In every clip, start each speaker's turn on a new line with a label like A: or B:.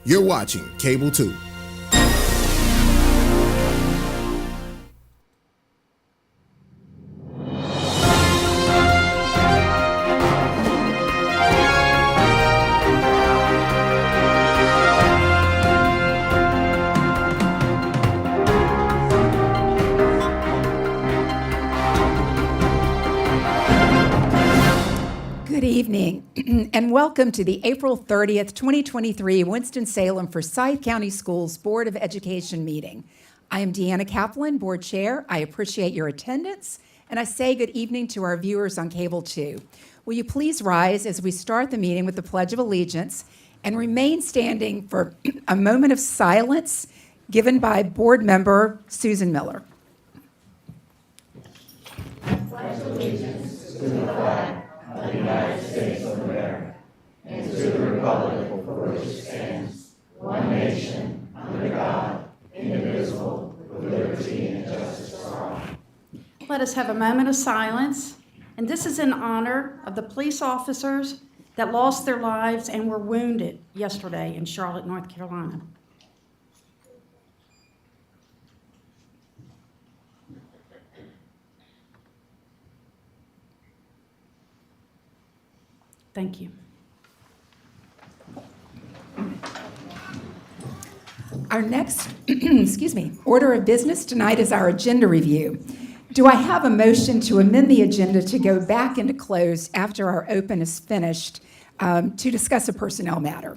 A: You're watching Cable 2.
B: Good evening, and welcome to the April 30th, 2023 Winston-Salem Forsyth County Schools Board of Education meeting. I am Deanna Kaplan, Board Chair. I appreciate your attendance, and I say good evening to our viewers on Cable 2. Will you please rise as we start the meeting with the Pledge of Allegiance and remain standing for a moment of silence given by Board Member Susan Miller.
C: I pledge allegiance to the flag of the United States of America and to the republic for which it stands, one nation, under God, indivisible, with liberty and justice for all.
D: Let us have a moment of silence, and this is in honor of the police officers that lost their lives and were wounded yesterday in Charlotte, North Carolina. Thank you.
B: Our next, order of business tonight is our agenda review. Do I have a motion to amend the agenda to go back into close after our open is finished to discuss a personnel matter?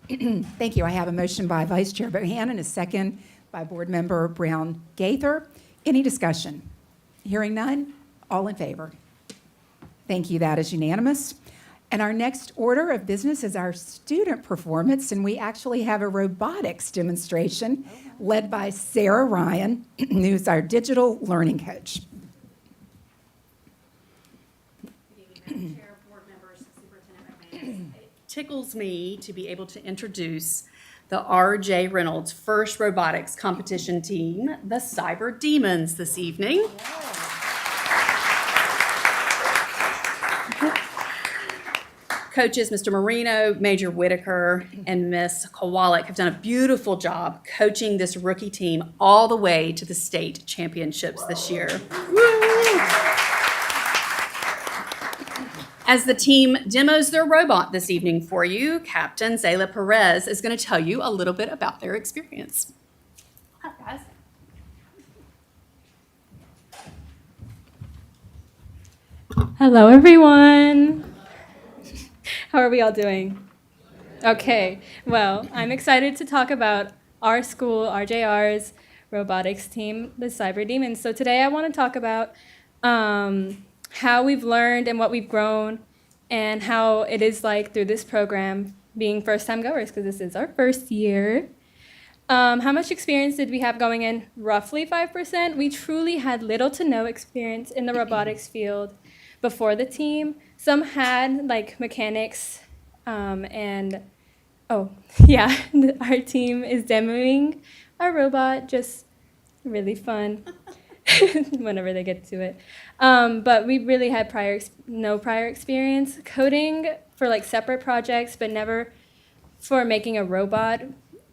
B: Thank you. I have a motion by Vice Chair Bohannon, a second by Board Member Brown Gaither. Any discussion? Hearing none, all in favor? Thank you. That is unanimous. And our next order of business is our student performance, and we actually have a robotics demonstration led by Sarah Ryan, who's our digital learning coach.
E: Good evening, Madam Chair, board members, Superintendent McManus. It tickles me to be able to introduce the R.J. Reynolds First Robotics Competition Team, the Cyber Demons, this evening. Coaches Mr. Marino, Major Whitaker, and Miss Kowalik have done a beautiful job coaching this rookie team all the way to the state championships this year. As the team demos their robot this evening for you, Captain Zayla Perez is going to tell you a little bit about their experience. Hi, guys.
F: Hello, everyone. How are we all doing? Okay, well, I'm excited to talk about our school, RJR's robotics team, the Cyber Demons. So today I want to talk about how we've learned and what we've grown and how it is like through this program being first-time goers, because this is our first year. How much experience did we have going in? Roughly 5%. We truly had little to no experience in the robotics field before the team. Some had like mechanics our team is demoing our robot, just really fun whenever they get to it. But we really had no prior experience coding for like separate projects, but never for making a robot,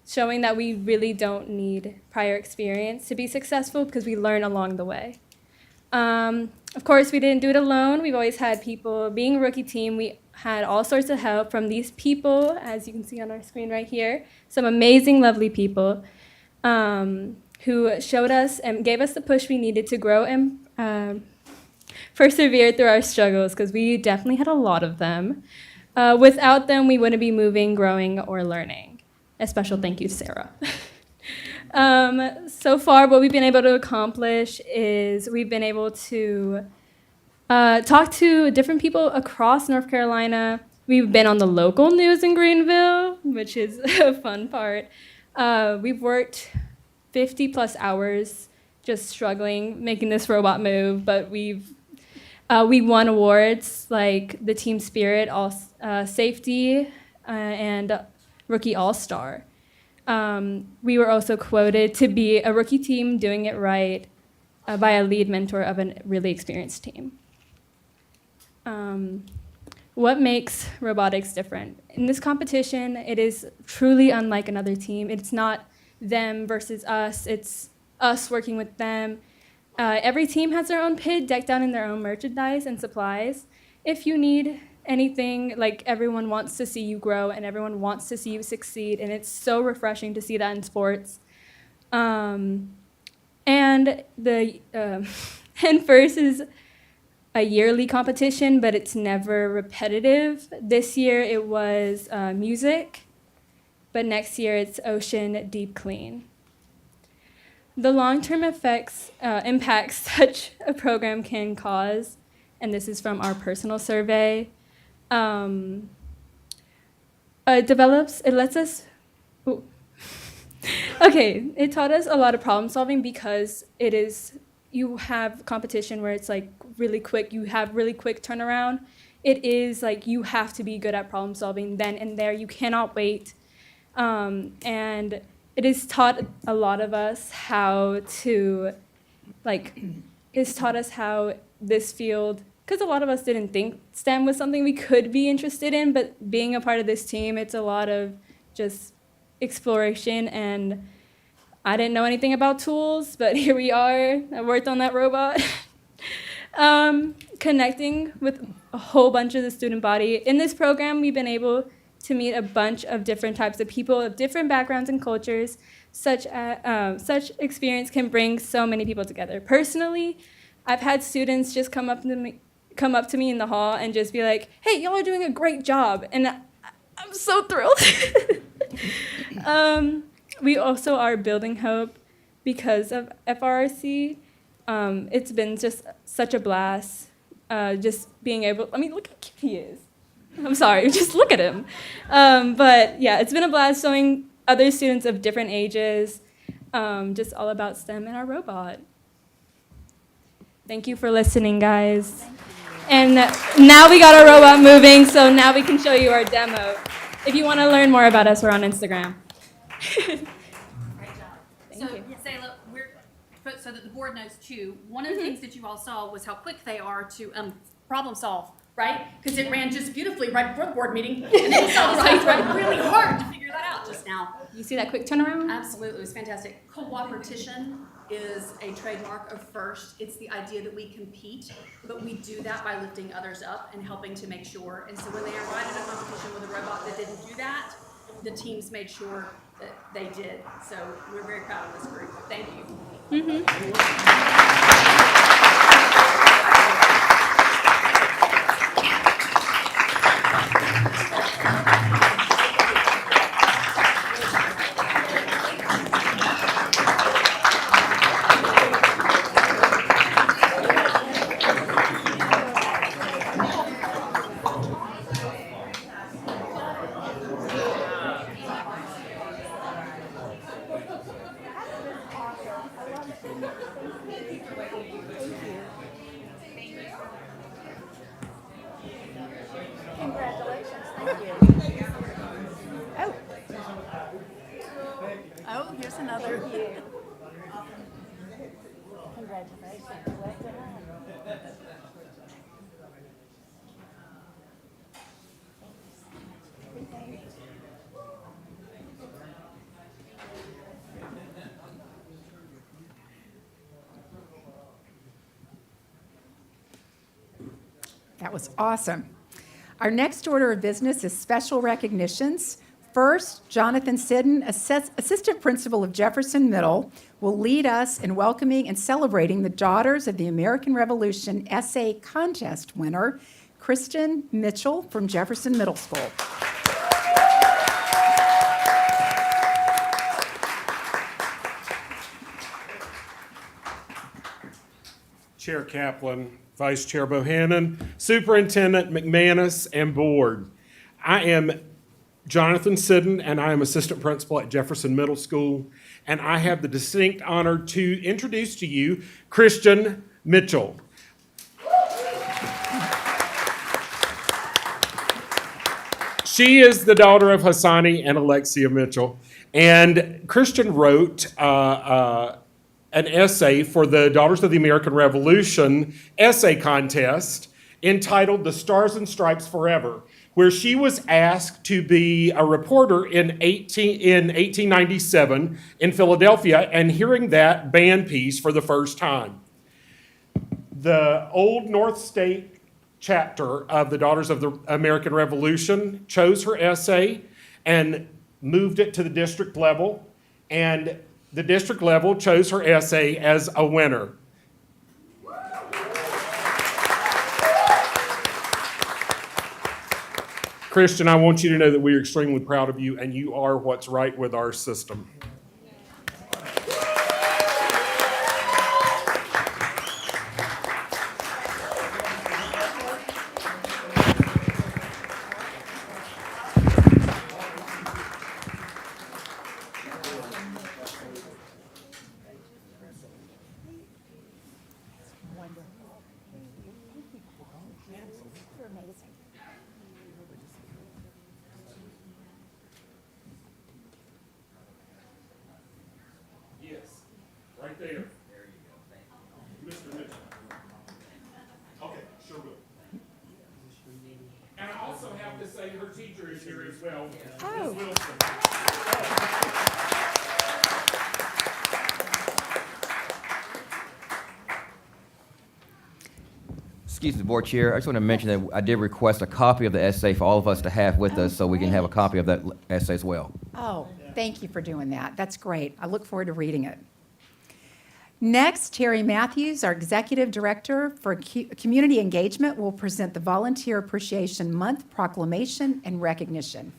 F: showing that we really don't need prior experience to be successful because we learn along the way. Of course, we didn't do it alone. We've always had people. Being a rookie team, we had all sorts of help from these people, as you can see on our screen right here, some amazing, lovely people who showed us and gave us the push we needed to grow and persevere through our struggles, because we definitely had a lot of them. Without them, we wouldn't be moving, growing, or learning. A special thank you, Sarah. So far, what we've been able to accomplish is we've been able to talk to different people across North Carolina. We've been on the local news in Greenville, which is a fun part. We've worked 50 plus hours just struggling, making this robot move, but we won awards like the Team Spirit, Safety, and Rookie All-Star. We were also quoted to be a rookie team doing it right by a lead mentor of a really experienced team. What makes robotics different? In this competition, it is truly unlike another team. It's not them versus us, it's us working with them. Every team has their own pit decked out in their own merchandise and supplies. If you need anything, like, everyone wants to see you grow and everyone wants to see you succeed, and it's so refreshing to see that in sports. And the and first is a yearly competition, but it's never repetitive. This year it was music, but next year it's ocean deep clean. The long-term impacts such a program can cause, and this is from our personal survey, it lets us, it taught us a lot of problem solving because you have competition where it's like really quick, you have really quick turnaround. It is like you have to be good at problem solving then and there, you cannot wait. And it has taught a lot of us how to, it's taught us how this field, because a lot of us didn't think STEM was something we could be interested in, but being a part of this team, it's a lot of just exploration, and I didn't know anything about tools, but here we are. I worked on that robot. Connecting with a whole bunch of the student body. In this program, we've been able to meet a bunch of different types of people of different backgrounds and cultures. Such experience can bring so many people together. Personally, I've had students just come up to me in the hall and just be like, "Hey, y'all are doing a great job," and I'm so thrilled. We also are building hope because of FRRC. It's been just such a blast, just being able, look how cute he is. I'm sorry, just look at him. But yeah, it's been a blast showing other students of different ages, just all about STEM and our robot. Thank you for listening, guys. And now we got our robot moving, so now we can show you our demo. If you want to learn more about us, we're on Instagram.
E: Great job. Thank you. Sayla, so that the board knows too, one of the things that you all saw was how quick they are to problem solve, right? Because it ran just beautifully right before the board meeting, and then we saw these guys work really hard to figure that out just now.
F: You see that quick turnaround?
E: Absolutely, it was fantastic. Cooperation is a trademark of FIRST. It's the idea that we compete, but we do that by lifting others up and helping to make sure. And so when they arrived at a competition with a robot that didn't do that, the teams made sure that they did. So we're very proud of this group. Thank you.
C: Oh, here's another.
B: That was awesome. Our next order of business is special recognitions. First, Jonathan Sidden, Assistant Principal of Jefferson Middle, will lead us in welcoming and celebrating the Daughters of the American Revolution Essay Contest winner, Kristen Mitchell from Jefferson Middle School.
G: Chair Kaplan, Vice Chair Bohannon, Superintendent McManus, and Board. I am Jonathan Sidden, and I am Assistant Principal at Jefferson Middle School, and I have the distinct honor to introduce to you Kristen Mitchell. She is the daughter of Hassani and Alexia Mitchell, And Christian wrote an essay for the Daughters of the American Revolution essay contest entitled The Stars and Stripes Forever, where she was asked to be a reporter in 1897 in Philadelphia and hearing that band piece for the first time. The Old North State chapter of the Daughters of the American Revolution chose her essay and moved it to the district level, and the district level chose her essay as a winner. Christian, I want you to know that we are extremely proud of you, and you are what's right with our system. Yes, right there. There you go. Thank you. Mr. Mitchell. Okay, sure will. And I also have to say her teacher is here as well, Ms. Wilson.
H: Excuse me, Board Chair. I just want to mention that I did request a copy of the essay for all of us to have with us so we can have a copy of that essay as well.
B: Oh, thank you for doing that. That's great. I look forward to reading it. Next, Terry Matthews, our Executive Director for Community Engagement, will present the Volunteer Appreciation Month Proclamation and Recognition.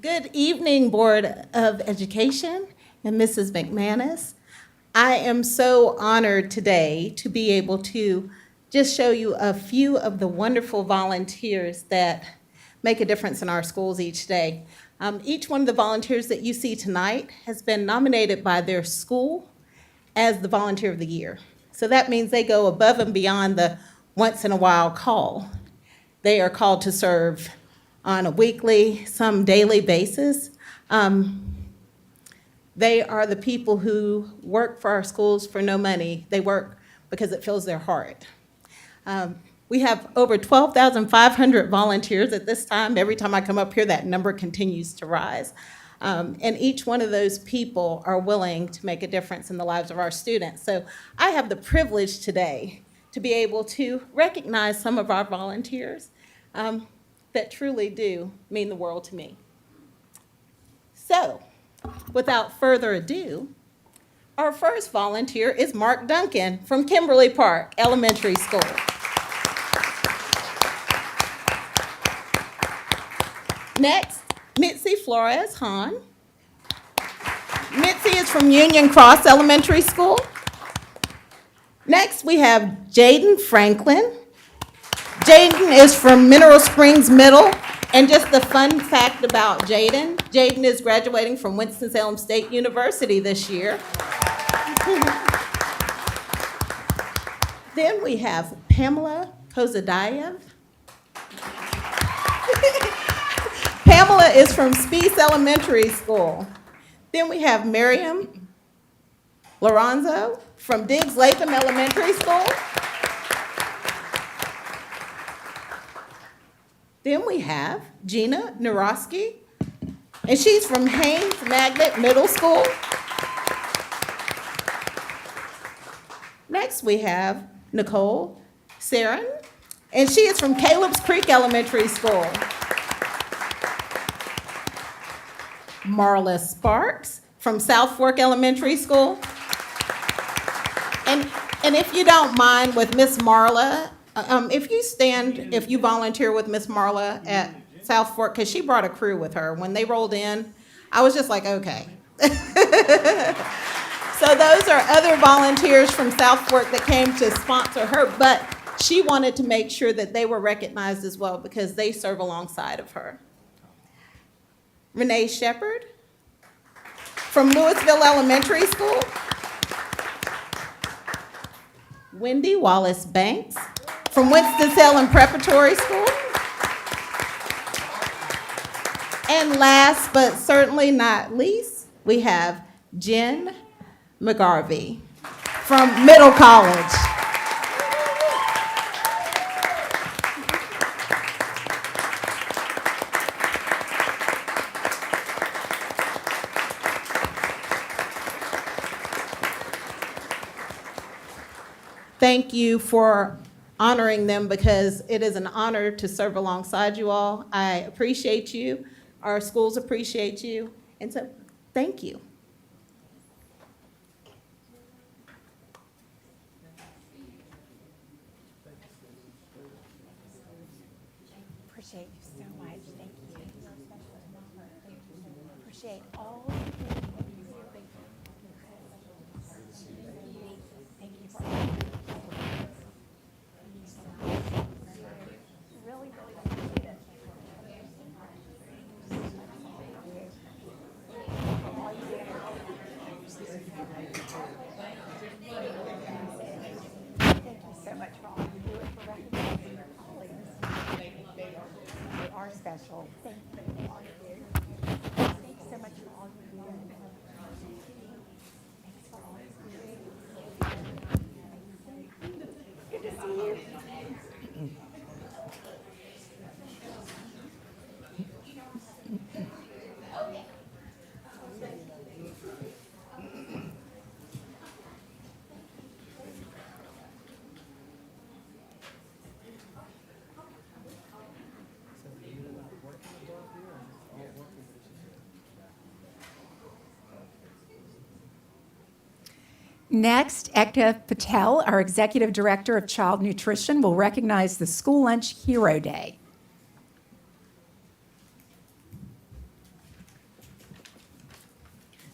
I: Good evening, Board of Education and Mrs. McManus. I am so honored today to be able to just show you a few of the wonderful volunteers that make a difference in our schools each day. Each one of the volunteers that you see tonight has been nominated by their school as the Volunteer of the Year. So that means they go above and beyond the once in a while call. They are called to serve on a weekly, some daily basis. They are the people who work for our schools for no money. They work because it fills their heart. We have over 12,500 volunteers at this time. Every time I come up here, that number continues to rise. And each one of those people are willing to make a difference in the lives of our students. So I have the privilege today to be able to recognize some of our volunteers that truly do mean the world to me. So, without further ado, our first volunteer is Mark Duncan from Kimberly Park Elementary School. Next, Mitzi Flores Hahn. Mitzi is from Union Cross Elementary School. Next, we have Jaden Franklin. Jaden is from Mineral Springs Middle, and just the fun fact about Jaden, Jaden is graduating from Winston-Salem State University this year. Then we have Pamela Kozadayev. Pamela is from Speece Elementary School. Then we have Miriam Lorenzo from Diggs Latham Elementary School. Then we have Gina Naroski, and she's from Haynes Magnet Middle School. Next, we have Nicole Sarin, and she is from Caleb's Creek Elementary School. Marla Sparks from South Fork Elementary School. And if you don't mind with Miss Marla, if you volunteer with Miss Marla at South Fork, because she brought a crew with her. When they rolled in, I was just like, okay. So those are other volunteers from South Fork that came to sponsor her, but she wanted to make sure that they were recognized as well because they serve alongside of her. Renee Shepard from Louisville Elementary School. Wendy Wallace Banks from Winston-Salem Preparatory School. And last but certainly not least, we have Jen McGarvey from Middle College. Thank you for honoring them because it is an honor to serve alongside you all. I appreciate you. Our schools appreciate you. And so, thank you.
B: Appreciate you so much. Thank you. Appreciate all. Thank you for all. Really, really appreciate it. Thank you so much for all you do and for recognizing your colleagues. They are special. Thank you for all you do. Thanks so much for all you do. Thanks for all you do. Good to see you. Next, Ekta Patel, our Executive Director of Child Nutrition, will recognize the School Lunch Hero Day.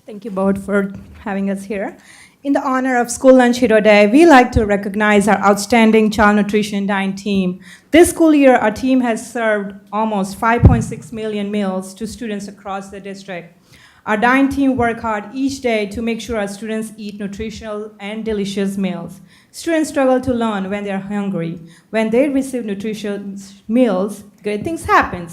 J: Thank you, Board, for having us here. In the honor of School Lunch Hero Day, we like to recognize our outstanding child nutrition dine team. This school year, our team has served almost 5.6 million meals to students across the district. Our dine team work hard each day to make sure our students eat nutritional and delicious meals. Students struggle to learn when they're hungry. When they receive nutritious meals, great things happen.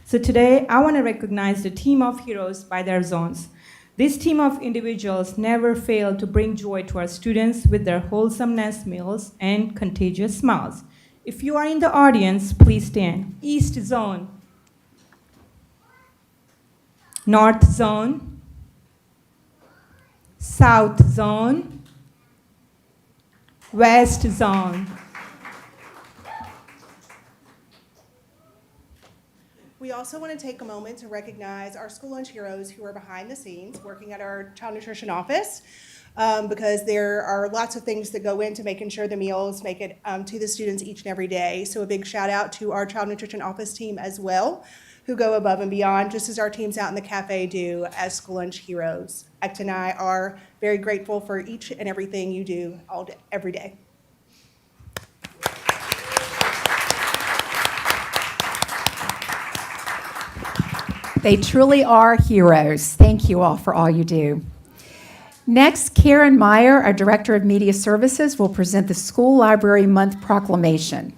J: So today, I want to recognize the team of heroes by their zones. This team of individuals never fail to bring joy to our students with their wholesomeness meals and contagious smiles. If you are in the audience, please stand. East Zone. North Zone. South Zone. West Zone.
K: We also want to take a moment to recognize our school lunch heroes who are behind the scenes working at our child nutrition office because there are lots of things that go into making sure the meals make it to the students each and every day. So a big shout out to our child nutrition office team as well, who go above and beyond, just as our teams out in the cafe do as school lunch heroes. Ekta and I are very grateful for each and everything you do all day, every day.
B: They truly are heroes. Thank you all for all you do. Next, Karen Meyer, our Director of Media Services, will present the School Library Month Proclamation.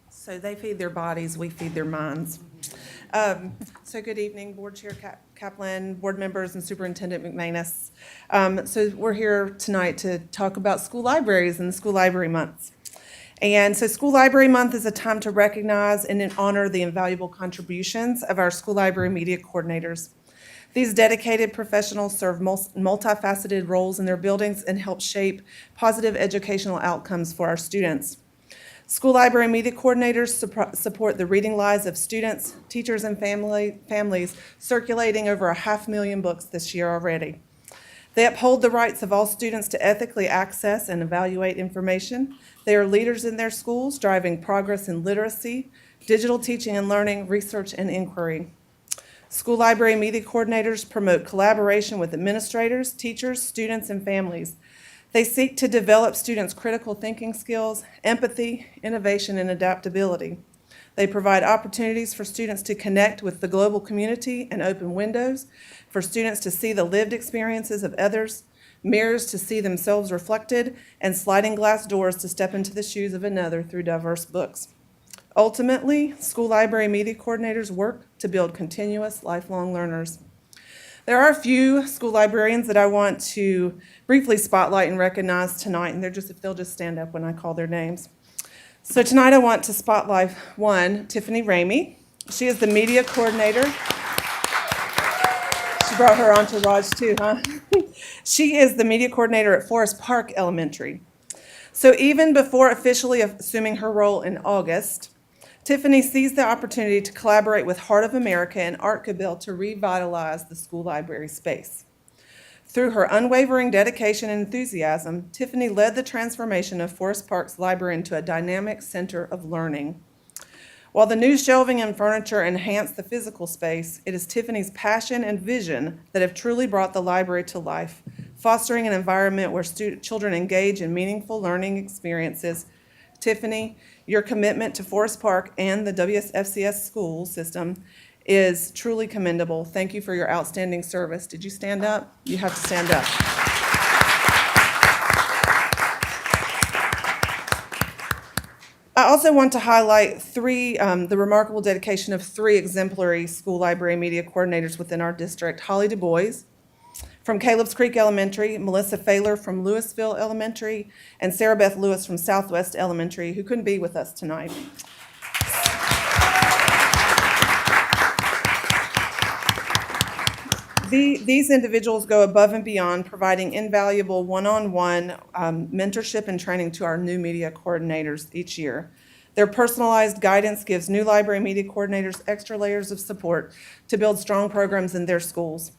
L: So they feed their bodies, we feed their minds. So good evening, Board Chair Kaplan, board members, and Superintendent McManus. So we're here tonight to talk about school libraries and the School Library Months. And so School Library Month is a time to recognize and honor the invaluable contributions of our school library media coordinators. These dedicated professionals serve multifaceted roles in their buildings and help shape positive educational outcomes for our students. School library media coordinators support the reading lives of students, teachers, and families, circulating over 500,000 books this year already. They uphold the rights of all students to ethically access and evaluate information. They are leaders in their schools, driving progress in literacy, digital teaching and learning, research, and inquiry. School library media coordinators promote collaboration with administrators, teachers, students, and families. They seek to develop students' critical thinking skills, empathy, innovation, and adaptability. They provide opportunities for students to connect with the global community and open windows, for students to see the lived experiences of others, mirrors to see themselves reflected, and sliding glass doors to step into the shoes of another through diverse books. Ultimately, school library media coordinators work to build continuous, lifelong learners. There are a few school librarians that I want to briefly spotlight and recognize tonight, and if they'll just stand up when I call their names. So tonight I want to spotlight one, Tiffany Ramey. She is the media coordinator. She brought her entourage too, huh? She is the media coordinator at Forest Park Elementary. So even before officially assuming her role in August, Tiffany seized the opportunity to collaborate with Heart of America and Art Cabell to revitalize the school library space. Through her unwavering dedication and enthusiasm, Tiffany led the transformation of Forest Park's library into a dynamic center of learning. While the new shelving and furniture enhance the physical space, it is Tiffany's passion and vision that have truly brought the library to life, fostering an environment where children engage in meaningful learning experiences. Tiffany, your commitment to Forest Park and the WFCS school system is truly commendable. Thank you for your outstanding service. Did you stand up? You have to stand up. I also want to highlight the remarkable dedication of 3 exemplary school library media coordinators within our district. Holly Du Bois from Caleb's Creek Elementary, Melissa Failer from Louisville Elementary, and Sarah Beth Lewis from Southwest Elementary, who couldn't be with us tonight. These individuals go above and beyond, providing invaluable one-on-one mentorship and training to our new media coordinators each year. Their personalized guidance gives new library media coordinators extra layers of support to build strong programs in their schools.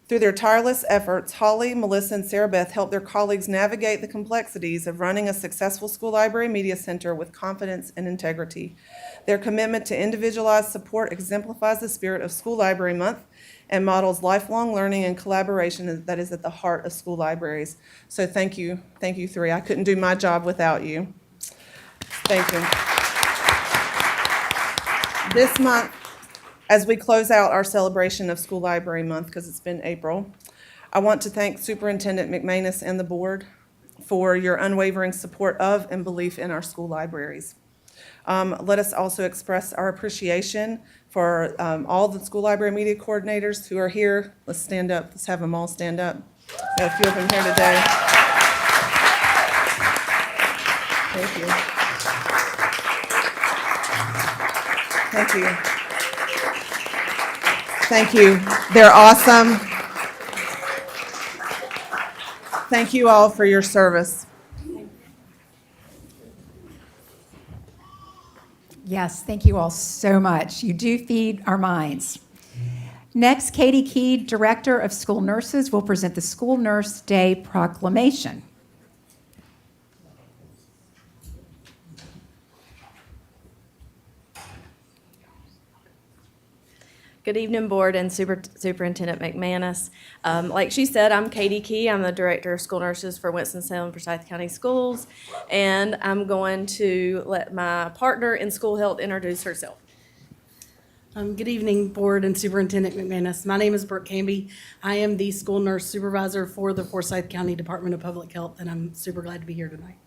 L: Through their tireless efforts, Holly, Melissa, and Sarah Beth help their colleagues navigate the complexities of running a successful school library media center with confidence and integrity. Their commitment to individualized support exemplifies the spirit of School Library Month and models lifelong learning and collaboration that is at the heart of school libraries. So thank you 3. I couldn't do my job without you. Thank you. This month, as we close out our celebration of School Library Month, because it's been April, I want to thank Superintendent McManus and the board for your unwavering support of and belief in our school libraries. Let us also express our appreciation for all the school library media coordinators who are here. Let's stand up. Let's have them all stand up. We have a few of them here today. Thank you. Thank you. Thank you. They're awesome. Thank you all for your service.
B: Yes, thank you all so much. You do feed our minds. Next, Katie Key, Director of School Nurses, will present the School Nurse Day Proclamation.
M: Good evening, Board and Superintendent McManus. Like she said, I'm Katie Key. I'm the Director of School Nurses for Winston-Salem Forsyth County Schools, and I'm going to let my partner in school health introduce herself.
N: Good evening, Board and Superintendent McManus. My name is Brooke Canby. I am the School Nurse Supervisor for the Forsyth County Department of Public Health, and I'm super glad to be here tonight.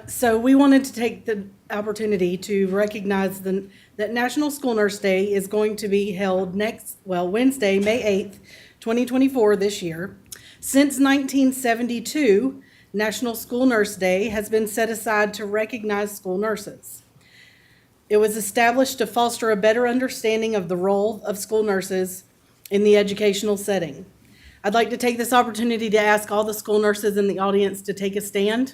N: So we wanted to take the opportunity to recognize that National School Nurse Day is going to be held Wednesday, May 8th, 2024 this year. Since 1972, National School Nurse Day has been set aside to recognize school nurses. It was established to foster a better understanding of the role of school nurses in the educational setting. I'd like to take this opportunity to ask all the school nurses in the audience to take a stand.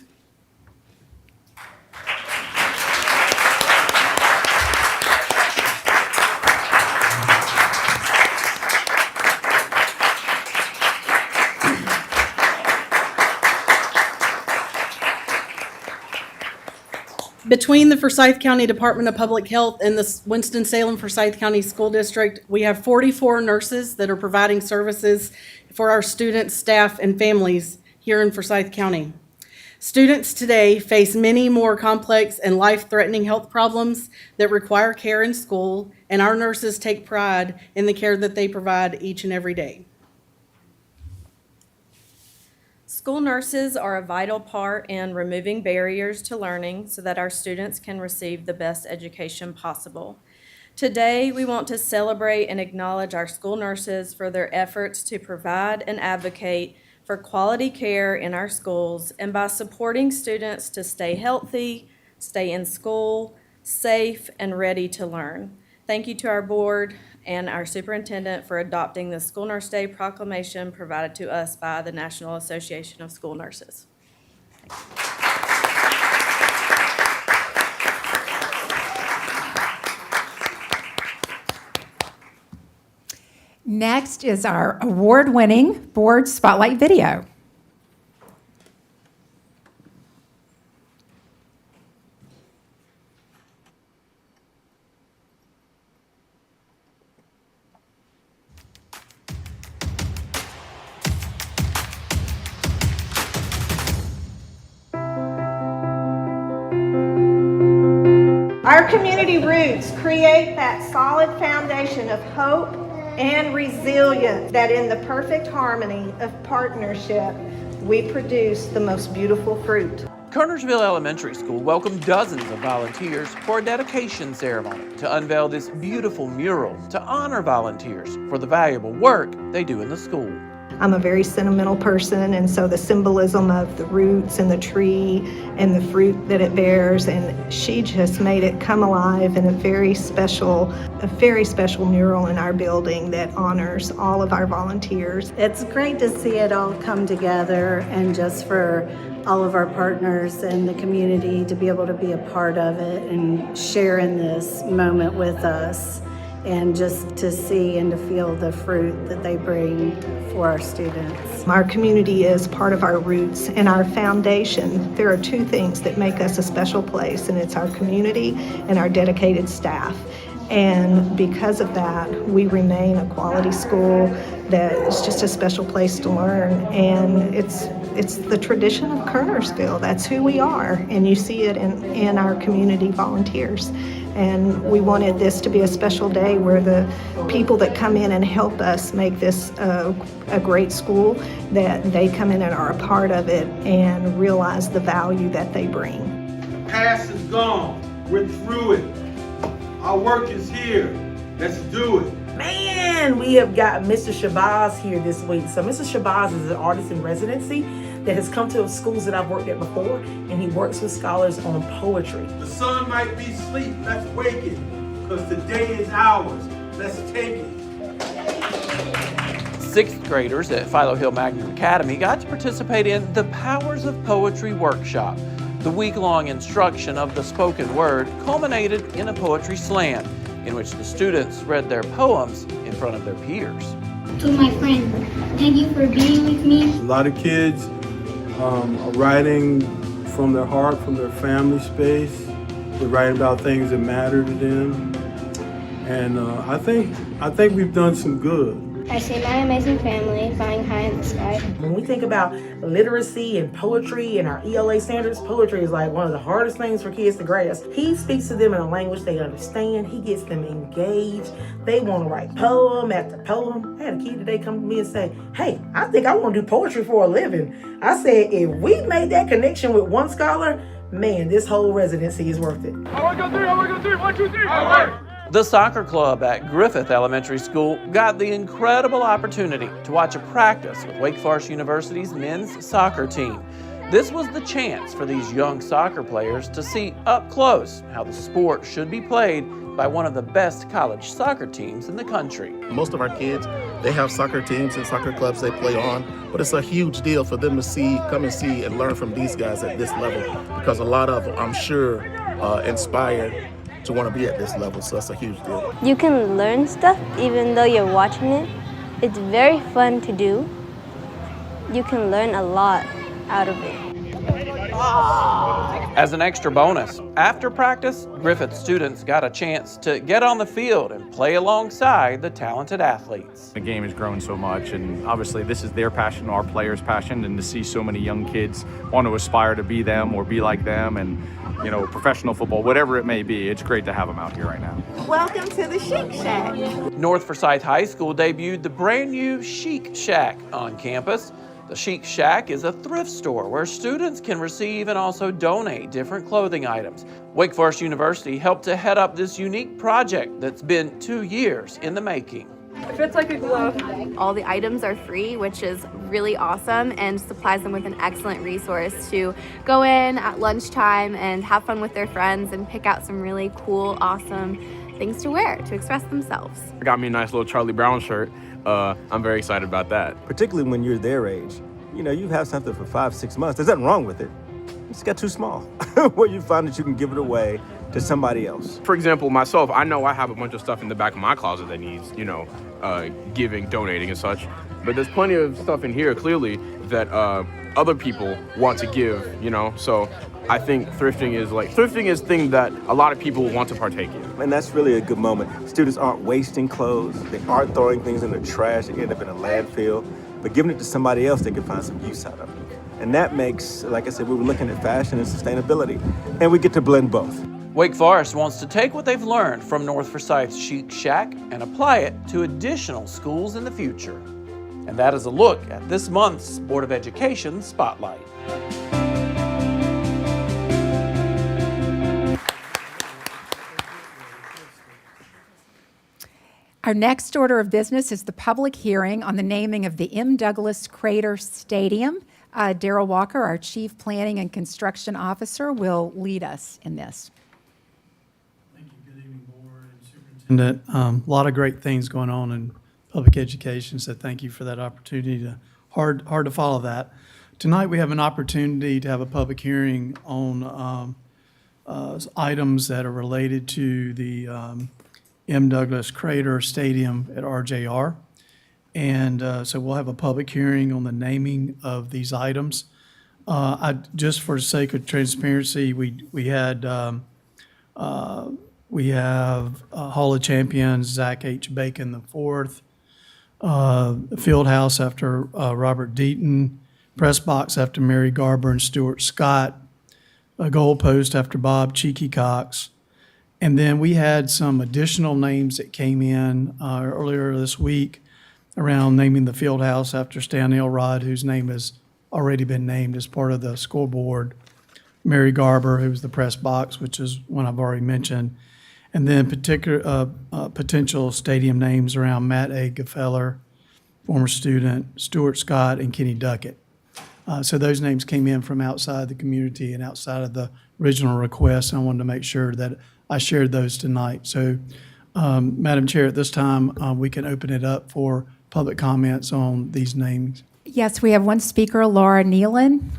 N: Between the Forsyth County Department of Public Health and the Winston-Salem Forsyth County School District, we have 44 nurses that are providing services for our students, staff, and families here in Forsyth County. Students today face many more complex and life-threatening health problems that require care in school, and our nurses take pride in the care that they provide each and every day.
M: School nurses are a vital part in removing barriers to learning so that our students can receive the best education possible. Today, we want to celebrate and acknowledge our school nurses for their efforts to provide and advocate for quality care in our schools and by supporting students to stay healthy, stay in school, safe, and ready to learn. Thank you to our board and our superintendent for adopting the School Nurse Day proclamation provided to us by the National Association of School Nurses.
B: Next is our award-winning Board Spotlight video.
O: Our community roots create that solid foundation of hope and resilience that in the perfect harmony of partnership, we produce the most beautiful fruit.
P: Kernersville Elementary School welcomed dozens of volunteers for a dedication ceremony to unveil this beautiful mural to honor volunteers for the valuable work they do in the school.
O: I'm a very sentimental person, and so the symbolism of the roots and the tree and the fruit that it bears, and she just made it come alive in a very special mural in our building that honors all of our volunteers.
Q: It's great to see it all come together, and just for all of our partners and the community to be able to be a part of it and share in this moment with us, and just to see and to feel the fruit that they bring for our students.
O: Our community is part of our roots and our foundation. There are two things that make us a special place, and it's our community and our dedicated staff. And because of that, we remain a quality school that is just a special place to learn. And it's the tradition of Kernersville. That's who we are. And you see it in our community volunteers. And we wanted this to be a special day where the people that come in and help us make this a great school, that they come in and are a part of it and realize the value that they bring.
R: The past is gone. We're through it. Our work is here. Let's do it.
S: Man, we have got Mr. Shabazz here this week. So Mr. Shabazz is an artist in residency that has come to schools that I've worked at before, and he works with scholars on poetry.
R: The sun might be asleep. Let's wake it, because today is ours. Let's take it.
P: Sixth graders at Philo Hill Magnet Academy got to participate in the Powers of Poetry workshop. The week-long instruction of the spoken word culminated in a poetry slam, in which the students read their poems in front of their peers.
T: To my friend, thank you for being with me.
R: A lot of kids are writing from their heart, from their family space. They're writing about things that matter to them. And I think we've done some good.
T: I see my amazing family flying high in the sky.
S: When we think about literacy and poetry and our ELA standards, poetry is like one of the hardest things for kids to grasp. He speaks to them in a language they understand. He gets them engaged. They want to write poem after poem. I had a kid today come to me and say, hey, I think I want to do poetry for a living. I said, if we made that connection with one scholar, man, this whole residency is worth it.
R: I want to go three, 1, 2, 3. All right.
P: The soccer club at Griffith Elementary School got the incredible opportunity to watch a practice with Wake Forest University's men's soccer team. This was the chance for these young soccer players to see up close how the sport should be played by one of the best college soccer teams in the country.
U: Most of our kids, they have soccer teams and soccer clubs they play on, but it's a huge deal for them to come and see and learn from these guys at this level, because a lot of them, I'm sure, inspired to want to be at this level, so that's a huge deal.
V: You can learn stuff even though you're watching it. It's very fun to do. You can learn a lot out of it.
P: As an extra bonus, after practice, Griffith students got a chance to get on the field and play alongside the talented athletes.
A: The game has grown so much, and obviously this is their passion, our players' passion, and to see so many young kids want to aspire to be them or be like them, and you know, professional football, whatever it may be, it's great to have them out here right now.
D: Welcome to the Chic Shack.
P: North Forsyth High School debuted the brand new Chic Shack on campus. The Chic Shack is a thrift store where students can receive and also donate different clothing items. Wake Forest University helped to head up this unique project that's been 2 years in the making.
D: It fits like a glove. All the items are free, which is really awesome, and supplies them with an excellent resource to go in at lunchtime and have fun with their friends and pick out some really cool, awesome things to wear to express themselves.
A: I got me a nice little Charlie Brown shirt. I'm very excited about that.
W: Particularly when you're their age. You know, you have something for 5-6 months. There's nothing wrong with it. You just got too small. Where you find that you can give it away to somebody else.
A: For example, myself, I know I have a bunch of stuff in the back of my closet that needs, you know, giving, donating and such. But there's plenty of stuff in here, clearly, that other people want to give, you know. So I think thrifting is a thing that a lot of people want to partake in.
W: And that's really a good moment. Students aren't wasting clothes. They aren't throwing things in the trash that end up in a landfill. But giving it to somebody else they can find some use out of it. And that makes, like I said, we were looking at fashion and sustainability. And we get to blend both.
P: Wake Forest wants to take what they've learned from North Forsyth's Chic Shack and apply it to additional schools in the future. And that is a look at this month's Board of Education Spotlight.
B: Our next order of business is the public hearing on the naming of the M. Douglas Crater Stadium. Darrell Walker, our Chief Planning and Construction Officer, will lead us in this.
X: And a lot of great things going on in public education, so thank you for that opportunity. Hard to follow that. Tonight we have an opportunity to have a public hearing on items that are related to the M. Douglas Crater Stadium at RJR. And so we'll have a public hearing on the naming of these items. Just for the sake of transparency, we have Hall of Champions Zach H. Bacon IV, Field House after Robert Deaton, Press Box after Mary Garber and Stuart Scott, a Goal Post after Bob Cheeky Cox. And then we had some additional names that came in earlier this week around naming the Field House after Stan Elrod, whose name has already been named as part of the scoreboard. Mary Garber, who was the Press Box, which is one I've already mentioned. And then potential stadium names around Matt A. Gefeller, former student, Stuart Scott, and Kenny Duckett. So those names came in from outside the community and outside of the original request, and I wanted to make sure that I shared those tonight. So, Madam Chair, at this time, we can open it up for public comments on these names.
B: Yes, we have one speaker, Laura Nealon.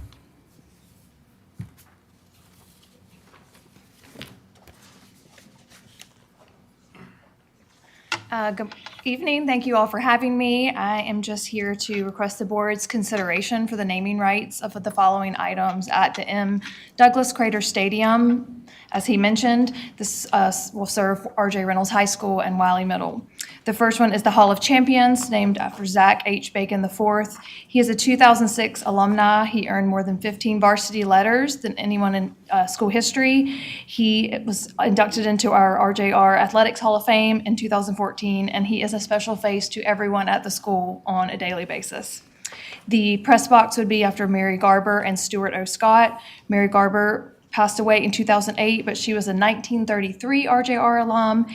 Y: Good evening. Thank you all for having me. I am just here to request the board's consideration for the naming rights of the following items at the M. Douglas Crater Stadium. As he mentioned, this will serve R.J. Reynolds High School and Wiley Middle. The first one is the Hall of Champions, named after Zach H. Bacon IV. He is a 2006 alumni. He earned more than 15 varsity letters than anyone in school history. He was inducted into our RJR Athletics Hall of Fame in 2014, and he is a special face to everyone at the school on a daily basis. The press box would be after Mary Garber and Stuart O. Scott. Mary Garber passed away in 2008, but she was a 1933 RJR alum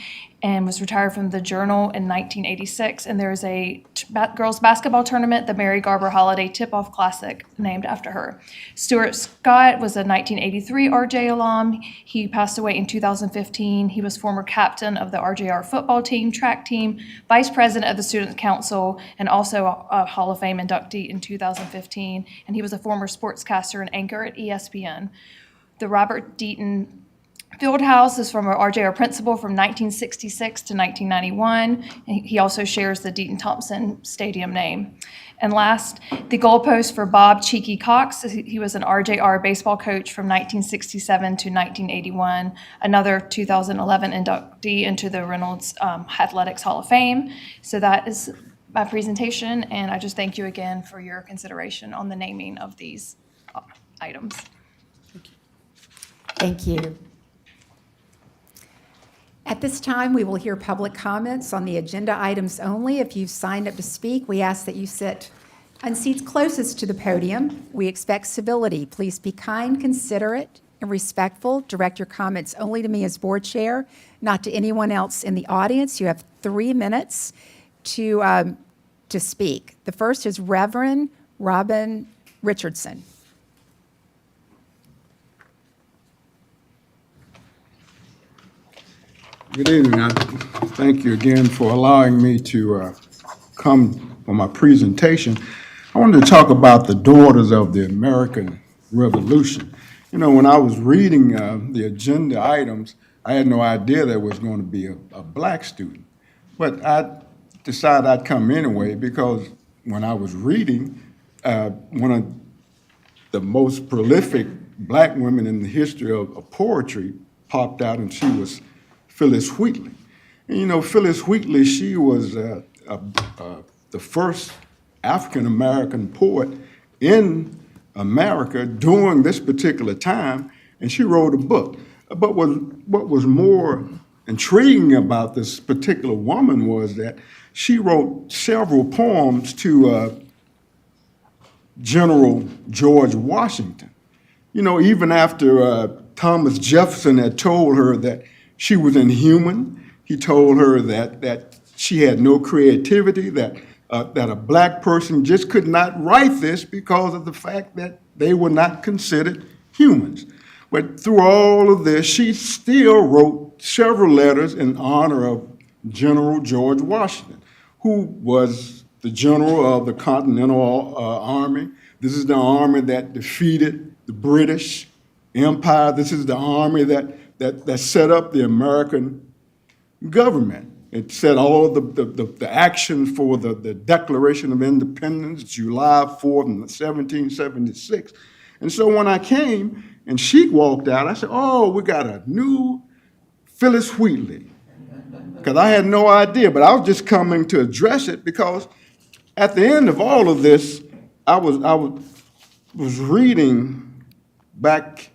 Y: and was retired from the Journal in 1986. And there is a girls basketball tournament, the Mary Garber Holiday Tip-Off Classic, named after her. Stuart Scott was a 1983 RJ alum. He passed away in 2015. He was former captain of the RJR football team, track team, vice president of the Student Council, and also a Hall of Fame inductee in 2015. And he was a former sportscaster and anchor at ESPN. The Robert Deaton Fieldhouse is from our principal from 1966 to 1991. And he also shares the Deaton Thompson Stadium name. And last, the goalpost for Bob Cheeky Cox. He was an RJR baseball coach from 1967 to 1981, another 2011 inductee into the Reynolds Athletics Hall of Fame. So that is my presentation, and I just thank you again for your consideration on the naming of these items.
B: Thank you. At this time, we will hear public comments on the agenda items only. If you've signed up to speak, we ask that you sit on seats closest to the podium. We expect civility. Please be kind, considerate, and respectful. Direct your comments only to me as board chair, not to anyone else in the audience. You have 3 minutes to speak. The first is Rev Robin Richardson.
C: Good evening. I thank you again for allowing me to come for my presentation. I wanted to talk about the daughters of the American Revolution. You know, when I was reading the agenda items, I had no idea there was going to be a black student. But I decided I'd come anyway because when I was reading, one of the most prolific black women in the history of poetry popped out, and she was Phyllis Wheatley. And you know, Phyllis Wheatley, she was the first African-American poet in America during this particular time, and she wrote a book. But what was more intriguing about this particular woman was that she wrote several poems to General George Washington. You know, even after Thomas Jefferson had told her that she was inhuman, he told her that she had no creativity, that a black person just could not write this because of the fact that they were not considered humans. But through all of this, she still wrote several letters in honor of General George Washington, who was the general of the Continental Army. This is the army that defeated the British Empire. This is the army that set up the American government. It set all of the action for the Declaration of Independence, July 4th, 1776. And so when I came and she walked out, I said, oh, we got a new Phyllis Wheatley. Because I had no idea, but I was just coming to address it because at the end of all of this, I was reading back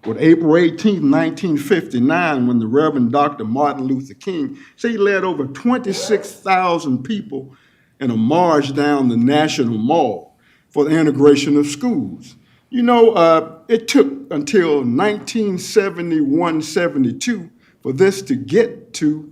C: on April 18, 1959, when the Reverend Dr. Martin Luther King, he led over 26,000 people in a march down the National Mall for the integration of schools. You know, it took until 1971-72 for this to get to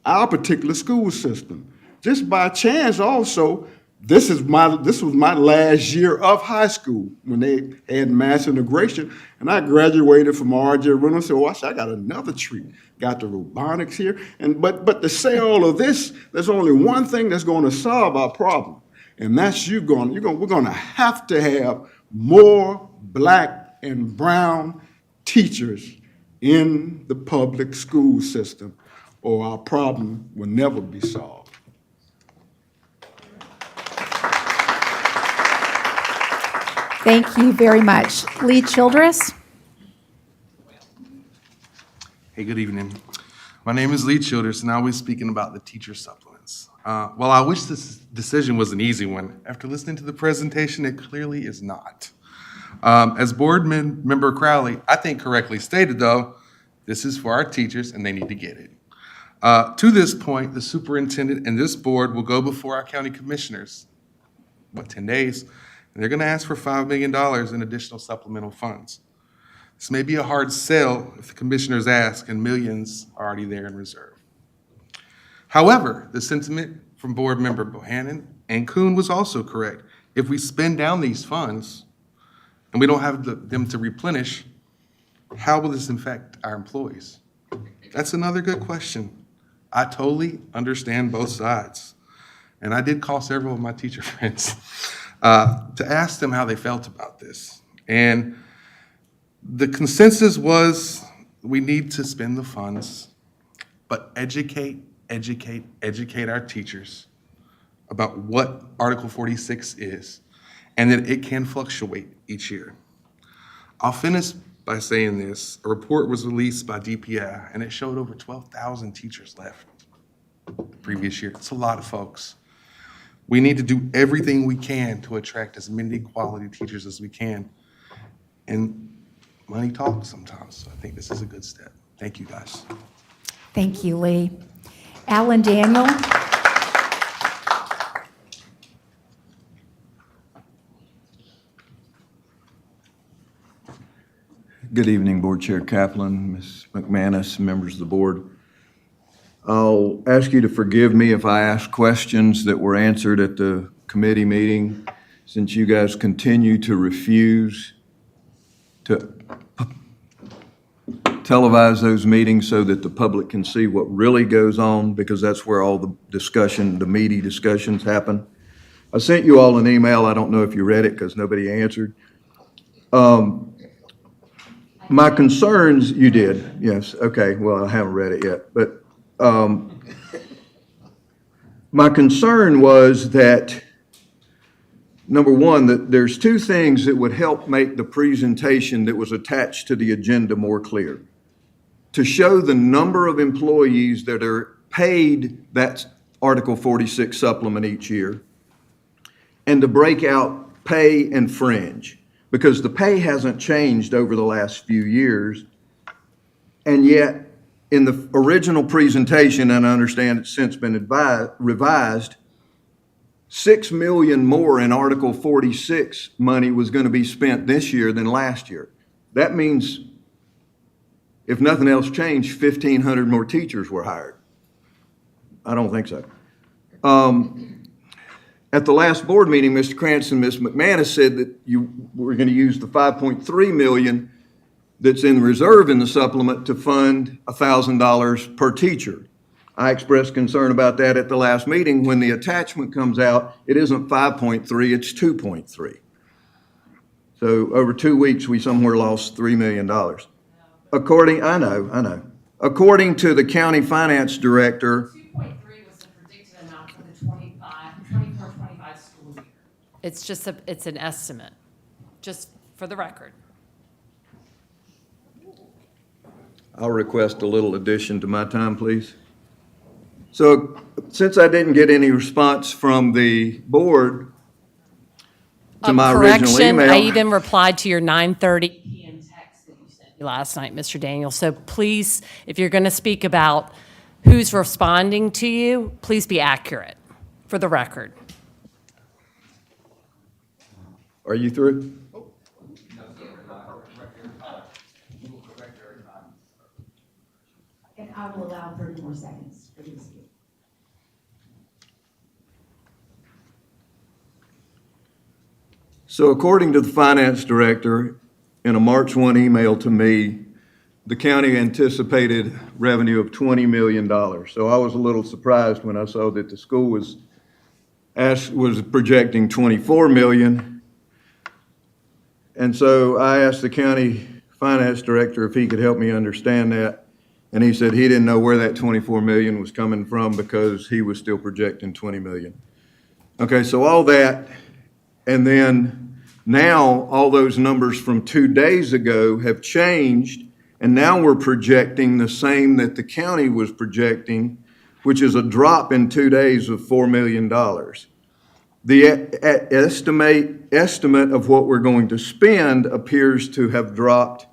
C: our particular school system. Just by chance also, this was my last year of high school when they had mass integration, and I graduated from R.J. Reynolds. So I got another treat. Got the robotics here, but to say all of this, there's only one thing that's going to solve our problem, and that's we're going to have to have more black and brown teachers in the public school system, or our problem will never be solved.
B: Thank you very much. Lee Childress.
E: Hey, good evening. My name is Lee Childress, and I'll be speaking about the teacher supplements. Well, I wish this decision was an easy one. After listening to the presentation, it clearly is not. As board member Crowley, I think correctly stated though, this is for our teachers and they need to get it. To this point, the superintendent and this board will go before our county commissioners, 10 days, and they're gonna ask for $5 million in additional supplemental funds. This may be a hard sell if the commissioners ask and millions are already there in reserve. However, the sentiment from board member Bohannon and Kuhn was also correct. If we spend down these funds and we don't have them to replenish, how will this affect our employees? That's another good question. I totally understand both sides. And I did call several of my teacher friends to ask them how they felt about this. And The consensus was we need to spend the funds, but educate our teachers about what Article 46 is and that it can fluctuate each year. I'll finish by saying this. A report was released by DPI and it showed over 12,000 teachers left the previous year. It's a lot of folks. We need to do everything we can to attract as many quality teachers as we can. And money talks sometimes, so I think this is a good step. Thank you, guys.
B: Thank you, Lee. Alan Daniel.
F: Good evening, Board Chair Kaplan, Ms. McManus, members of the board. I'll ask you to forgive me if I ask questions that were answered at the committee meeting, since you guys continue to refuse to televise those meetings so that the public can see what really goes on, because that's where all the discussion, the meaty discussions happen. I sent you all an email. I don't know if you read it because nobody answered. My concerns, you did, yes, okay, well, I haven't read it yet, but my concern was that, number one, that there's two things that would help make the presentation that was attached to the agenda more clear. To show the number of employees that are paid that Article 46 supplement each year, and to break out pay and fringe, because the pay hasn't changed over the last few years, and yet in the original presentation, and I understand it's since been revised, $6 million more in Article 46 money was going to be spent this year than last year. That means, if nothing else changed, 1,500 more teachers were hired. I don't think so. At the last board meeting, Mr. Cranston and Ms. McManus said that you were going to use the $5.3 million that's in reserve in the supplement to fund $1,000 per teacher. I expressed concern about that at the last meeting. When the attachment comes out, it isn't 5.3, it's 2.3. So over 2 weeks, we somewhere lost $3 million. I know. According to the county finance director,
G: 2.3 was the predicted amount for the 24-25 school year. It's just it's an estimate, just for the record.
F: I'll request a little addition to my time, please. So since I didn't get any response from the board to my original email.
G: I even replied to your 9:30 p.m. text that you sent me last night, Mr. Daniel. So please, if you're going to speak about who's responding to you, please be accurate for the record.
F: Are you through?
B: And I will allow 30 more seconds for you to speak.
F: So according to the finance director, in a March 1 email to me, the county anticipated revenue of $20 million. So I was a little surprised when I saw that the school was projecting $24 million. And so I asked the county finance director if he could help me understand that. And he said he didn't know where that $24 million was coming from because he was still projecting $20 million. Okay, so all that, and then now all those numbers from 2 days ago have changed, and now we're projecting the same that the county was projecting, which is a drop in 2 days of $4 million. The estimate of what we're going to spend appears to have dropped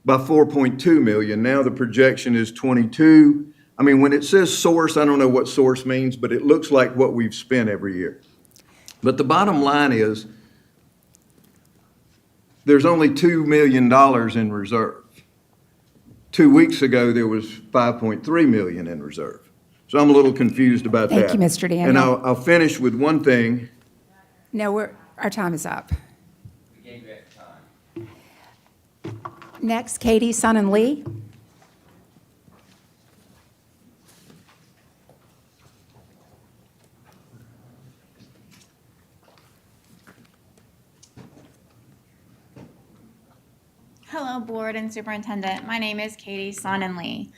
F: by 4.2 million. Now the projection is 22. I mean, when it says source, I don't know what source means, but it looks like what we've spent every year. But the bottom line is there's only $2 million in reserve. 2 weeks ago, there was 5.3 million in reserve. So I'm a little confused about that.
B: Thank you, Mr. Daniel.
F: And I'll finish with one thing.
B: No, our time is up. Next, Katie, Sun, and Lee.
H: Hello, board. Board and Superintendent. My name is Katie Sonnenly.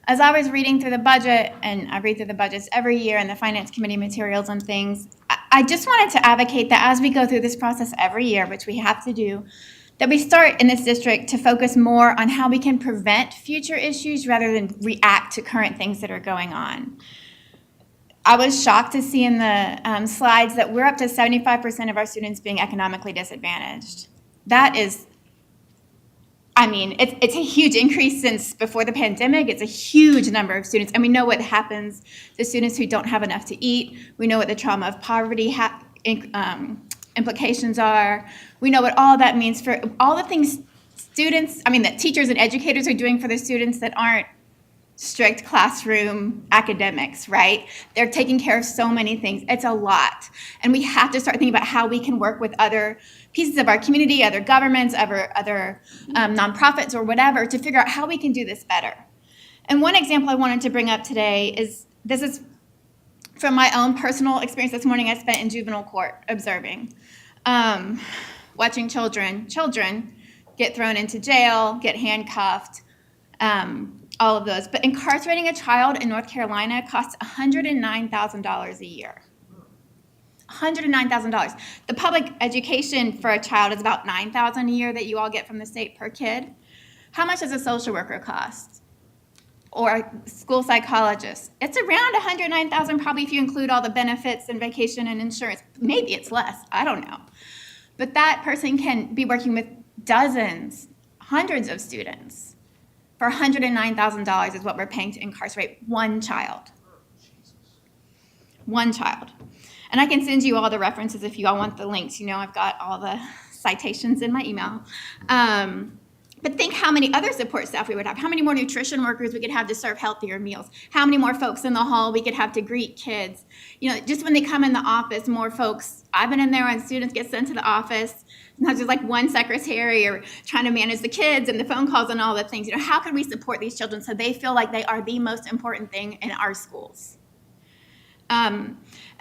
H: As I was reading through the budget, and I read through the budgets every year and the Finance Committee materials and things, I just wanted to advocate that as we go through this process every year, which we have to do, that we start in this district to focus more on how we can prevent future issues rather than react to current things that are going on. I was shocked to see in the slides that we're up to 75% of our students being economically disadvantaged. That is, I mean, it's a huge increase since before the pandemic. It's a huge number of students, and we know what happens to students who don't have enough to eat. We know what the trauma of poverty implications are. We know what all that means for all the things that teachers and educators are doing for their students that aren't strict classroom academics, right? They're taking care of so many things. It's a lot. And we have to start thinking about how we can work with other pieces of our community, other governments, other nonprofits or whatever to figure out how we can do this better. And one example I wanted to bring up today is, this is from my own personal experience this morning I spent in juvenile court observing, watching children get thrown into jail, get handcuffed, all of those. But incarcerating a child in North Carolina costs $109,000 a year. $109,000. The public education for a child is about $9,000 a year that you all get from the state per kid. How much does a social worker cost? Or a school psychologist? It's around $109,000, probably if you include all the benefits and vacation and insurance. Maybe it's less, I don't know. But that person can be working with dozens, hundreds of students. For $109,000 is what we're paying to incarcerate one child. One child. And I can send you all the references if you all want the links. You know, I've got all the citations in my email. But think how many other support staff we would have, how many more nutrition workers we could have to serve healthier meals, how many more folks in the hall we could have to greet kids. You know, just when they come in the office, more folks. I've been in there when students get sent to the office, not just like one secretary or trying to manage the kids and the phone calls and all the things. You know, how can we support these children so they feel like they are the most important thing in our schools? And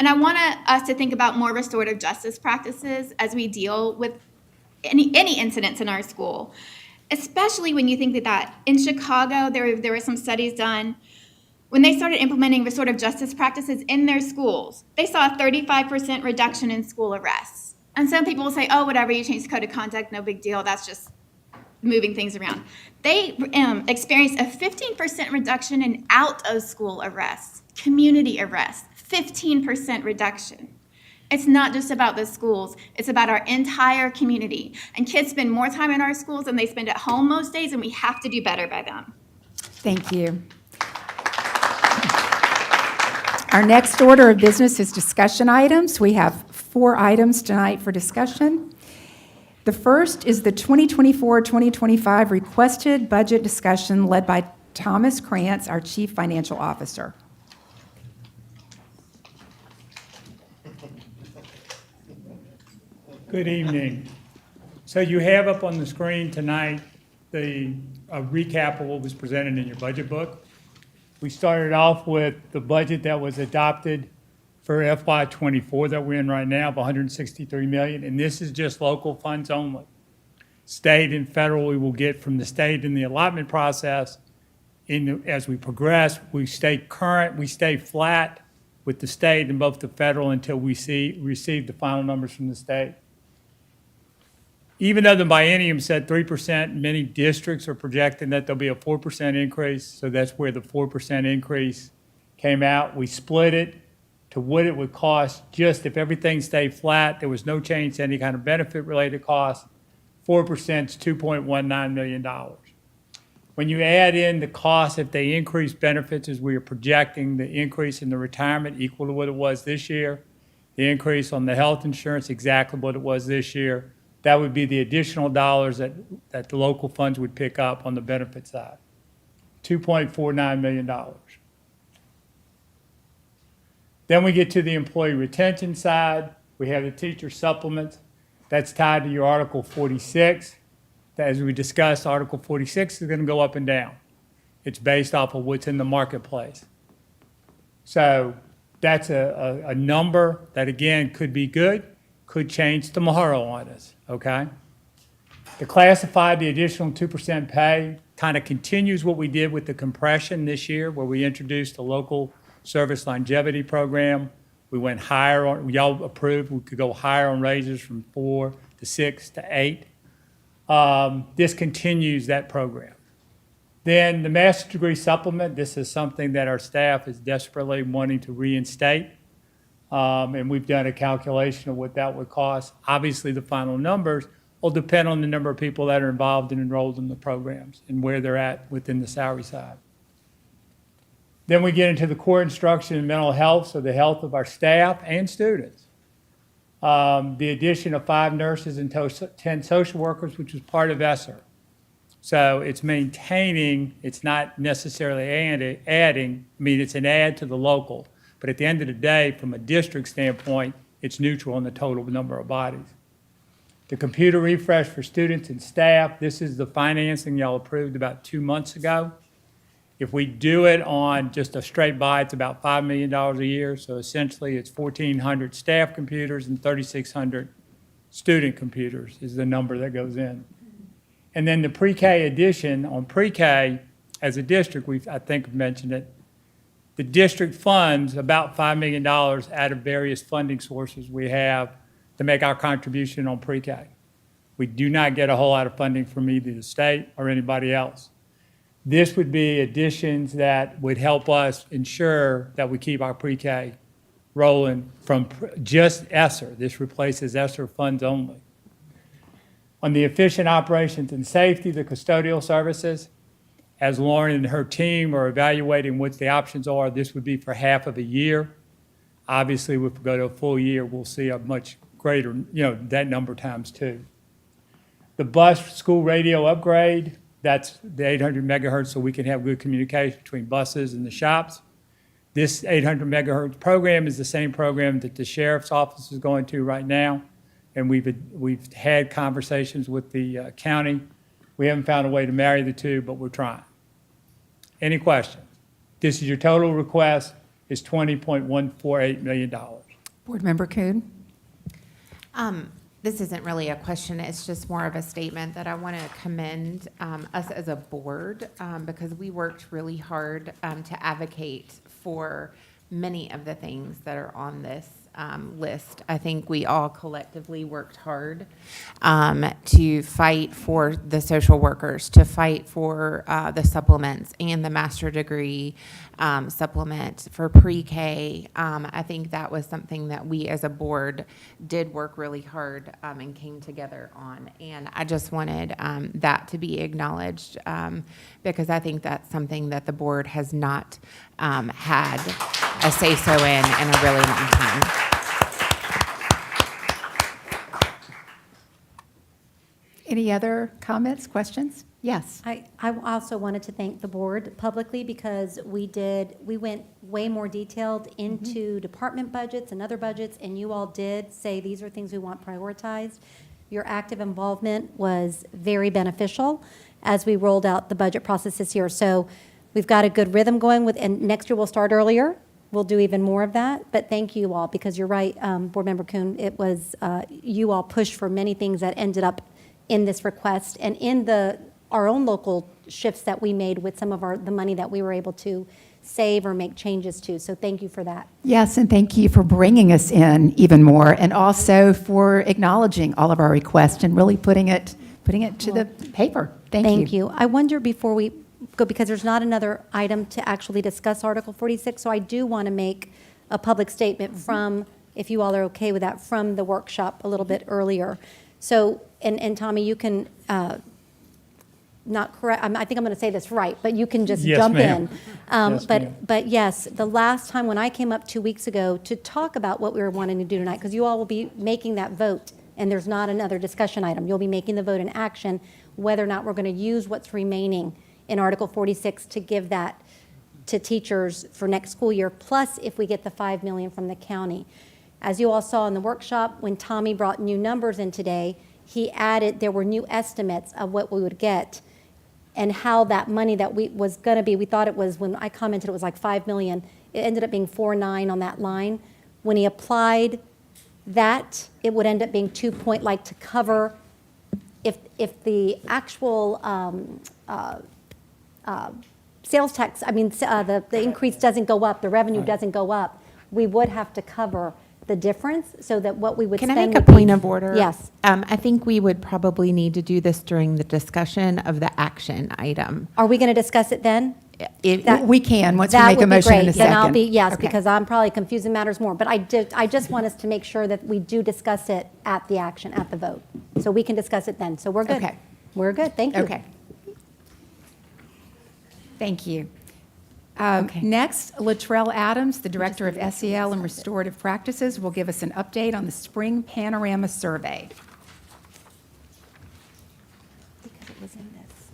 H: I want us to think about more restorative justice practices as we deal with any incidents in our school, especially when you think that in Chicago, there were some studies done. When they started implementing restorative justice practices in their schools, they saw a 35% reduction in school arrests. And some people will say, oh, whatever, you change the code of conduct, no big deal, that's just moving things around. They experienced a 15% reduction in out-of-school arrests, community arrests, 15% reduction. It's not just about the schools, it's about our entire community. And kids spend more time in our schools than they spend at home most days, and we have to do better by them.
B: Thank you. Our next order of business is discussion items. We have 4 items tonight for discussion. The first is the 2024-2025 requested budget discussion led by Thomas Krantz, our Chief Financial Officer.
I: Good evening. So you have up on the screen tonight a recap of what was presented in your budget book. We started off with the budget that was adopted for FY24 that we're in right now of $163 million, and this is just local funds only. State and federal we will get from the state in the allotment process. As we progress, we stay current, we stay flat with the state and both the federal until we receive the final numbers from the state. Even though the biennium said 3%, many districts are projecting that there'll be a 4% increase, so that's where the 4% increase came out. We split it to what it would cost just if everything stayed flat, there was no change to any kind of benefit-related cost. 4% is $2.19 million. When you add in the cost, if they increase benefits as we are projecting, the increase in the retirement equal to what it was this year, the increase on the health insurance exactly what it was this year, that would be the additional dollars that the local funds would pick up on the benefit side, $2.49 million. Then we get to the employee retention side. We have the teacher supplements. That's tied to your Article 46. As we discussed, Article 46 is going to go up and down. It's based off of what's in the marketplace. So that's a number that, again, could be good, could change tomorrow on us, okay? The classified, the additional 2% pay kind of continues what we did with the compression this year, where we introduced a local service longevity program. We went higher on, y'all approved, we could go higher on raises from 4 to 6 to 8. This continues that program. Then the master's degree supplement, this is something that our staff is desperately wanting to reinstate. And we've done a calculation of what that would cost. Obviously, the final numbers will depend on the number of people that are involved and enrolled in the programs and where they're at within the salary side. Then we get into the core instruction and mental health, so the health of our staff and students. The addition of 5 nurses and 10 social workers, which was part of ESSER. So it's maintaining, it's not necessarily adding, I mean, it's an add to the local. But at the end of the day, from a district standpoint, it's neutral in the total number of bodies. The computer refresh for students and staff, this is the financing y'all approved about 2 months ago. If we do it on just a straight buy, it's about $5 million a year. So essentially, it's 1,400 staff computers and 3,600 student computers is the number that goes in. And then the pre-K addition on pre-K, as a district, I think mentioned it, the district funds about $5 million out of various funding sources we have to make our contribution on pre-K. We do not get a whole lot of funding from either the state or anybody else. This would be additions that would help us ensure that we keep our pre-K rolling from just ESSER. This replaces ESSER funds only. On the efficient operations and safety, the custodial services, as Lauren and her team are evaluating what the options are, this would be for half of a year. Obviously, if we go to a full year, we'll see a much greater, that number times 2. The bus school radio upgrade, that's the 800 megahertz so we can have good communication between buses and the shops. This 800 megahertz program is the same program that the sheriff's office is going to right now. And we've had conversations with the county. We haven't found a way to marry the two, but we're trying. Any questions? This is your total request is $20.148 million.
B: Board Member Kuhn.
J: This isn't really a question, it's just more of a statement that I want to commend us as a board because we worked really hard to advocate for many of the things that are on this list. I think we all collectively worked hard to fight for the social workers, to fight for the supplements and the master degree supplement for pre-K. I think that was something that we as a board did work really hard and came together on. And I just wanted that to be acknowledged because I think that's something that the board has not had a say-so in a really long time.
B: Any other comments, questions? Yes.
K: I also wanted to thank the board publicly because we went way more detailed into department budgets and other budgets, and you all did say these are things we want prioritized. Your active involvement was very beneficial as we rolled out the budget process this year. So we've got a good rhythm going with, and next year we'll start earlier. We'll do even more of that, but thank you all because you're right, Board Member Kuhn, it was, you all pushed for many things that ended up in this request and in our own local shifts that we made with some of the money that we were able to save or make changes to. So thank you for that.
B: Yes, and thank you for bringing us in even more and also for acknowledging all of our requests and really putting it to the paper. Thank you.
K: I wonder before we go, because there's not another item to actually discuss Article 46, so I do want to make a public statement from, if you all are okay with that, from the workshop a little bit earlier. So, and Tommy, you can not correct, I think I'm going to say this right, but you can just jump in. But yes, the last time when I came up 2 weeks ago to talk about what we were wanting to do tonight, because you all will be making that vote, and there's not another discussion item. You'll be making the vote in action, whether or not we're going to use what's remaining in Article 46 to give that to teachers for next school year, plus if we get the $5 million from the county. As you all saw in the workshop, when Tommy brought new numbers in today, he added, there were new estimates of what we would get and how that money that was going to be, we thought it was, when I commented, it was like $5 million. It ended up being 4.9 on that line. When he applied that, it would end up being 2 point, like to cover if the actual sales tax, the increase doesn't go up, the revenue doesn't go up, we would have to cover the difference so that what we would
J: Can
K: spend
J: I make a
K: would be-
J: point of order?
K: Yes.
J: I think we would probably need to do this during the discussion of the action item.
K: Are we going to discuss it then?
B: We can, once we
K: That
B: make a
K: would be
B: motion in a
K: great. Then I'll
B: second.
K: be, yes,
B: Okay.
K: because I'm probably confusing matters more. But I just want us to make sure that we do discuss it at the action, at the vote. So we can discuss it then. So we're good.
J: Okay.
K: We're good. Thank you.
J: Okay.
B: Thank you. Next, Latrell Adams, the Director of SEL and Restorative Practices, will give us an update on the Spring Panorama Survey.
K: Because it was in this.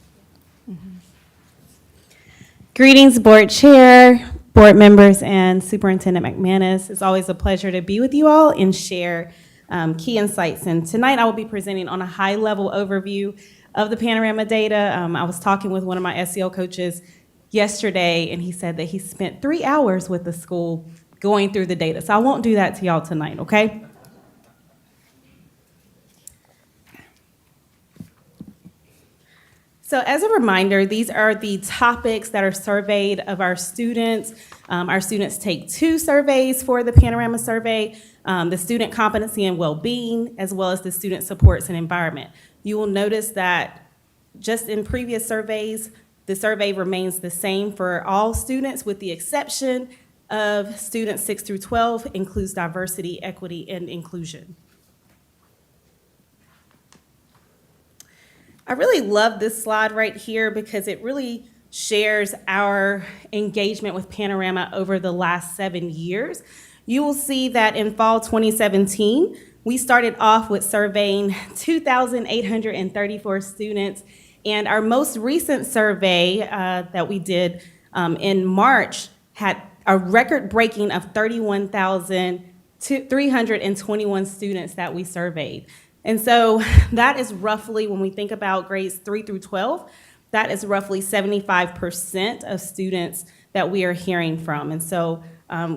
L: Greetings, Board Chair, Board members, and Superintendent McManus. It's always a pleasure to be with you all and share key insights. And tonight I will be presenting on a high-level overview of the Panorama data. I was talking with one of my SEL coaches yesterday, and he said that he spent 3 hours with the school going through the data. So I won't do that to y'all tonight, okay? So as a reminder, these are the topics that are surveyed of our students. Our students take 2 surveys for the Panorama Survey, the student competency and well-being, as well as the student supports and environment. You will notice that just in previous surveys, the survey remains the same for all students with the exception of students 6 through 12, includes diversity, equity, and inclusion. I really love this slide right here because it really shares our engagement with Panorama over the last 7 years. You will see that in fall 2017, we started off with surveying 2,834 students, and our most recent survey that we did in March had a record-breaking of 31,321 students that we surveyed. And so that is roughly, when we think about grades 3 through 12, that is roughly 75% of students that we are hearing from. And so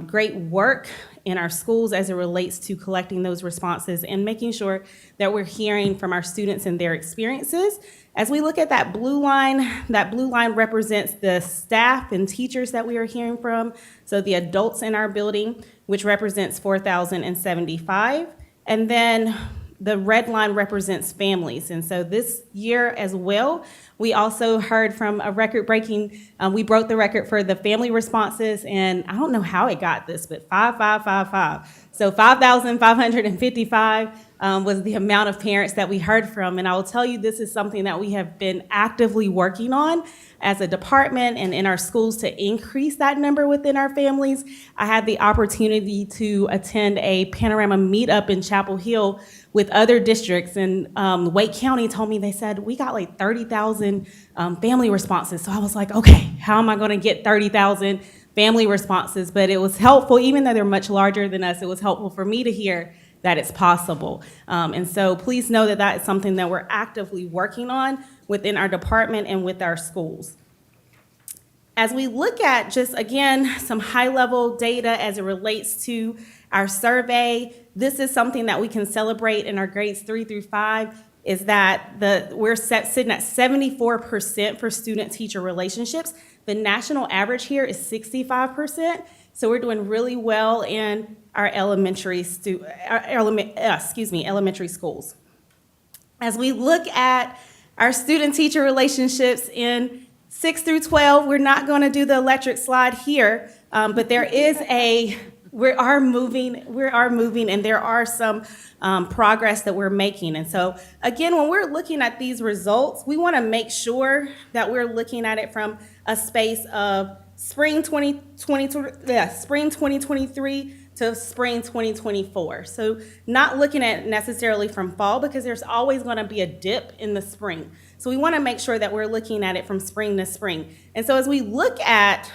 L: great work in our schools as it relates to collecting those responses and making sure that we're hearing from our students and their experiences. As we look at that blue line represents the staff and teachers that we are hearing from. So the adults in our building, which represents 4,075. And then the red line represents families. And so this year as well, we also heard from a record-breaking, we broke the record for the family responses, and I don't know how it got this, but 5,555. So 5,555 was the amount of parents that we heard from. And I will tell you, this is something that we have been actively working on as a department and in our schools to increase that number within our families. I had the opportunity to attend a Panorama meetup in Chapel Hill with other districts, and Wake County told me, they said, we got like 30,000 family responses. So I was like, okay, how am I gonna get 30,000 family responses? But it was helpful, even though they're much larger than us, it was helpful for me to hear that it's possible. And so please know that that is something that we're actively working on within our department and with our schools. As we look at just, again, some high-level data as it relates to our survey, this is something that we can celebrate in our grades 3 through 5, is that we're sitting at 74% for student-teacher relationships. The national average here is 65%, so we're doing really well in our elementary schools. As we look at our student-teacher relationships in 6 through 12, we're not going to do the electric slide here, but there is we are moving, and there are some progress that we're making. And so, again, when we're looking at these results, we want to make sure that we're looking at it from a space of spring 2023 to spring 2024. So not looking at it necessarily from fall, because there's always going to be a dip in the spring. So we want to make sure that we're looking at it from spring to spring. And so as we look at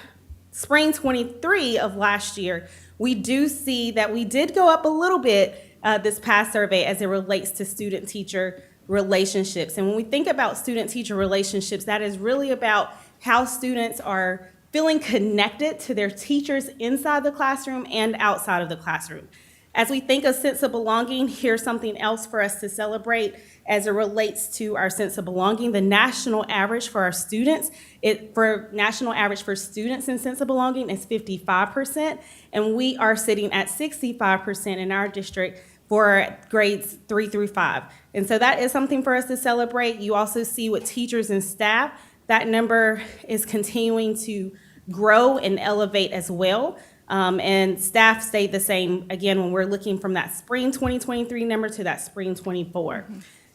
L: spring 23 of last year, we do see that we did go up a little bit this past survey as it relates to student-teacher relationships. And when we think about student-teacher relationships, that is really about how students are feeling connected to their teachers inside the classroom and outside of the classroom. As we think of sense of belonging, here's something else for us to celebrate as it relates to our sense of belonging. The national average for our students, national average for students in sense of belonging is 55%, and we are sitting at 65% in our district for grades 3 through 5. And so that is something for us to celebrate. You also see with teachers and staff, that number is continuing to grow and elevate as well. And staff stayed the same, again, when we're looking from that spring 2023 number to that spring 24.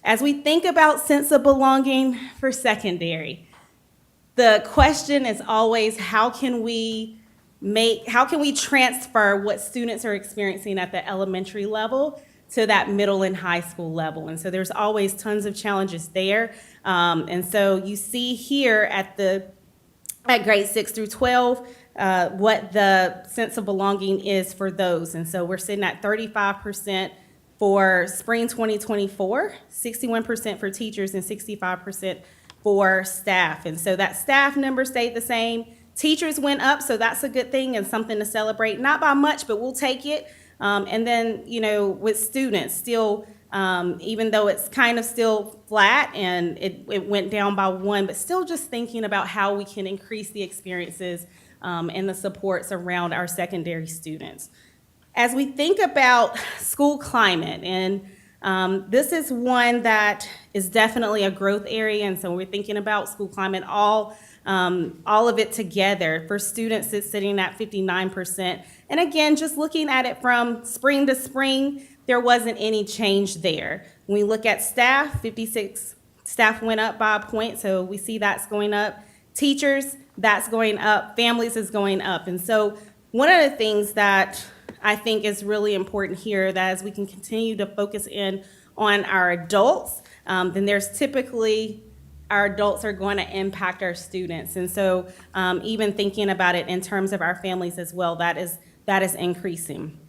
L: As we think about sense of belonging for secondary, the question is always, how can we transfer what students are experiencing at the elementary level to that middle and high school level? And so there's always tons of challenges there. And so you see here at grades 6 through 12, what the sense of belonging is for those. And so we're sitting at 35% for spring 2024, 61% for teachers, and 65% for staff. And so that staff number stayed the same. Teachers went up, so that's a good thing and something to celebrate. Not by much, but we'll take it. And then, with students, still, even though it's kind of still flat and it went down by 1, but still just thinking about how we can increase the experiences and the supports around our secondary students. As we think about school climate, and this is one that is definitely a growth area, and so we're thinking about school climate, all of it together. For students, it's sitting at 59%. And again, just looking at it from spring to spring, there wasn't any change there. When we look at staff, 56 staff went up by a point, so we see that's going up. Teachers, that's going up. Families is going up. And so one of the things that I think is really important here, that as we can continue to focus in on our adults, then there's typically our adults are going to impact our students. And so even thinking about it in terms of our families as well, that is increasing.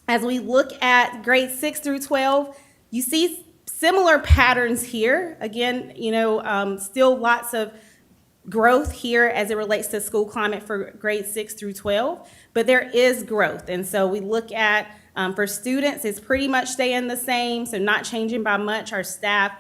L: As we look at grades 6 through 12, you see similar patterns here. Again, still lots of growth here as it relates to school climate for grades 6 through 12, but there is growth. And so we look at, for students, it's pretty much staying the same, so not changing by much. Our staff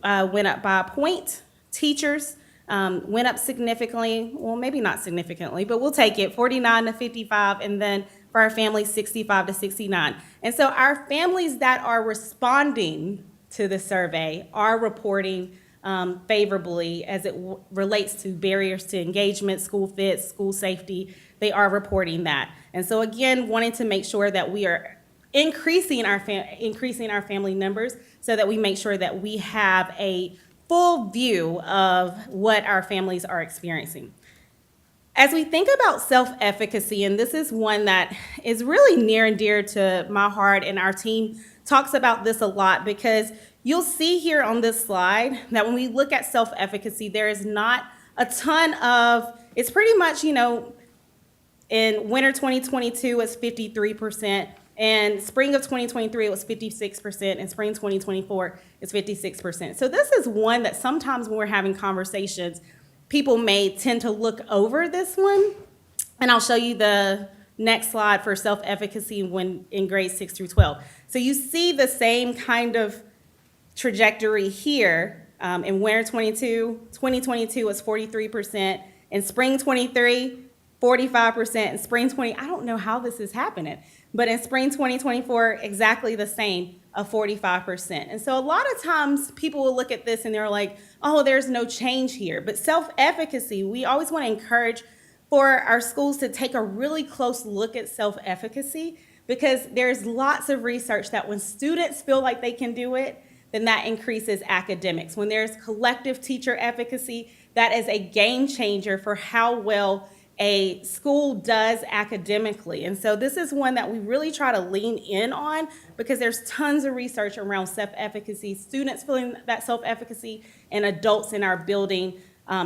L: went up by a point. Teachers went up significantly, well, maybe not significantly, but we'll take it, 49 to 55, and then for our families, 65 to 69. And so our families that are responding to the survey are reporting favorably as it relates to barriers to engagement, school fit, school safety. They are reporting that. And so again, wanting to make sure that we are increasing our family numbers so that we make sure that we have a full view of what our families are experiencing. As we think about self-efficacy, and this is one that is really near and dear to my heart, and our team talks about this a lot, because you'll see here on this slide that when we look at self-efficacy, there is not a ton of, it's pretty much, in winter 2022, it's 53%, and spring of 2023, it was 56%, and spring 2024, it's 56%. So this is one that sometimes when we're having conversations, people may tend to look over this one, and I'll show you the next slide for self-efficacy when in grades 6 through 12. So you see the same kind of trajectory here. In winter 2022 was 43%, in spring 23, 45%, and spring 20, I don't know how this is happening, but in spring 2024, exactly the same, of 45%. And so a lot of times people will look at this and they're like, oh, there's no change here. But self-efficacy, we always want to encourage for our schools to take a really close look at self-efficacy, because there's lots of research that when students feel like they can do it, then that increases academics. When there's collective teacher efficacy, that is a game changer for how well a school does academically. And so this is one that we really try to lean in on, because there's tons of research around self-efficacy, students feeling that self-efficacy, and adults in our building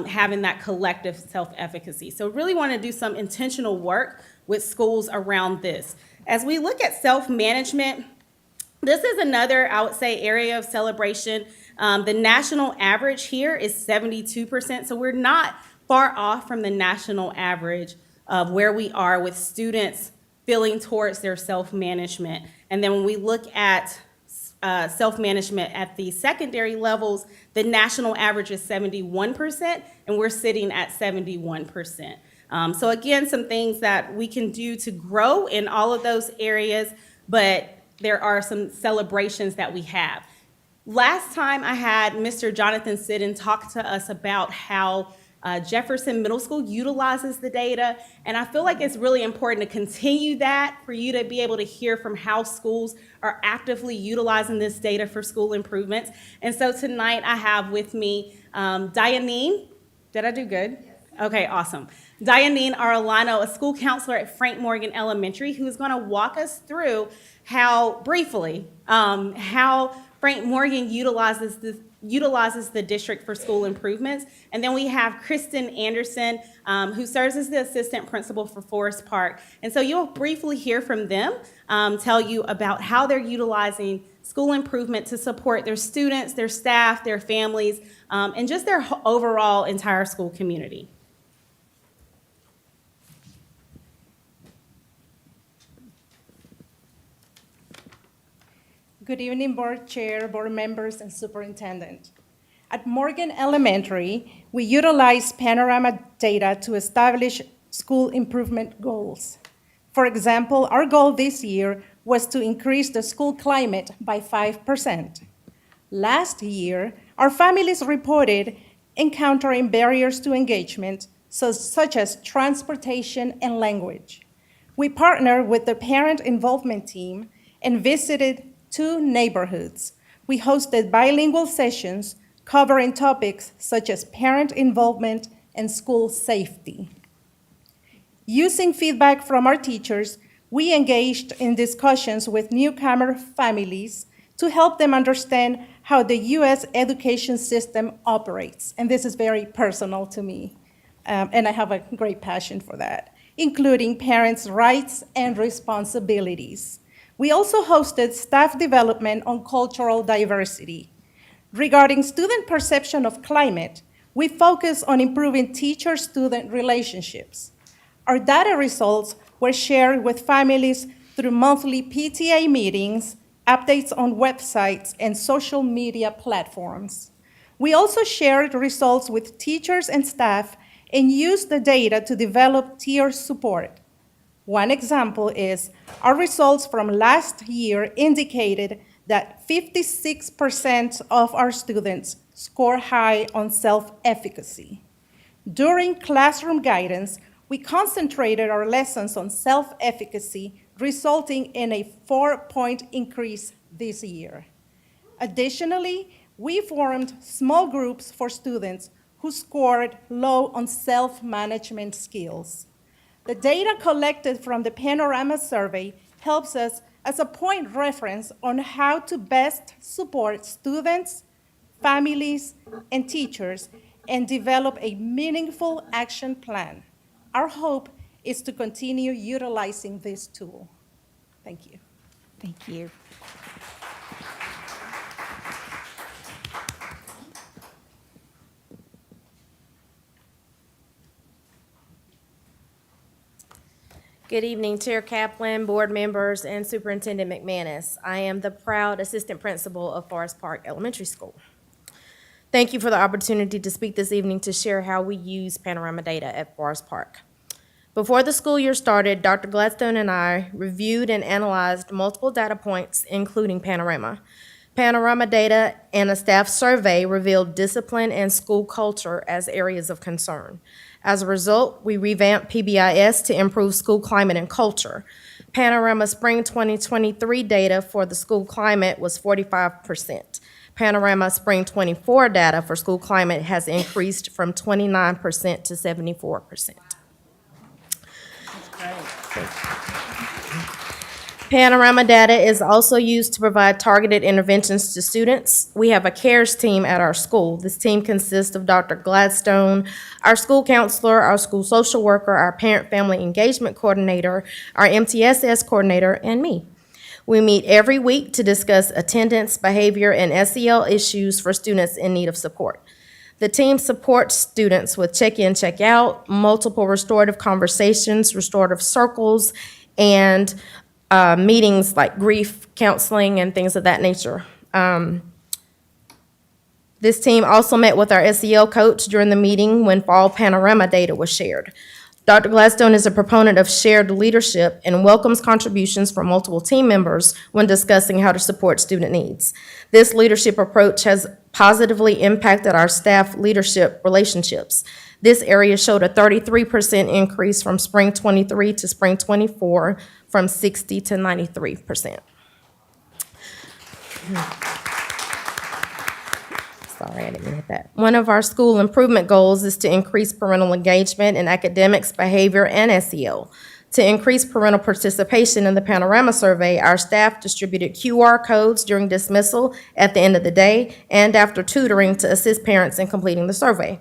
L: having that collective self-efficacy. So really want to do some intentional work with schools around this. As we look at self-management, this is another, I would say, area of celebration. The national average here is 72%, so we're not far off from the national average of where we are with students feeling towards their self-management. And then when we look at self-management at the secondary levels, the national average is 71%, and we're sitting at 71%. So again, some things that we can do to grow in all of those areas, but there are some celebrations that we have. Last time I had Mr. Jonathan Sidden talk to us about how Jefferson Middle School utilizes the data, and I feel like it's really important to continue that for you to be able to hear from how schools are actively utilizing this data for school improvements. And so tonight I have with me Dianine. Did I do good? Yes. Okay, awesome. Dianine Arellano, a school counselor at Frank Morgan Elementary, who's going to walk us through how, briefly, how Frank Morgan utilizes the district for school improvements. And then we have Kristen Anderson, who serves as the assistant principal for Forest Park. And so you'll briefly hear from them, tell you about how they're utilizing school improvement to support their students, their staff, their families, and just their overall entire school community.
M: Good evening, Board Chair, Board members, and Superintendent. At Morgan Elementary, we utilize Panorama data to establish school improvement goals. For example, our goal this year was to increase the school climate by 5%. Last year, our families reported encountering barriers to engagement, such as transportation and language. We partnered with the parent involvement team and visited 2 neighborhoods. We hosted bilingual sessions covering topics such as parent involvement and school safety. Using feedback from our teachers, we engaged in discussions with newcomer families to help them understand how the U.S. education system operates. And this is very personal to me, and I have a great passion for that, including parents' rights and responsibilities. We also hosted staff development on cultural diversity. Regarding student perception of climate, we focus on improving teacher-student relationships. Our data results were shared with families through monthly PTA meetings, updates on websites, and social media platforms. We also shared results with teachers and staff and used the data to develop tier support. One example is our results from last year indicated that 56% of our students score high on self-efficacy. During classroom guidance, we concentrated our lessons on self-efficacy, resulting in a 4-point increase this year. Additionally, we formed small groups for students who scored low on self-management skills. The data collected from the Panorama Survey helps us as a point reference on how to best support students, families, and teachers, and develop a meaningful action plan. Our hope is to continue utilizing this tool. Thank you.
B: Thank you.
N: Good evening, Chair Kaplan, board members, and Superintendent McManus. I am the proud assistant principal of Forest Park Elementary School. Thank you for the opportunity to speak this evening to share how we use Panorama data at Forest Park. Before the school year started, Dr. Gladstone and I reviewed and analyzed multiple data points, including Panorama. Panorama data and a staff survey revealed discipline and school culture as areas of concern. As a result, we revamped PBIS to improve school climate and culture. Panorama Spring 2023 data for the school climate was 45%. Panorama Spring 24 data for school climate has increased from 29% to 74%. Panorama data is also used to provide targeted interventions to students. We have a CARES team at our school. This team consists of Dr. Gladstone, our school counselor, our school social worker, our parent family engagement coordinator, our MTSS coordinator, and me. We meet every week to discuss attendance, behavior, and SEL issues for students in need of support. The team supports students with check-in, check-out, multiple restorative conversations, restorative circles, and meetings like grief counseling and things of that nature. This team also met with our SEL coach during the meeting when fall panorama data was shared. Dr. Gladstone is a proponent of shared leadership and welcomes contributions from multiple team members when discussing how to support student needs. This leadership approach has positively impacted our staff leadership relationships. This area showed a 33% increase from spring 23 to spring 24, from 60 to 93%. Sorry, I didn't mean to hit that. One of our school improvement goals is to increase parental engagement in academics, behavior, and SEL. To increase parental participation in the Panorama Survey, our staff distributed QR codes during dismissal, at the end of the day, and after tutoring to assist parents in completing the survey.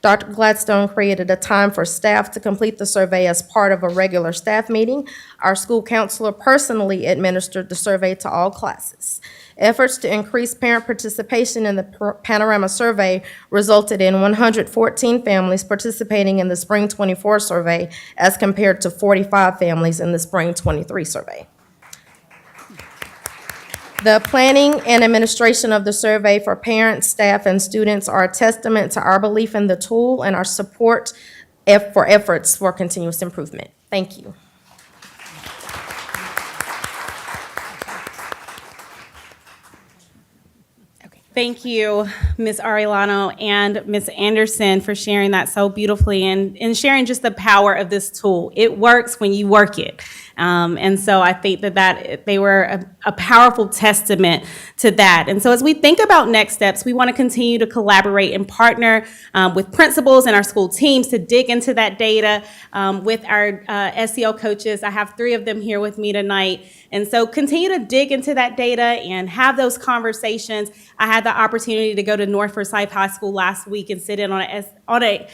N: Dr. Gladstone created a time for staff to complete the survey as part of a regular staff meeting. Our school counselor personally administered the survey to all classes. Efforts to increase parent participation in the Panorama Survey resulted in 114 families participating in the Spring 24 survey as compared to 45 families in the Spring 23 survey. The planning and administration of the survey for parents, staff, and students are a testament to our belief in the tool and our support for efforts for continuous improvement. Thank you.
L: Thank you, Ms. Arellano and Ms. Anderson, for sharing that so beautifully and sharing just the power of this tool. It works when you work it. And so I think that they were a powerful testament to that. And so as we think about next steps, we want to continue to collaborate and partner with principals and our school teams to dig into that data with our SEL coaches. I have 3 of them here with me tonight. And so continue to dig into that data and have those conversations. I had the opportunity to go to North Forsyth High School last week and sit in on a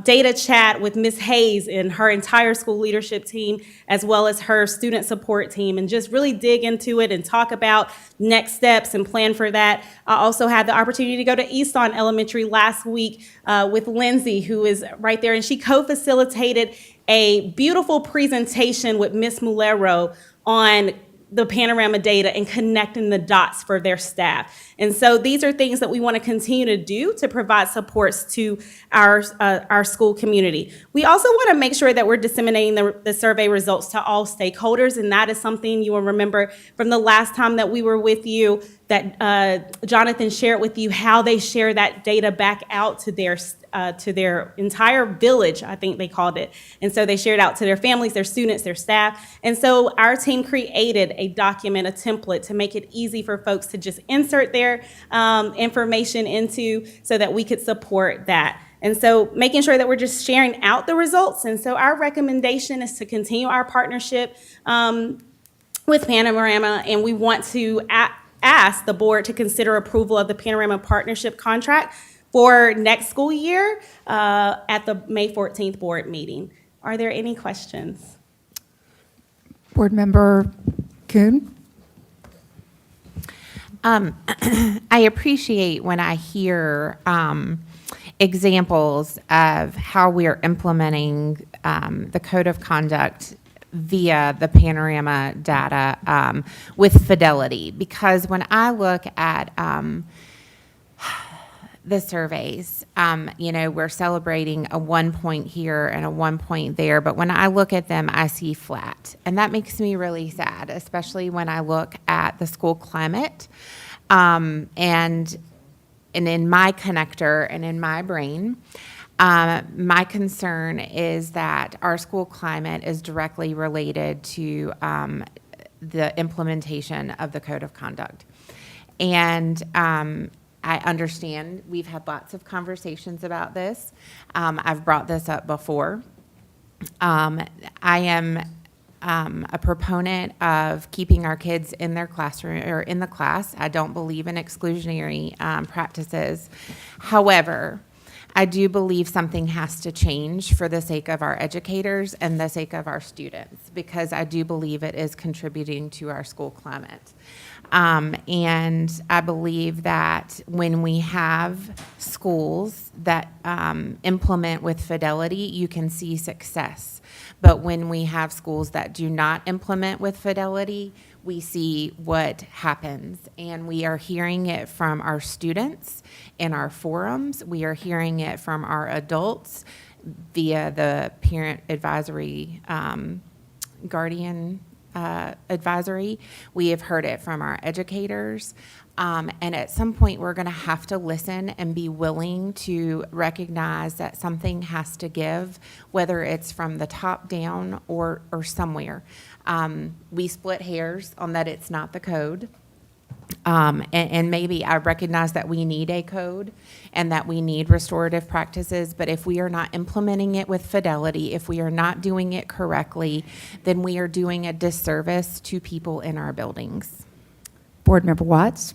L: data chat with Ms. Hayes and her entire school leadership team, as well as her student support team, and just really dig into it and talk about next steps and plan for that. I also had the opportunity to go to Easton Elementary last week with Lindsay, who is right there, and she co-facilitated a beautiful presentation with Ms. Mulero on the panorama data and connecting the dots for their staff. And so these are things that we want to continue to do to provide supports to our school community. We also want to make sure that we're disseminating the survey results to all stakeholders, and that is something you will remember from the last time that we were with you, that Jonathan shared with you how they share that data back out to their entire village, I think they called it. And so they shared out to their families, their students, their staff. And so our team created a document, a template, to make it easy for folks to just insert their information into, so that we could support that. And so making sure that we're just sharing out the results. And so our recommendation is to continue our partnership with Panorama, and we want to ask the board to consider approval of the Panorama partnership contract for next school year at the May 14th board meeting. Are there any questions?
B: Board Member Kuhn?
J: I appreciate when I hear examples of how we are implementing the code of conduct via the Panorama data with fidelity, because when I look at the surveys, we're celebrating a 1 point here and a 1 point there, but when I look at them, I see flat. And that makes me really sad, especially when I look at the school climate. And in my connector and in my brain, my concern is that our school climate is directly related to the implementation of the code of conduct. And I understand we've had lots of conversations about this. I've brought this up before. I am a proponent of keeping our kids in their classroom or in the class. I don't believe in exclusionary practices. However, I do believe something has to change for the sake of our educators and the sake of our students, because I do believe it is contributing to our school climate. And I believe that when we have schools that implement with fidelity, you can see success. But when we have schools that do not implement with fidelity, we see what happens. And we are hearing it from our students in our forums. We are hearing it from our adults via the parent advisory, guardian advisory. We have heard it from our educators. And at some point, we're going to have to listen and be willing to recognize that something has to give, whether it's from the top down or somewhere. We split hairs on that it's not the code. And maybe I recognize that we need a code and that we need restorative practices, but if we are not implementing it with fidelity, if we are not doing it correctly, then we are doing a disservice to people in our buildings.
B: Board Member Watts?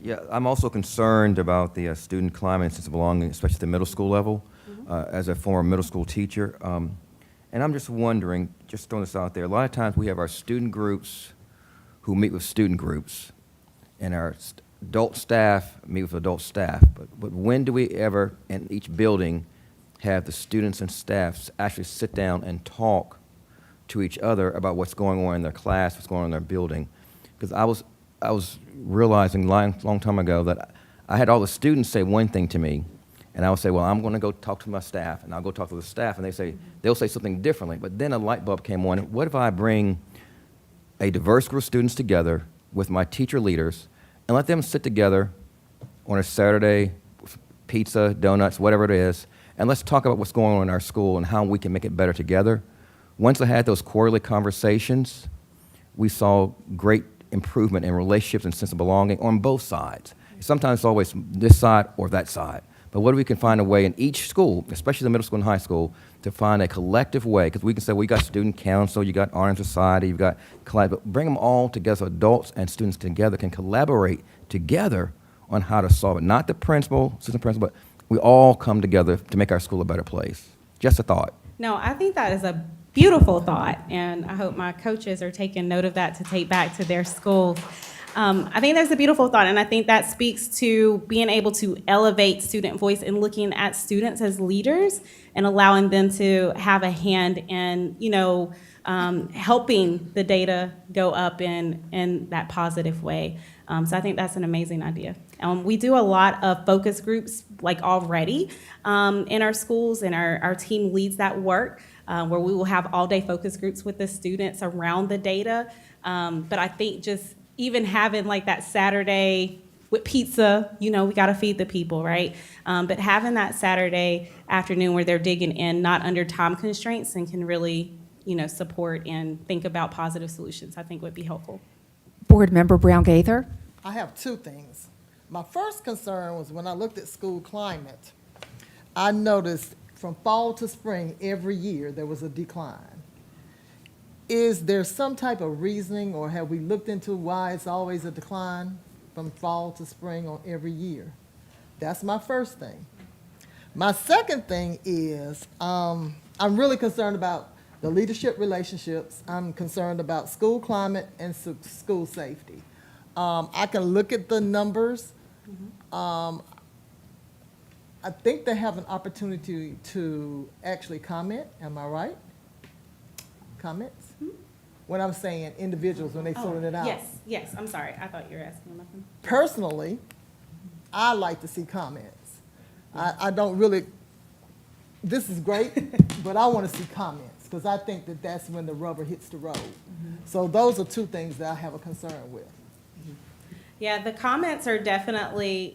O: Yeah, I'm also concerned about the student climate and sense of belonging, especially at the middle school level, as a former middle school teacher. And I'm just wondering, just throwing this out there, a lot of times we have our student groups who meet with student groups, and our adult staff meet with adult staff. But when do we ever, in each building, have the students and staffs actually sit down and talk to each other about what's going on in their class, what's going on in their building? Because I was realizing long time ago that I had all the students say one thing to me, and I would say, well, I'm going to go talk to my staff, and I'll go talk to the staff, and they'll say something differently. But then a light bulb came on. What if I bring a diverse group of students together with my teacher leaders and let them sit together on a Saturday, with pizza, donuts, whatever it is, and let's talk about what's going on in our school and how we can make it better together. Once I had those quarterly conversations, we saw great improvement in relationships and sense of belonging on both sides. Sometimes it's always this side or that side. But what if we can find a way in each school, especially the middle school and high school, to find a collective way? Because we can say, well, you got student council, you got honor society, you've got but bring them all together so adults and students together can collaborate together on how to solve it. Not the principal, assistant principal, but we all come together to make our school a better place. Just a thought.
L: No, I think that is a beautiful thought, and I hope my coaches are taking note of that to take back to their schools. I think that's a beautiful thought, and I think that speaks to being able to elevate student voice and looking at students as leaders and allowing them to have a hand in, helping the data go up in that positive way. So I think that's an amazing idea. We do a lot of focus groups already in our schools, and our team leads that work where we will have all-day focus groups with the students around the data. But I think just even having that Saturday with pizza, we got to feed the people, right? But having that Saturday afternoon where they're digging in, not under time constraints, and can really, support and think about positive solutions, I think would be helpful.
B: Board Member Brown Gaither?
Q: I have two things. My first concern was when I looked at school climate, I noticed from fall to spring every year there was a decline. Is there some type of reasoning, or have we looked into why it's always a decline from fall to spring on every year? That's my first thing. My second thing is I'm really concerned about the leadership relationships. I'm concerned about school climate and school safety. I can look at the numbers. I think they have an opportunity to actually comment. Am I right? Comments? When I'm saying individuals, when they sorted it out.
L: Yes, I'm sorry. I thought you were asking nothing.
Q: Personally, I like to see comments. I don't really, this is great, but I want to see comments because I think that that's when the rubber hits the road. So those are two things that I have a concern with.
L: Yeah, the comments are definitely,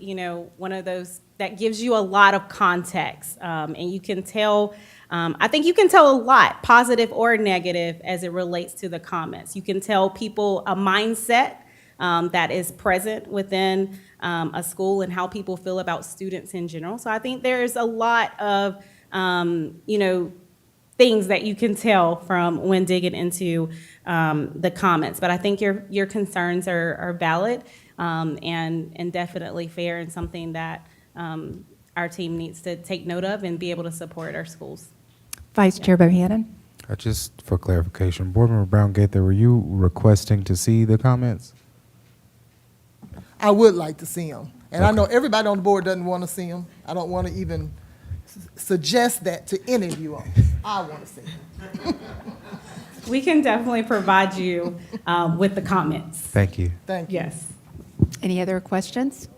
L: one of those that gives you a lot of context, and you can tell. I think you can tell a lot, positive or negative, as it relates to the comments. You can tell people a mindset that is present within a school and how people feel about students in general. So I think there's a lot of, things that you can tell from when digging into the comments. But I think your concerns are valid and definitely fair, and something that our team needs to take note of and be able to support our schools.
B: Vice Chair Bohannon?
R: Just for clarification, Board Member Brown Gaither, were you requesting to see the comments?
Q: I would like to see them. And I know everybody on the board doesn't want to see them. I don't want to even suggest that to any of you all. I want to see them.
L: We can definitely provide you with the comments.
R: Thank you.
Q: Thank you.
L: Yes.
B: Any other questions?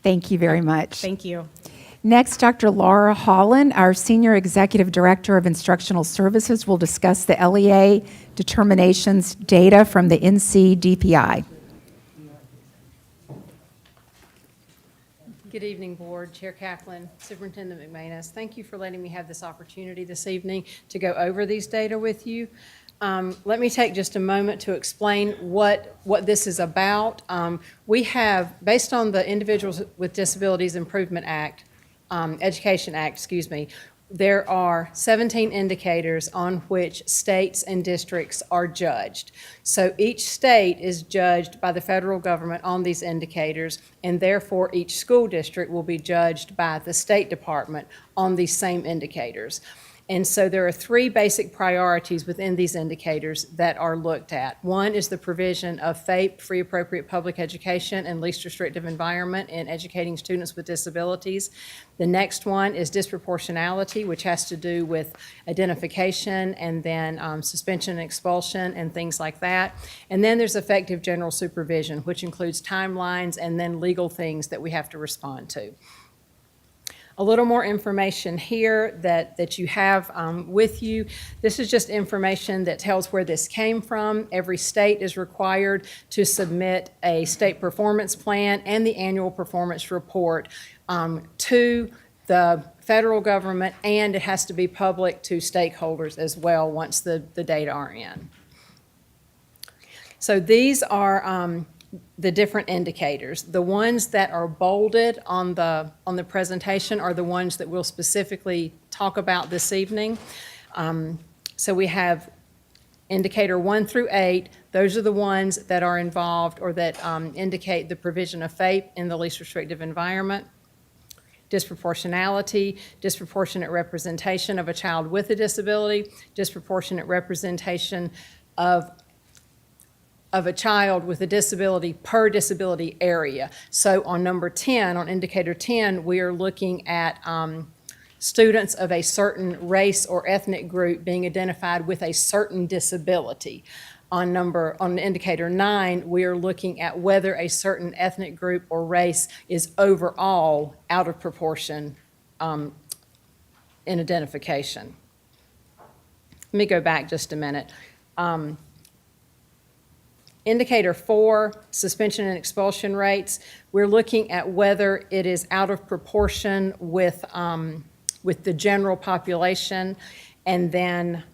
B: Thank you very much.
L: Thank you.
B: Next, Dr. Laura Holland, our Senior Executive Director of Instructional Services, will discuss the LEA determinations data from the NC DPI.
S: Good evening, Board, Chair Kaplan, Superintendent McManus. Thank you for letting me have this opportunity this evening to go over these data with you. Let me take just a moment to explain what this is about. We have, based on the Individuals with Disabilities Improvement Act, Education Act, excuse me, there are 17 indicators on which states and districts are judged. So each state is judged by the federal government on these indicators, and therefore each school district will be judged by the State Department on these same indicators. And so there are three basic priorities within these indicators that are looked at. One is the provision of FAPE, free appropriate public education, and least restrictive environment in educating students with disabilities. The next one is disproportionality, which has to do with identification and then suspension and expulsion and things like that. And then there's effective general supervision, which includes timelines and then legal things that we have to respond to. A little more information here that you have with you. This is just information that tells where this came from. Every state is required to submit a state performance plan and the annual performance report to the federal government, and it has to be public to stakeholders as well once the data are in. So these are the different indicators. The ones that are bolded on the presentation are the ones that we'll specifically talk about this evening. So we have indicator 1 through 8. Those are the ones that are involved or that indicate the provision of FAPE in the least restrictive environment. Disproportionality, disproportionate representation of a child with a disability, disproportionate representation of a child with a disability per disability area. So on number 10, on indicator 10, we are looking at students of a certain race or ethnic group being identified with a certain disability. On indicator 9, we are looking at whether a certain ethnic group or race is overall out of proportion in identification. Let me go back just a minute. Indicator 4, suspension and expulsion rates, we're looking at whether it is out of proportion with the general population, and then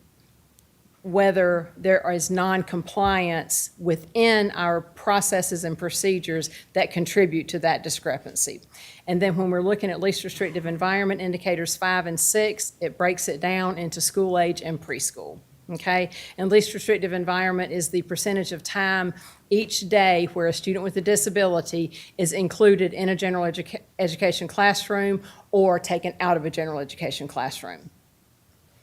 S: whether there is non-compliance within our processes and procedures that contribute to that discrepancy. And then when we're looking at least restrictive environment, indicators 5 and 6, it breaks it down into school age and preschool. Okay, and least restrictive environment is the percentage of time each day where a student with a disability is included in a general education classroom or taken out of a general education classroom.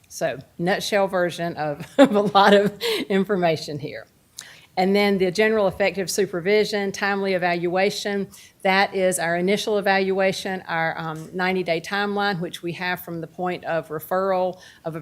S: So, nutshell version of a lot of information here. And then the general effective supervision, timely evaluation, that is our initial evaluation, our 90-day timeline, which we have from the point of referral of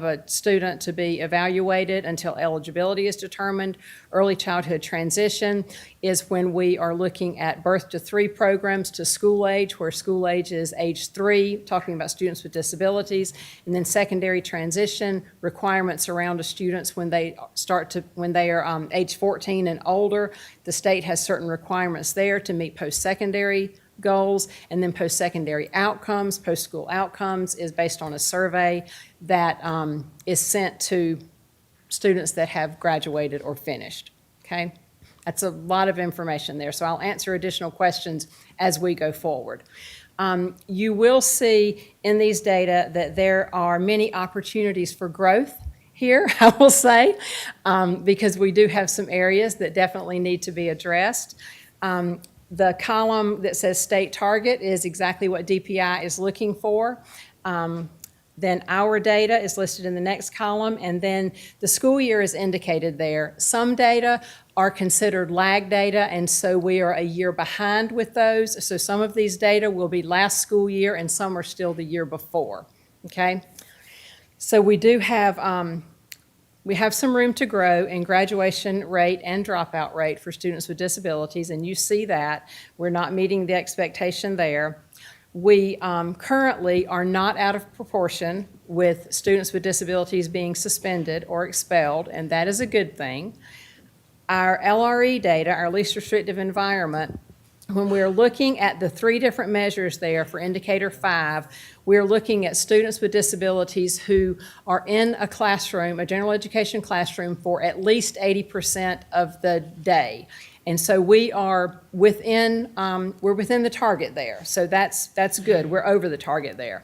S: a student to be evaluated until eligibility is determined. Early childhood transition is when we are looking at birth to 3 programs to school age, where school age is age 3, talking about students with disabilities. And then secondary transition, requirements around the students when they are age 14 and older. The state has certain requirements there to meet post-secondary goals, and then post-secondary outcomes. Post-school outcomes is based on a survey that is sent to students that have graduated or finished, okay? That's a lot of information there, so I'll answer additional questions as we go forward. You will see in these data that there are many opportunities for growth here, I will say, because we do have some areas that definitely need to be addressed. The column that says state target is exactly what DPI is looking for. Then our data is listed in the next column, and then the school year is indicated there. Some data are considered lag data, and so we are a year behind with those. So some of these data will be last school year, and some are still the year before, okay? So we do have, we have some room to grow in graduation rate and dropout rate for students with disabilities, and you see that. We're not meeting the expectation there. We currently are not out of proportion with students with disabilities being suspended or expelled, and that is a good thing. Our LRE data, our least restrictive environment, when we're looking at the 3 different measures there for indicator 5, we're looking at students with disabilities who are in a classroom, a general education classroom, for at least 80% of the day. And so we are within, we're within the target there. So that's good. We're over the target there.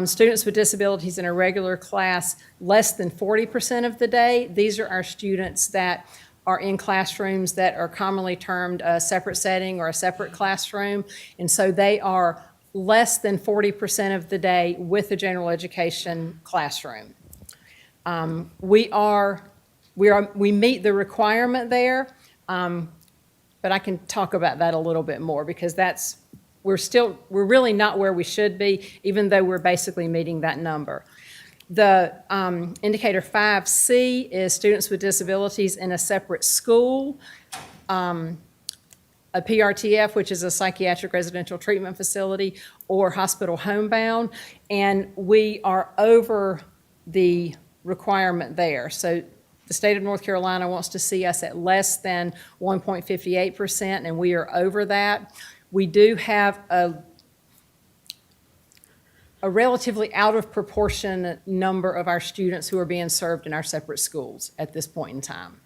S: Students with disabilities in a regular class, less than 40% of the day. These are our students that are in classrooms that are commonly termed a separate setting or a separate classroom. And so they are less than 40% of the day with a general education classroom. We meet the requirement there. But I can talk about that a little bit more because we're really not where we should be, even though we're basically meeting that number. The indicator 5C is students with disabilities in a separate school, a PRTF, which is a psychiatric residential treatment facility, or hospital homebound, and we are over the requirement there. So the state of North Carolina wants to see us at less than 1.58%, and we are over that. We do have a relatively out of proportion number of our students who are being served in our separate schools at this point in time.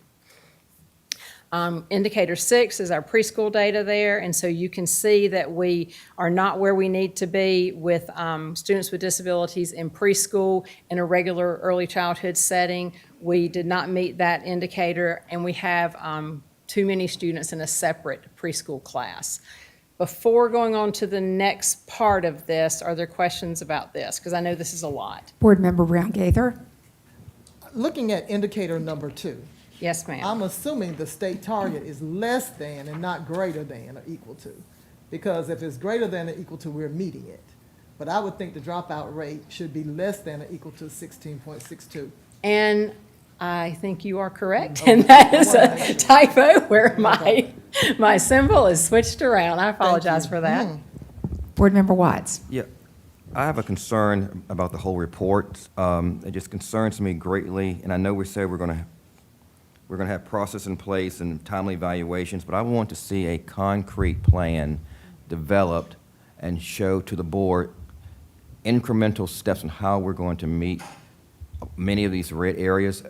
S: Indicator 6 is our preschool data there, and so you can see that we are not where we need to be with students with disabilities in preschool in a regular early childhood setting. We did not meet that indicator, and we have too many students in a separate preschool class. Before going on to the next part of this, are there questions about this? Because I know this is a lot.
B: Board Member Brown Gaither.
Q: Looking at indicator number 2.
S: Yes, ma'am.
Q: I'm assuming the state target is less than and not greater than or equal to. Because if it's greater than or equal to, we're meeting it. But I would think the dropout rate should be less than or equal to 16.62.
S: And I think you are correct, and that is a typo where my symbol is switched around. I apologize for that.
B: Board Member Watts.
O: Yeah, I have a concern about the whole report. It just concerns me greatly, and I know we say we're going to have process in place and timely evaluations, but I want to see a concrete plan developed and show to the board incremental steps on how we're going to meet many of these red areas.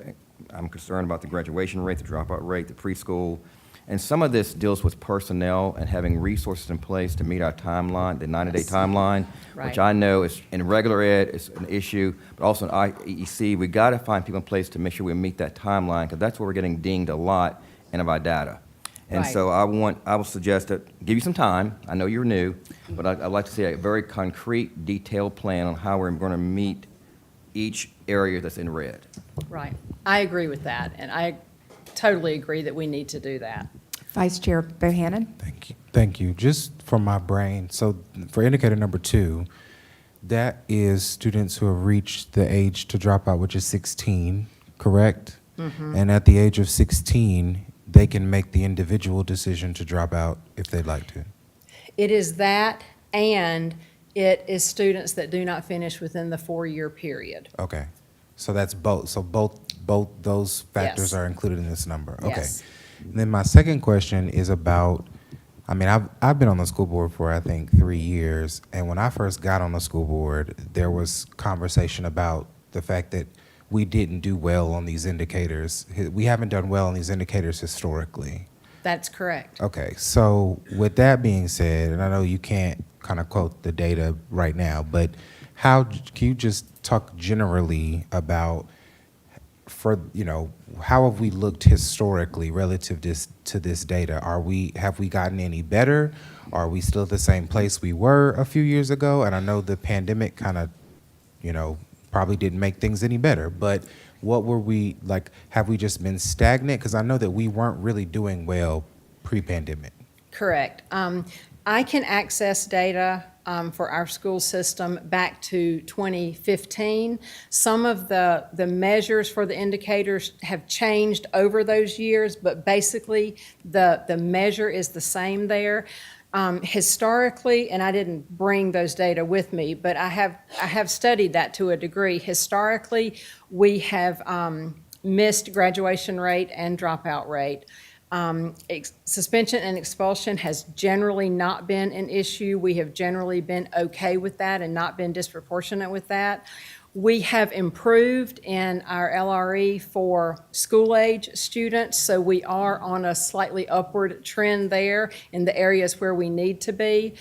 O: I'm concerned about the graduation rate, the dropout rate, the preschool, and some of this deals with personnel and having resources in place to meet our timeline, the 90-day timeline,
S: Right.
O: which I know is in regular ed is an issue, but also in IEC, we got to find people in place to make sure we meet that timeline, because that's where we're getting dinged a lot in our data. And
S: Right.
O: so I will suggest that, give you some time, I know you're new, but I'd like to see a very concrete, detailed plan on how we're going to meet each area that's in red.
S: Right. I agree with that, and I totally agree that we need to do that.
B: Vice Chair Bohannon.
R: Thank you. Just from my brain, so for indicator number 2, that is students who have reached the age to drop out, which is 16, correct?
S: Mm-hmm.
R: And at the age of 16, they can make the individual decision to drop out if they'd like to.
S: It is that, and it is students that do not finish within the 4-year period.
R: Okay. So that's both. So both those factors
S: Yes.
R: are included in this number. Okay.
S: Yes.
R: And then my second question is about, I mean, I've been on the school board for, I think, 3 years. And when I first got on the school board, there was conversation about the fact that we didn't do well on these indicators. We haven't done well on these indicators historically.
S: That's correct.
R: Okay. So with that being said, and I know you can't kind of quote the data right now, but can you just talk generally about, how have we looked historically relative to this data? Have we gotten any better? Are we still at the same place we were a few years ago? And I know the pandemic kind of, probably didn't make things any better. But what were we, like, have we just been stagnant? Because I know that we weren't really doing well pre-pandemic.
S: Correct. I can access data for our school system back to 2015. Some of the measures for the indicators have changed over those years, but basically the measure is the same there. Historically, and I didn't bring those data with me, but I have studied that to a degree. Historically, we have missed graduation rate and dropout rate. Suspension and expulsion has generally not been an issue. We have generally been okay with that and not been disproportionate with that. We have improved in our LRE for school-age students, so we are on a slightly upward trend there in the areas where we need to be.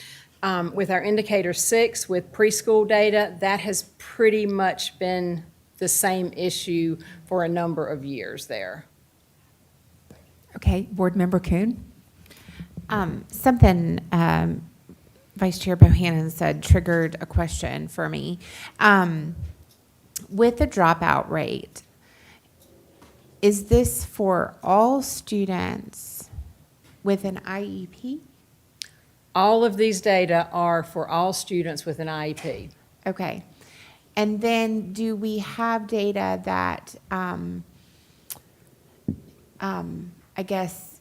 S: With our indicator 6, with preschool data, that has pretty much been the same issue for a number of years there.
J: Okay, Board Member Kuhn. Something Vice Chair Bohannon said triggered a question for me. With the dropout rate, is this for all students with an IEP?
S: All of these data are for all students with an IEP.
J: Okay. And then do we have data that, I guess,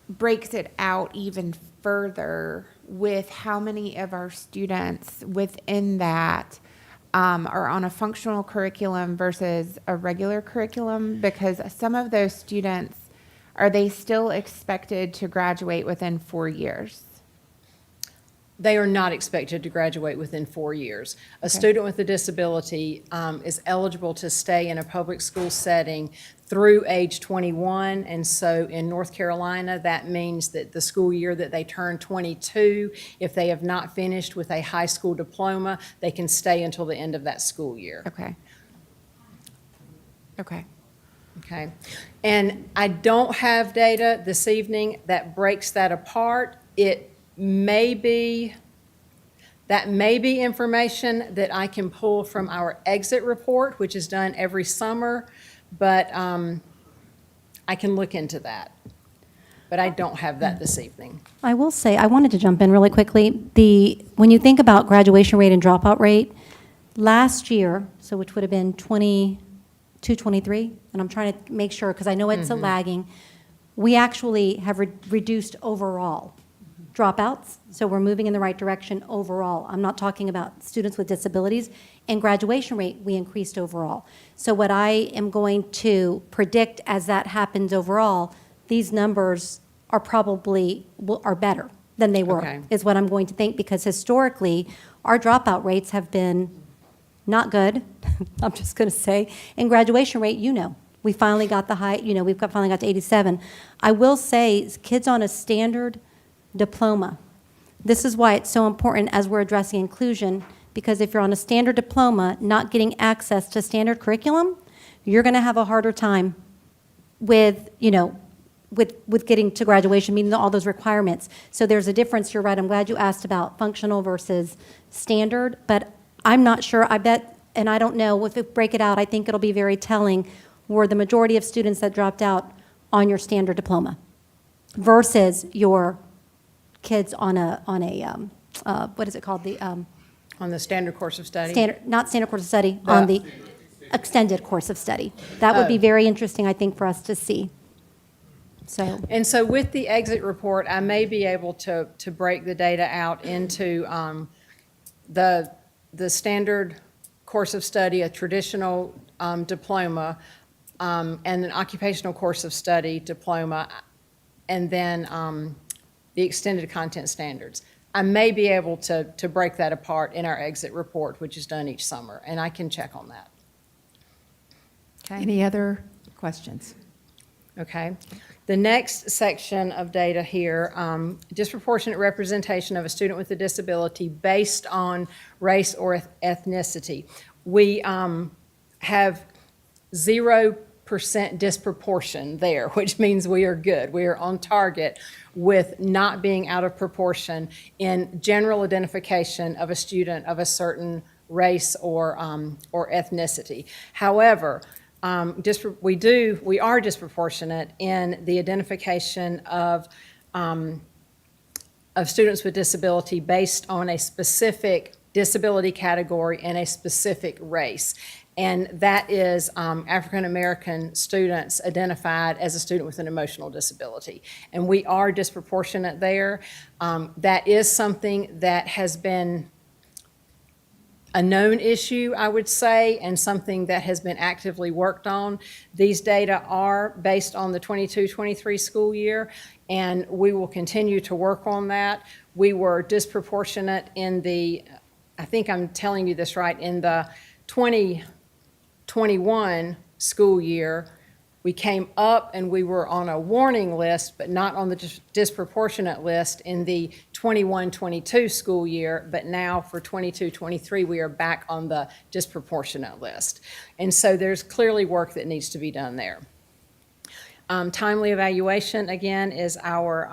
J: breaks it out even further with how many of our students within that are on a functional curriculum versus a regular curriculum? Because some of those students, are they still expected to graduate within 4 years?
S: They are not expected to graduate within 4 years. A student with a disability is eligible to stay in a public school setting through age 21, and so in North Carolina, that means that the school year that they turn 22, if they have not finished with a high school diploma, they can stay until the end of that school year.
J: Okay. Okay.
S: Okay. And I don't have data this evening that breaks that apart. That may be information that I can pull from our exit report, which is done every summer, but I can look into that. But I don't have that this evening.
K: I will say, I wanted to jump in really quickly. When you think about graduation rate and dropout rate, last year, so which would have been 22, 23, and I'm trying to make sure, because I know it's a lagging, we actually have reduced overall dropouts, so we're moving in the right direction overall. I'm not talking about students with disabilities. And graduation rate, we increased overall. So what I am going to predict as that happens overall, these numbers are probably are better than they were, is what I'm going to think, because historically, our dropout rates have been not good, I'm just going to say. And graduation rate, we finally got the high, finally got to 87. I will say, kids on a standard diploma, this is why it's so important as we're addressing inclusion, because if you're on a standard diploma, not getting access to standard curriculum, you're going to have a harder time with getting to graduation, meeting all those requirements. So there's a difference. You're right. I'm glad you asked about functional versus standard, but I'm not sure. I bet, and I don't know, if it break it out, I think it'll be very telling, were the majority of students that dropped out on your standard diploma versus your kids on a what is it called?
S: On the standard course of study?
K: Not standard course of study, on the extended course of study. That would be very interesting, I think, for us to see.
S: And so with the exit report, I may be able to break the data out into the standard course of study, a traditional diploma, and an occupational course of study diploma, and then the extended content standards. I may be able to break that apart in our exit report, which is done each summer, and I can check on that.
B: Okay. Any other questions?
S: Okay. The next section of data here, disproportionate representation of a student with a disability based on race or ethnicity. We have 0% disproportion there, which means we are good. We are on target with not being out of proportion in general identification of a student of a certain race or ethnicity. However, we are disproportionate in the identification of students with disability based on a specific disability category and a specific race. And that is African American students identified as a student with an emotional disability. And we are disproportionate there. That is something that has been a known issue, I would say, and something that has been actively worked on. These data are based on the 22-23 school year, and we will continue to work on that. We were disproportionate in the, I think I'm telling you this right, in the 2021 school year. We came up and we were on a warning list, but not on the disproportionate list in the 21-22 school year. But now for 22-23, we are back on the disproportionate list. And so there's clearly work that needs to be done there. Timely evaluation, again, is our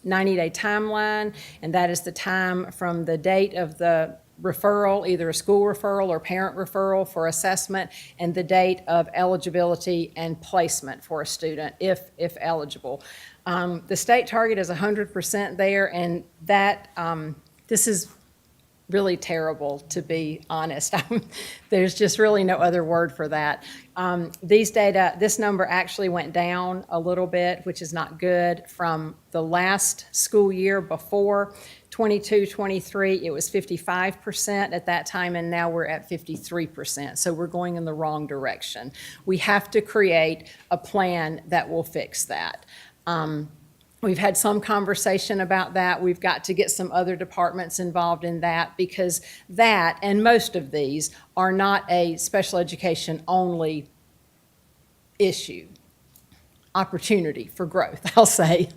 S: 90-day timeline, and that is the time from the date of the referral, either a school referral or parent referral for assessment, and the date of eligibility and placement for a student, if eligible. The state target is 100% there, and that, this is really terrible, to be honest. There's just really no other word for that. This number actually went down a little bit, which is not good, from the last school year before 22-23. It was 55% at that time, and now we're at 53%. So we're going in the wrong direction. We have to create a plan that will fix that. We've had some conversation about that. We've got to get some other departments involved in that, because that, and most of these, are not a special education only issue. Opportunity for growth, I'll say.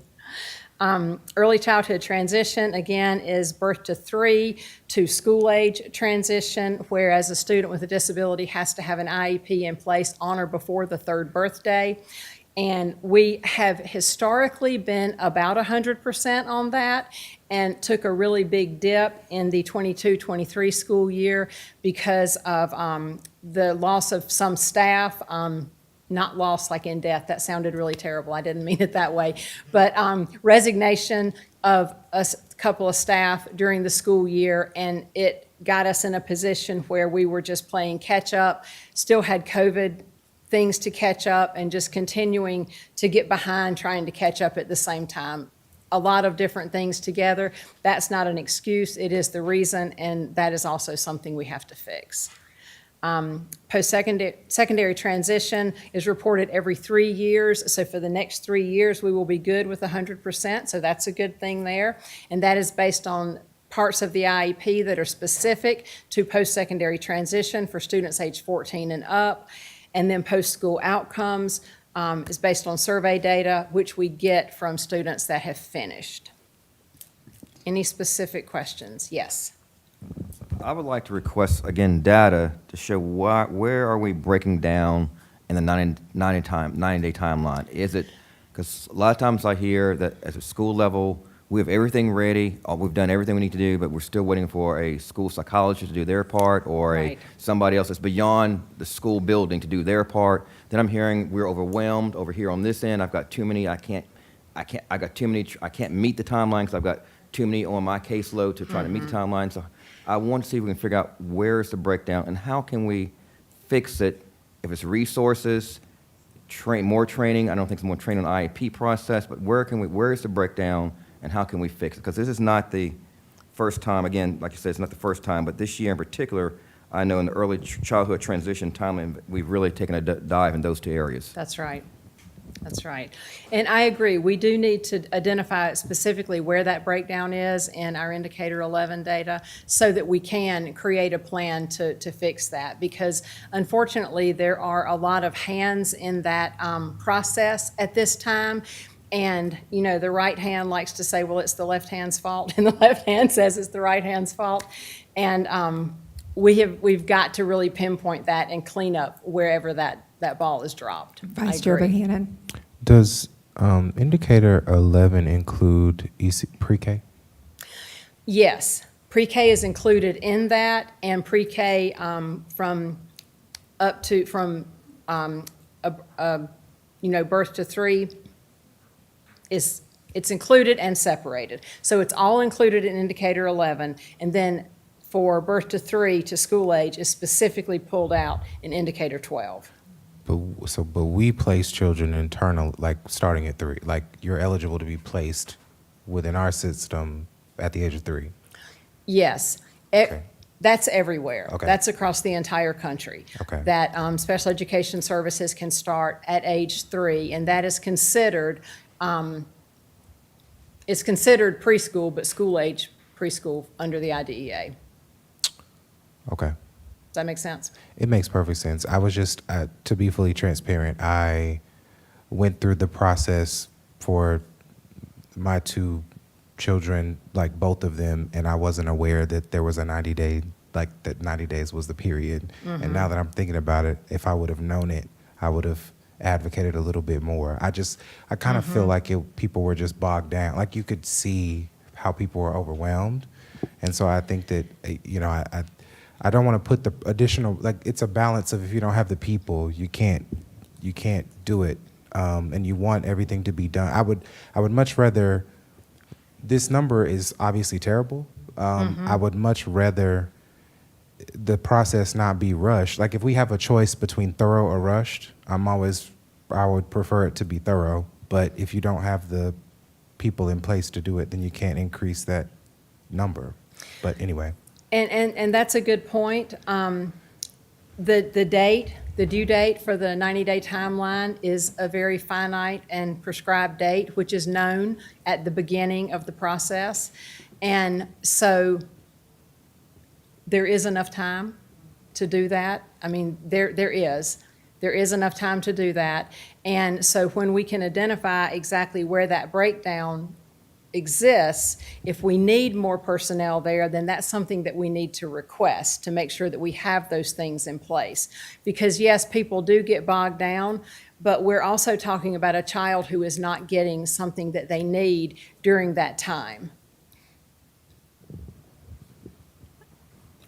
S: Early childhood transition, again, is birth to 3 to school age transition, whereas a student with a disability has to have an IEP in place on or before the 3rd birthday. And we have historically been about 100% on that, and took a really big dip in the 22-23 school year because of the loss of some staff. Not loss like in death, that sounded really terrible, I didn't mean it that way, but resignation of a couple of staff during the school year, and it got us in a position where we were just playing catch up, still had COVID things to catch up, and just continuing to get behind trying to catch up at the same time. A lot of different things together. That's not an excuse, it is the reason, and that is also something we have to fix. Post-secondary transition is reported every 3 years. So for the next 3 years, we will be good with 100%. So that's a good thing there. And that is based on parts of the IEP that are specific to post-secondary transition for students age 14 and up. And then post-school outcomes is based on survey data, which we get from students that have finished. Any specific questions? Yes.
O: I would like to request, again, data to show where are we breaking down in the 90-day timeline? Is it, because a lot of times I hear that at a school level, we have everything ready, we've done everything we need to do, but we're still waiting for a school psychologist to do their part, or somebody else that's beyond the school building to do their part. Then I'm hearing we're overwhelmed over here on this end. I've got too many, I can't meet the timeline because I've got too many on my caseload to try to meet the timeline. So I want to see if we can figure out where's the breakdown and how can we fix it. If it's resources, more training. I don't think it's more training on the IEP process, but where is the breakdown and how can we fix it? Because this is not the first time, again, like you said, it's not the first time, but this year in particular, I know in the early childhood transition time, we've really taken a dive in those 2 areas.
S: That's right. That's right. And I agree, we do need to identify specifically where that breakdown is in our indicator 11 data so that we can create a plan to fix that. Because unfortunately, there are a lot of hands in that process at this time. And, you know, the right hand likes to say, well, it's the left hand's fault, and the left hand says it's the right hand's fault. And we've got to really pinpoint that and clean up wherever that ball is dropped.
B: Vice Chair Bohannon.
R: Does indicator 11 include pre-K?
S: Yes. Pre-K is included in that, and pre-K from birth to 3 it's included and separated. So it's all included in indicator 11, and then for birth to 3 to school age is specifically pulled out in indicator 12.
R: But we place children internal, like starting at 3. Like you're eligible to be placed within our system at the age of 3.
S: Yes.
R: Okay.
S: That's everywhere.
R: Okay.
S: That's across the entire country.
R: Okay.
S: That special education services can start at age 3, and that is considered, it's considered preschool, but school age preschool under the IDEA.
R: Okay.
S: Does that make sense?
R: It makes perfect sense. I was just, to be fully transparent, I went through the process for my 2 children, like both of them, and I wasn't aware that there was a 90-day, like that 90 days was the period. And now that I'm thinking about it, if I would have known it, I would have advocated a little bit more. I kind of feel like people were just bogged down. Like you could see how people were overwhelmed. And so I think that, I don't want to put the additional, like it's a balance of if you don't have the people, you can't do it. And you want everything to be done. I would much rather, this number is obviously terrible. I would much rather the process not be rushed. Like if we have a choice between thorough or rushed, I would prefer it to be thorough. But if you don't have the people in place to do it, then you can't increase that number. But anyway.
S: And that's a good point. The due date for the 90-day timeline is a very finite and prescribed date, which is known at the beginning of the process. And so there is enough time to do that. I mean, there is enough time to do that. And so when we can identify exactly where that breakdown exists, if we need more personnel there, then that's something that we need to request to make sure that we have those things in place. Because yes, people do get bogged down, but we're also talking about a child who is not getting something that they need during that time.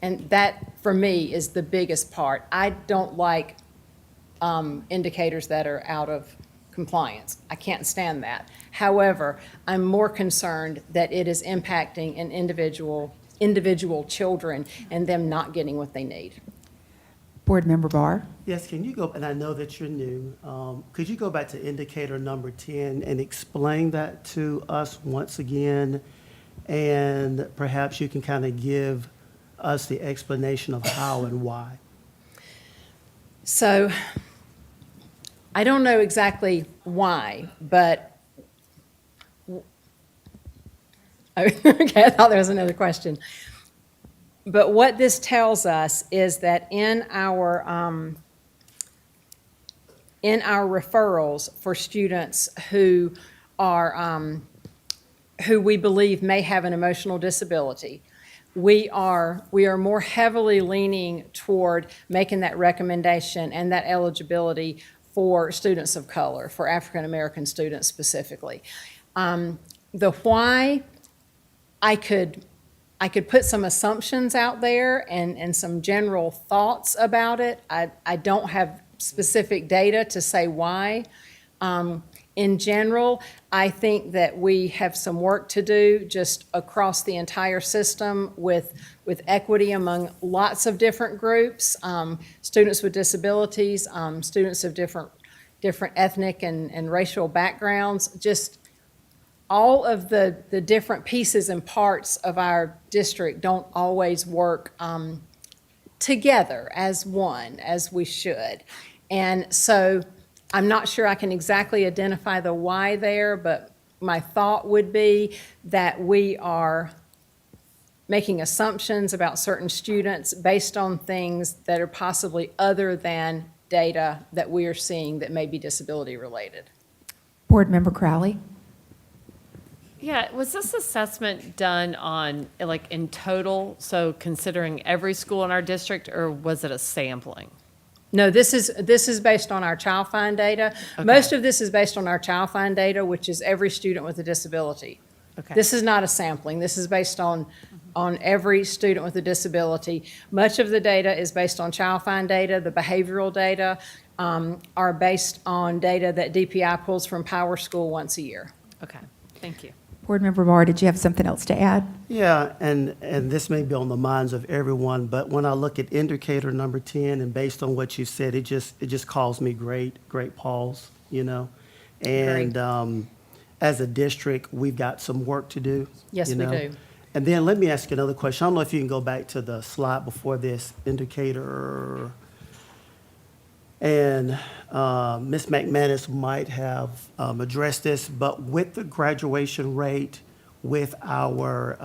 S: And that, for me, is the biggest part. I don't like indicators that are out of compliance. I can't stand that. However, I'm more concerned that it is impacting an individual children and them not getting what they need.
B: Board Member Barr?
A: Yes, can you go, and I know that you're new, could you go back to indicator number 10 and explain that to us once again? And perhaps you can kind of give us the explanation of how and why.
S: So I don't know exactly why, but okay, I thought there was another question. But what this tells us is that in our referrals for students who we believe may have an emotional disability, we are more heavily leaning toward making that recommendation and that eligibility for students of color, for African American students specifically. The why, I could put some assumptions out there and some general thoughts about it. I don't have specific data to say why. In general, I think that we have some work to do just across the entire system with equity among lots of different groups, students with disabilities, students of different ethnic and racial backgrounds, just all of the different pieces and parts of our district don't always work together as one, as we should. And so I'm not sure I can exactly identify the why there, but my thought would be that we are making assumptions about certain students based on things that are possibly other than data that we are seeing that may be disability related.
B: Board Member Crowley?
G: Yeah, was this assessment done on, like, in total, so considering every school in our district, or was it a sampling?
S: No, this is based on our Child Find data.
G: Okay.
S: Most of this is based on our Child Find data, which is every student with a disability.
G: Okay.
S: This is not a sampling. This is based on every student with a disability. Much of the data is based on Child Find data. The behavioral data are based on data that DPI pulls from Power School once a year.
G: Okay, thank you.
B: Board Member Barr, did you have something else to add?
A: Yeah, and this may be on the minds of everyone, but when I look at indicator number 10, and based on what you said, it just calls me great pause, you know? And as a district, we've got some work to do.
S: Yes,
A: you
S: we
A: know?
S: do.
A: And then let me ask you another question. I don't know if you can go back to the slide before this indicator. And Ms. McManus might have addressed this, but with the graduation rate, with our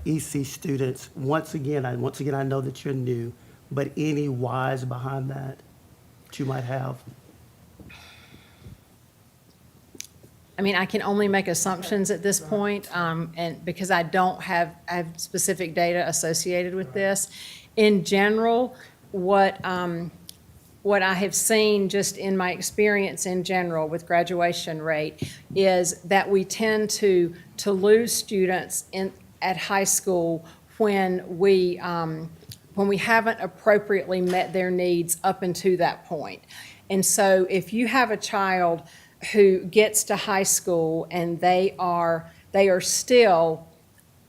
A: EC students, once again, I know that you're new, but any whys behind that you might have?
S: I mean, I can only make assumptions at this point, and because I don't have specific data associated with this. In general, what I have seen just in my experience in general with graduation rate is that we tend to lose students at high school when we haven't appropriately met their needs up until that point. And so if you have a child who gets to high school and they are still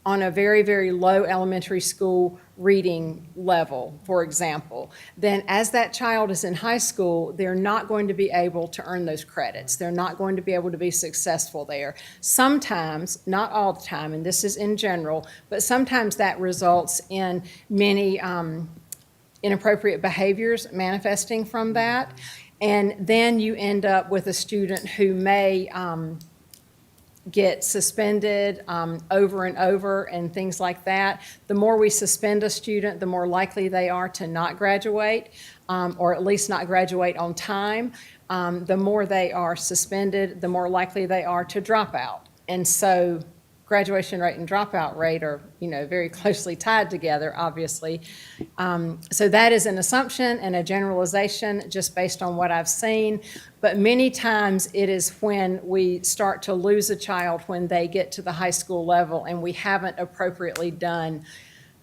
S: on a very, very low elementary school reading level, for example, then as that child is in high school, they're not going to be able to earn those credits. They're not going to be able to be successful there. Sometimes, not all the time, and this is in general, but sometimes that results in many inappropriate behaviors manifesting from that. And then you end up with a student who may get suspended over and over and things like that. The more we suspend a student, the more likely they are to not graduate, or at least not graduate on time. The more they are suspended, the more likely they are to drop out. And so graduation rate and dropout rate are, very closely tied together, obviously. So that is an assumption and a generalization just based on what I've seen. But many times it is when we start to lose a child when they get to the high school level and we haven't appropriately done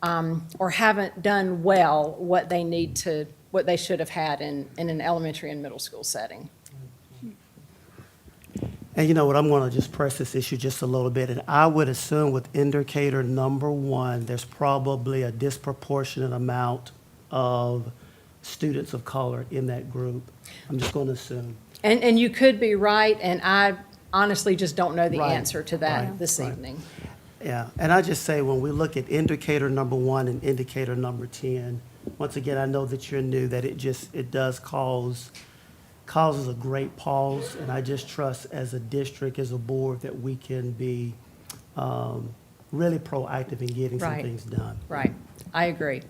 S: or haven't done well what they should have had in an elementary and middle school setting.
A: And you know what, I'm going to just press this issue just a little bit. And I would assume with indicator number 1, there's probably a disproportionate amount of students of color in that group. I'm just going to assume.
S: And you could be right, and I honestly just don't know the
A: Right,
S: answer to that this
A: right.
S: evening.
A: Yeah, and I just say when we look at indicator number 1 and indicator number 10, once again, I know that you're new, that it does causes a great pause, and I just trust as a district, as a board, that we can be really proactive in getting some
S: Right.
A: things done.
S: Right. I agree.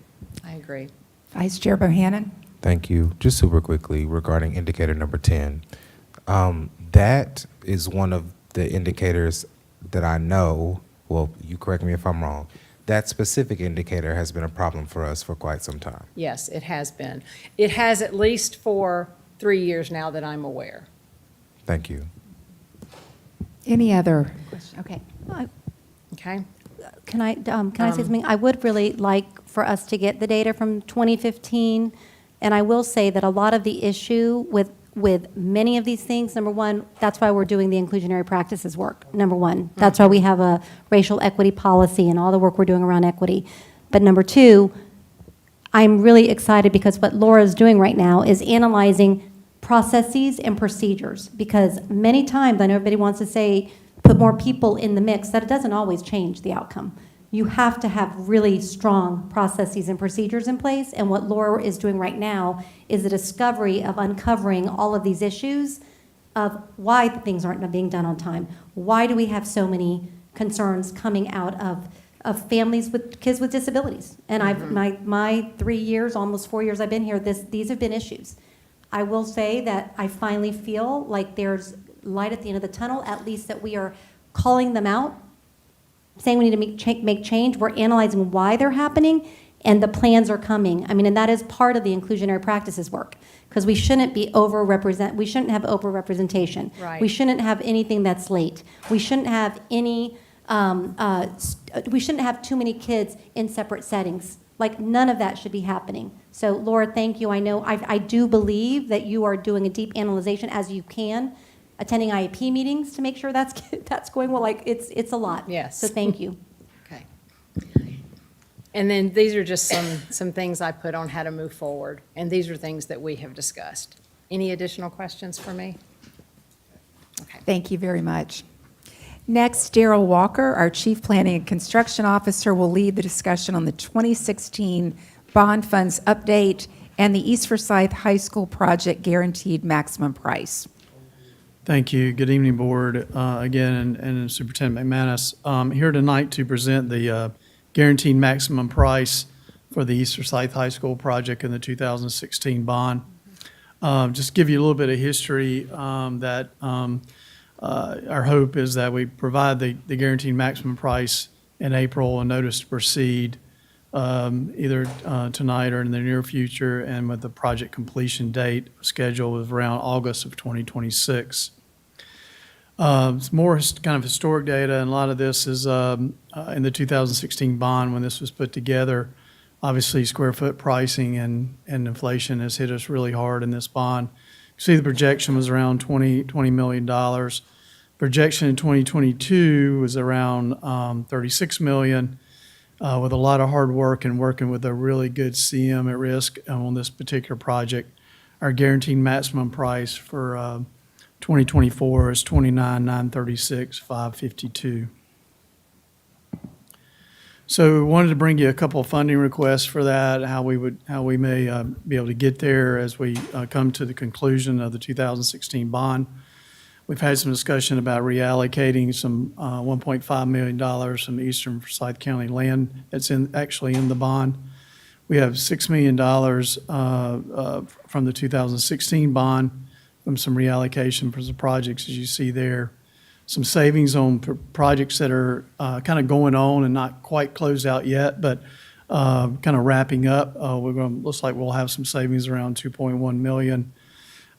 B: Vice Chair Bohannon?
R: Thank you. Just super quickly regarding indicator number 10. That is one of the indicators that I know, well, you correct me if I'm wrong, that specific indicator has been a problem for us for quite some time.
S: Yes, it has been. It has at least for 3 years now that I'm aware.
R: Thank you.
B: Any other question?
K: Okay.
S: Okay?
K: Can I say something? I would really like for us to get the data from 2015, and I will say that a lot of the issue with many of these things, number one, that's why we're doing the inclusionary practices work, number one. That's why we have a racial equity policy and all the work we're doing around equity. But number two, I'm really excited because what Laura's doing right now is analyzing processes and procedures, because many times, I know everybody wants to say, put more people in the mix, that it doesn't always change the outcome. You have to have really strong processes and procedures in place, and what Laura is doing right now is the discovery of uncovering all of these issues of why things aren't being done on time. Why do we have so many concerns coming out of families with kids with disabilities? And my 3 years, almost 4 years I've been here, these have been issues. I will say that I finally feel like there's light at the end of the tunnel, at least that we are calling them out, saying we need to make change. We're analyzing why they're happening, And the plans are coming. I mean, and that is part of the inclusionary practices work, because we shouldn't have overrepresentation.
S: Right.
K: We shouldn't have anything that's late. We shouldn't have any, we shouldn't have too many kids in separate settings. Like, none of that should be happening. So Laura, thank you. I know, I do believe that you are doing a deep analyzation as you can, attending IEP meetings to make sure that's going well. Like, it's a lot.
S: Yes.
K: So thank you.
S: Okay. And then these are just some things I put on how to move forward, and these are things that we have discussed. Any additional questions for me? Okay.
B: Thank you very much. Next, Daryl Walker, our Chief Planning and Construction Officer, will lead the discussion on the 2016 bond funds update and the East Forsyth High School project guaranteed maximum price.
X: Thank you. Good evening, Board. Again, and Superintendent McManus. I'm here tonight to present the guaranteed maximum price for the East Forsyth High School project in the 2016 bond. Just give you a little bit of history that our hope is that we provide the guaranteed maximum price in April, a notice to proceed either tonight or in the near future, and with the project completion date schedule of around August of 2026. It's more kind of historic data, and a lot of this is in the 2016 bond when this was put together. Obviously, square foot pricing and inflation has hit us really hard in this bond. You see the projection was around $20 million. Projection in 2022 was around $36 million, with a lot of hard work and working with a really good CM at risk on this particular project. Our guaranteed maximum price for 2024 is $29,936,552. So we wanted to bring you a couple of funding requests for that, how we may be able to get there as we come to the conclusion of the 2016 bond. We've had some discussion about reallocating some $1.5 million from Eastern Forsyth County land that's actually in the bond. We have $6 million from the 2016 bond, from some reallocation for some projects, as you see there. Some savings on projects that are kind of going on and not quite closed out yet, but kind of wrapping up. Looks like we'll have some savings around $2.1 million.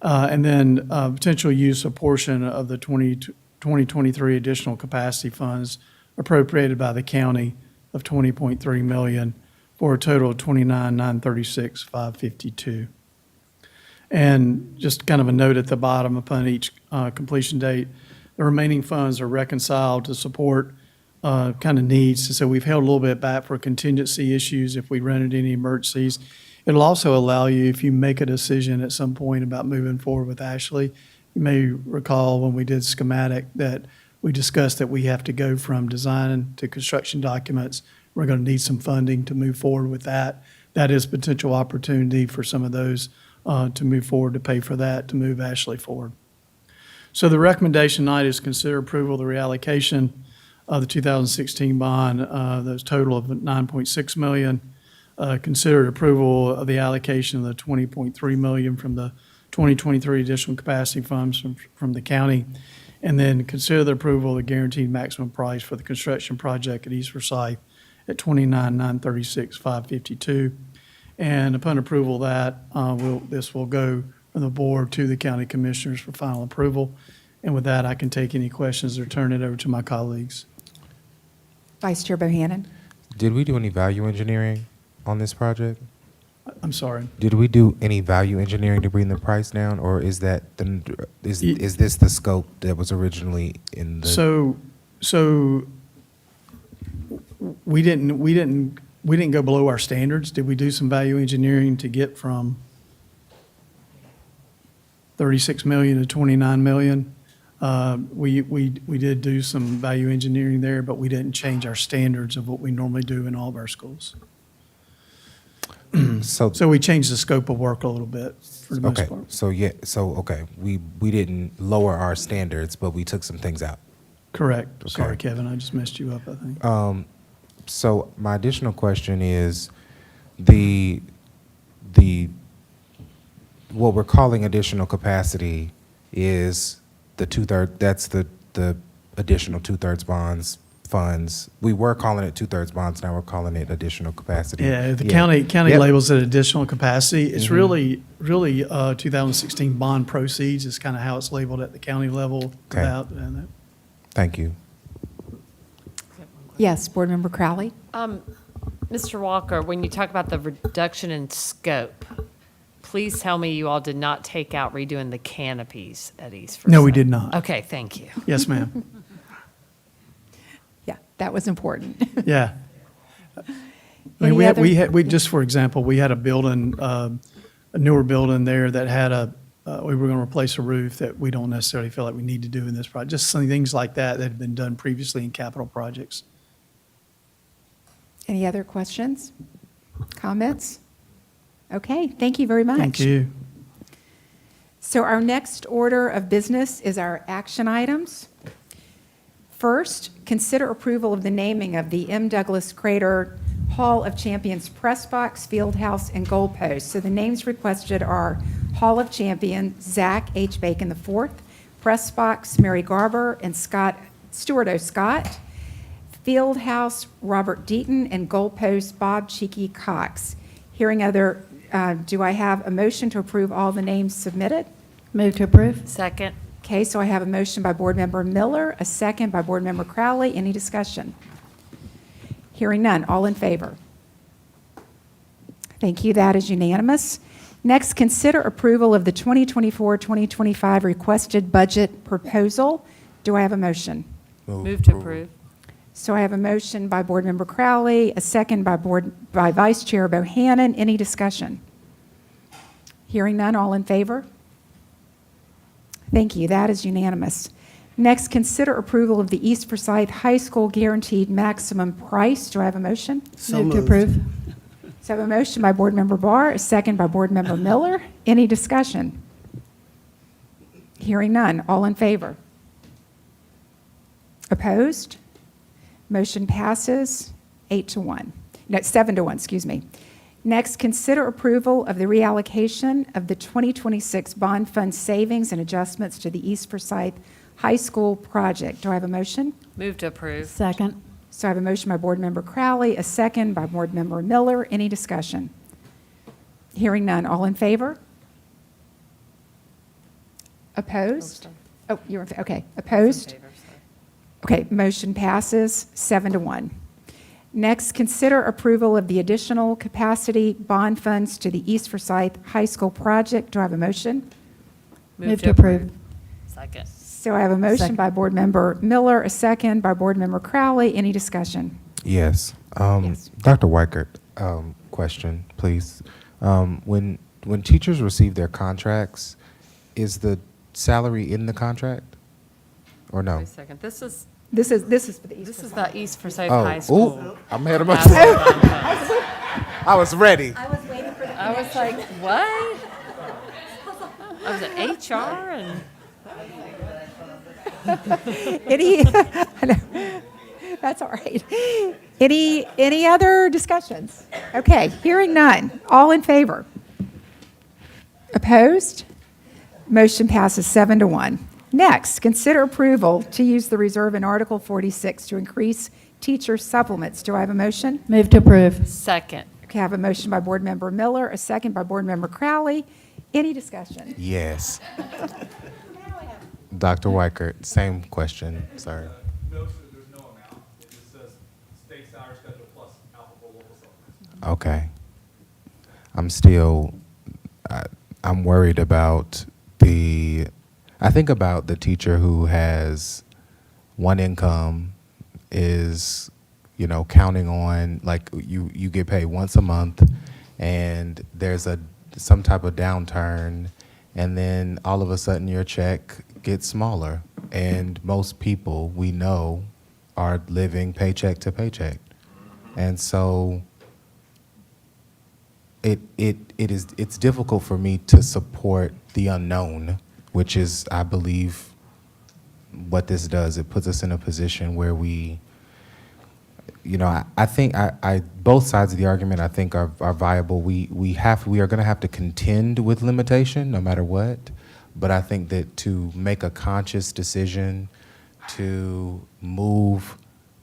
X: And then potential use a portion of the 2023 additional capacity funds appropriated by the county of $20.3 million for a total of $29,936,552. And just kind of a note at the bottom, upon each completion date, the remaining funds are reconciled to support kind of needs. So we've held a little bit back for contingency issues if we run into any emergencies. It'll also allow you, if you make a decision at some point about moving forward with Ashley, you may recall when we did schematic that we discussed that we have to go from design to construction documents. We're going to need some funding to move forward with that. That is potential opportunity for some of those to move forward, to pay for that, to move Ashley forward. So the recommendation tonight is consider approval of the reallocation of the 2016 bond, those total of $9.6 million. Consider approval of the allocation of the $20.3 million from the 2023 additional capacity funds from the county. And then consider the approval of the guaranteed maximum price for the construction project at East Forsyth at $29,936,552. And upon approval of that, this will go from the board to the county commissioners for final approval. And with that, I can take any questions or turn it over to my colleagues.
B: Vice Chair Bohannon.
R: Did we do any value engineering on this project?
X: I'm sorry.
R: Did we do any value engineering to bring the price down, or is that is this the scope that was originally in the?
X: So we didn't go below our standards. Did we do some value engineering to get from 36 million to 29 million? We did do some value engineering there, but we didn't change our standards of what we normally do in all of our schools. So we changed the scope of work a little bit for the most part.
R: Okay, we didn't lower our standards, but we took some things out.
X: Correct.
R: Okay.
X: Sorry, Kevin, I just messed you up, I think.
R: So my additional question is what we're calling additional capacity is the two-thirds, that's the additional two-thirds bonds funds. We were calling it two-thirds bonds, now we're calling it additional capacity.
X: Yeah, the
R: Yeah.
X: county
R: Yep.
X: labels it additional capacity. It's really 2016 bond proceeds is kind of how it's labeled at the county level.
R: Okay.
X: Without, and that.
R: Thank you.
B: Yes, Board Member Crowley?
G: Mr. Walker, when you talk about the reduction in scope, please tell me you all did not take out redoing the canopies at East Forsyth.
X: No, we did not.
G: Okay, thank you.
X: Yes, ma'am.
B: Yeah, that was important.
X: Yeah. I
B: Any
X: mean,
B: other-
X: we just, for example, we had a building, a newer building there that had we were going to replace a roof that we don't necessarily feel like we need to do in this project. Just some things like that that had been done previously in capital projects.
B: Any other questions, comments? Okay, thank you very much.
X: Thank you.
B: So our next order of business is our action items. First, consider approval of the naming of the M. Douglas Crater Hall of Champions Press Box, Field House, and Goal Post. So the names requested are Hall of Champions, Zach H. Bacon IV, Press Box, Mary Garber, and Stuart O. Scott, Field House, Robert Deaton, and Goal Post, Bob Cheeky Cox. Hearing other, do I have a motion to approve all the names submitted?
K: Move to approve.
G: Second.
B: Okay, so I have a motion by Board Member Miller, a second by Board Member Crowley. Any discussion? Hearing none. All in favor? Thank you. That is unanimous. Next, consider approval of the 2024-2025 requested budget proposal. Do I have a motion?
G: Move to approve.
B: So I have a motion by Board Member Crowley, a second by Vice Chair Bohannon. Any discussion? Hearing none. All in favor? Thank you. That is unanimous. Next, consider approval of the East Forsyth High School guaranteed maximum price. Do I have a motion?
A: So
K: Move to
A: moved.
K: approve.
B: So I have a motion by Board Member Barr, a second by Board Member Miller. Any discussion? Hearing none. All in favor? Opposed? Motion passes 8-1. No, 7-1, excuse me. Next, consider approval of the reallocation of the 2026 bond fund savings and adjustments to the East Forsyth High School project. Do I have a motion?
G: Move to approve.
K: Second.
B: So I have a motion by Board Member Crowley, a second by Board Member Miller. Any discussion? Hearing none. All in favor? Opposed? Oh, you're, okay. Opposed? Okay, motion passes 7-1. Next, consider approval of the additional capacity bond funds to the East Forsyth High School project. Do I have a motion?
K: Move to approve.
G: Second.
B: So I have a motion
K: Second.
B: by Board Member Miller, a second by Board Member Crowley. Any discussion?
R: Yes.
B: Yes.
R: Dr. Weichert, question, please. When teachers receive their contracts, is the salary in the contract or no?
G: Wait a second. This is
B: This is for the East
G: This is
B: Forsyth.
G: the East Forsyth
R: Oh,
G: High School.
R: ooh, I'm ahead of myself.
G: Basketball.
R: I was ready.
B: I was waiting for the
G: I was like, what? I was at HR and.
B: Any, I know. That's all right. Any other discussions? Okay, hearing none. All in favor? Opposed? Motion passes 7-1. Next, consider approval to use the reserve in Article 46 to increase teacher supplements. Do I have a motion?
K: Move to approve.
G: Second.
B: Okay, I have a motion by Board Member Miller, a second by Board Member Crowley. Any discussion?
R: Yes. Dr. Weichert, same question, sorry.
I: There's no amount. It just says state salary schedule plus applicable local supplements.
R: Okay. I'm worried about I think about the teacher who has one income, is, counting on, like, you get paid once a month, and there's some type of downturn, and then all of a sudden your check gets smaller. And most people we know are living paycheck to paycheck. And so it's difficult for me to support the unknown, which is, I believe, what this does. It puts us in a position where we, I think both sides of the argument I think are viable. We are going to have to contend with limitation no matter what. But I think that to make a conscious decision to move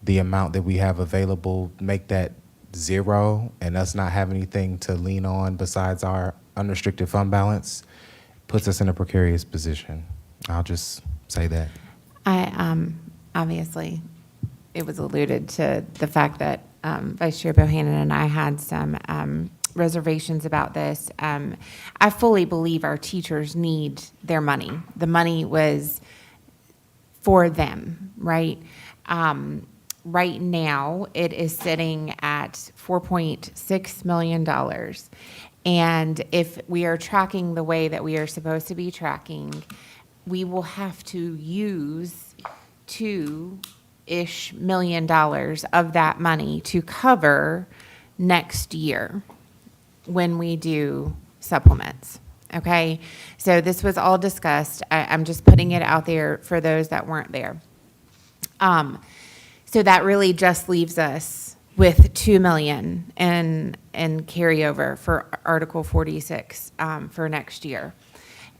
R: the amount that we have available, make that zero, and us not have anything to lean on besides our unrestricted fund balance, puts us in a precarious position. I'll just say that.
J: Obviously, it was alluded to the fact that Vice Chair Bohannon and I had some reservations about this. I fully believe our teachers need their money. The money was for them, right? Right now, it is sitting at $4.6 million. And if we are tracking the way that we are supposed to be tracking, we will have to use $2-ish million of that money to cover next year when we do supplements. Okay? So this was all discussed. I'm just putting it out there for those that weren't there. So that really just leaves us with $2 million in carryover for Article 46 for next year.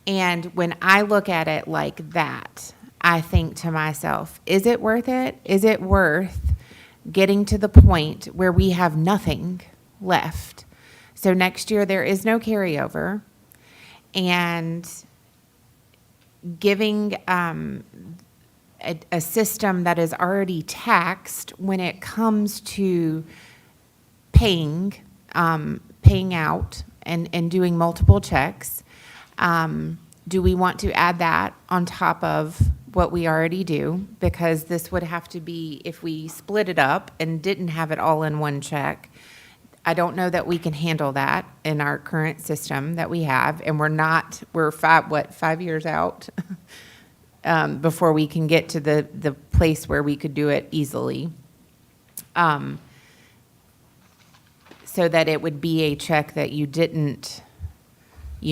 J: And when I look at it like that, I think to myself, is it worth it? Is it worth getting to the point where we have nothing left? So next year there is no carryover, and giving a system that is already taxed when it comes to paying out and doing multiple checks. Do we want to add that on top of what we already do? Because this would have to be, if we split it up and didn't have it all in one check, I don't know that we can handle that in our current system that we have, and we're 5 years out before we can get to the place where we could do it easily. So that it would be a check that you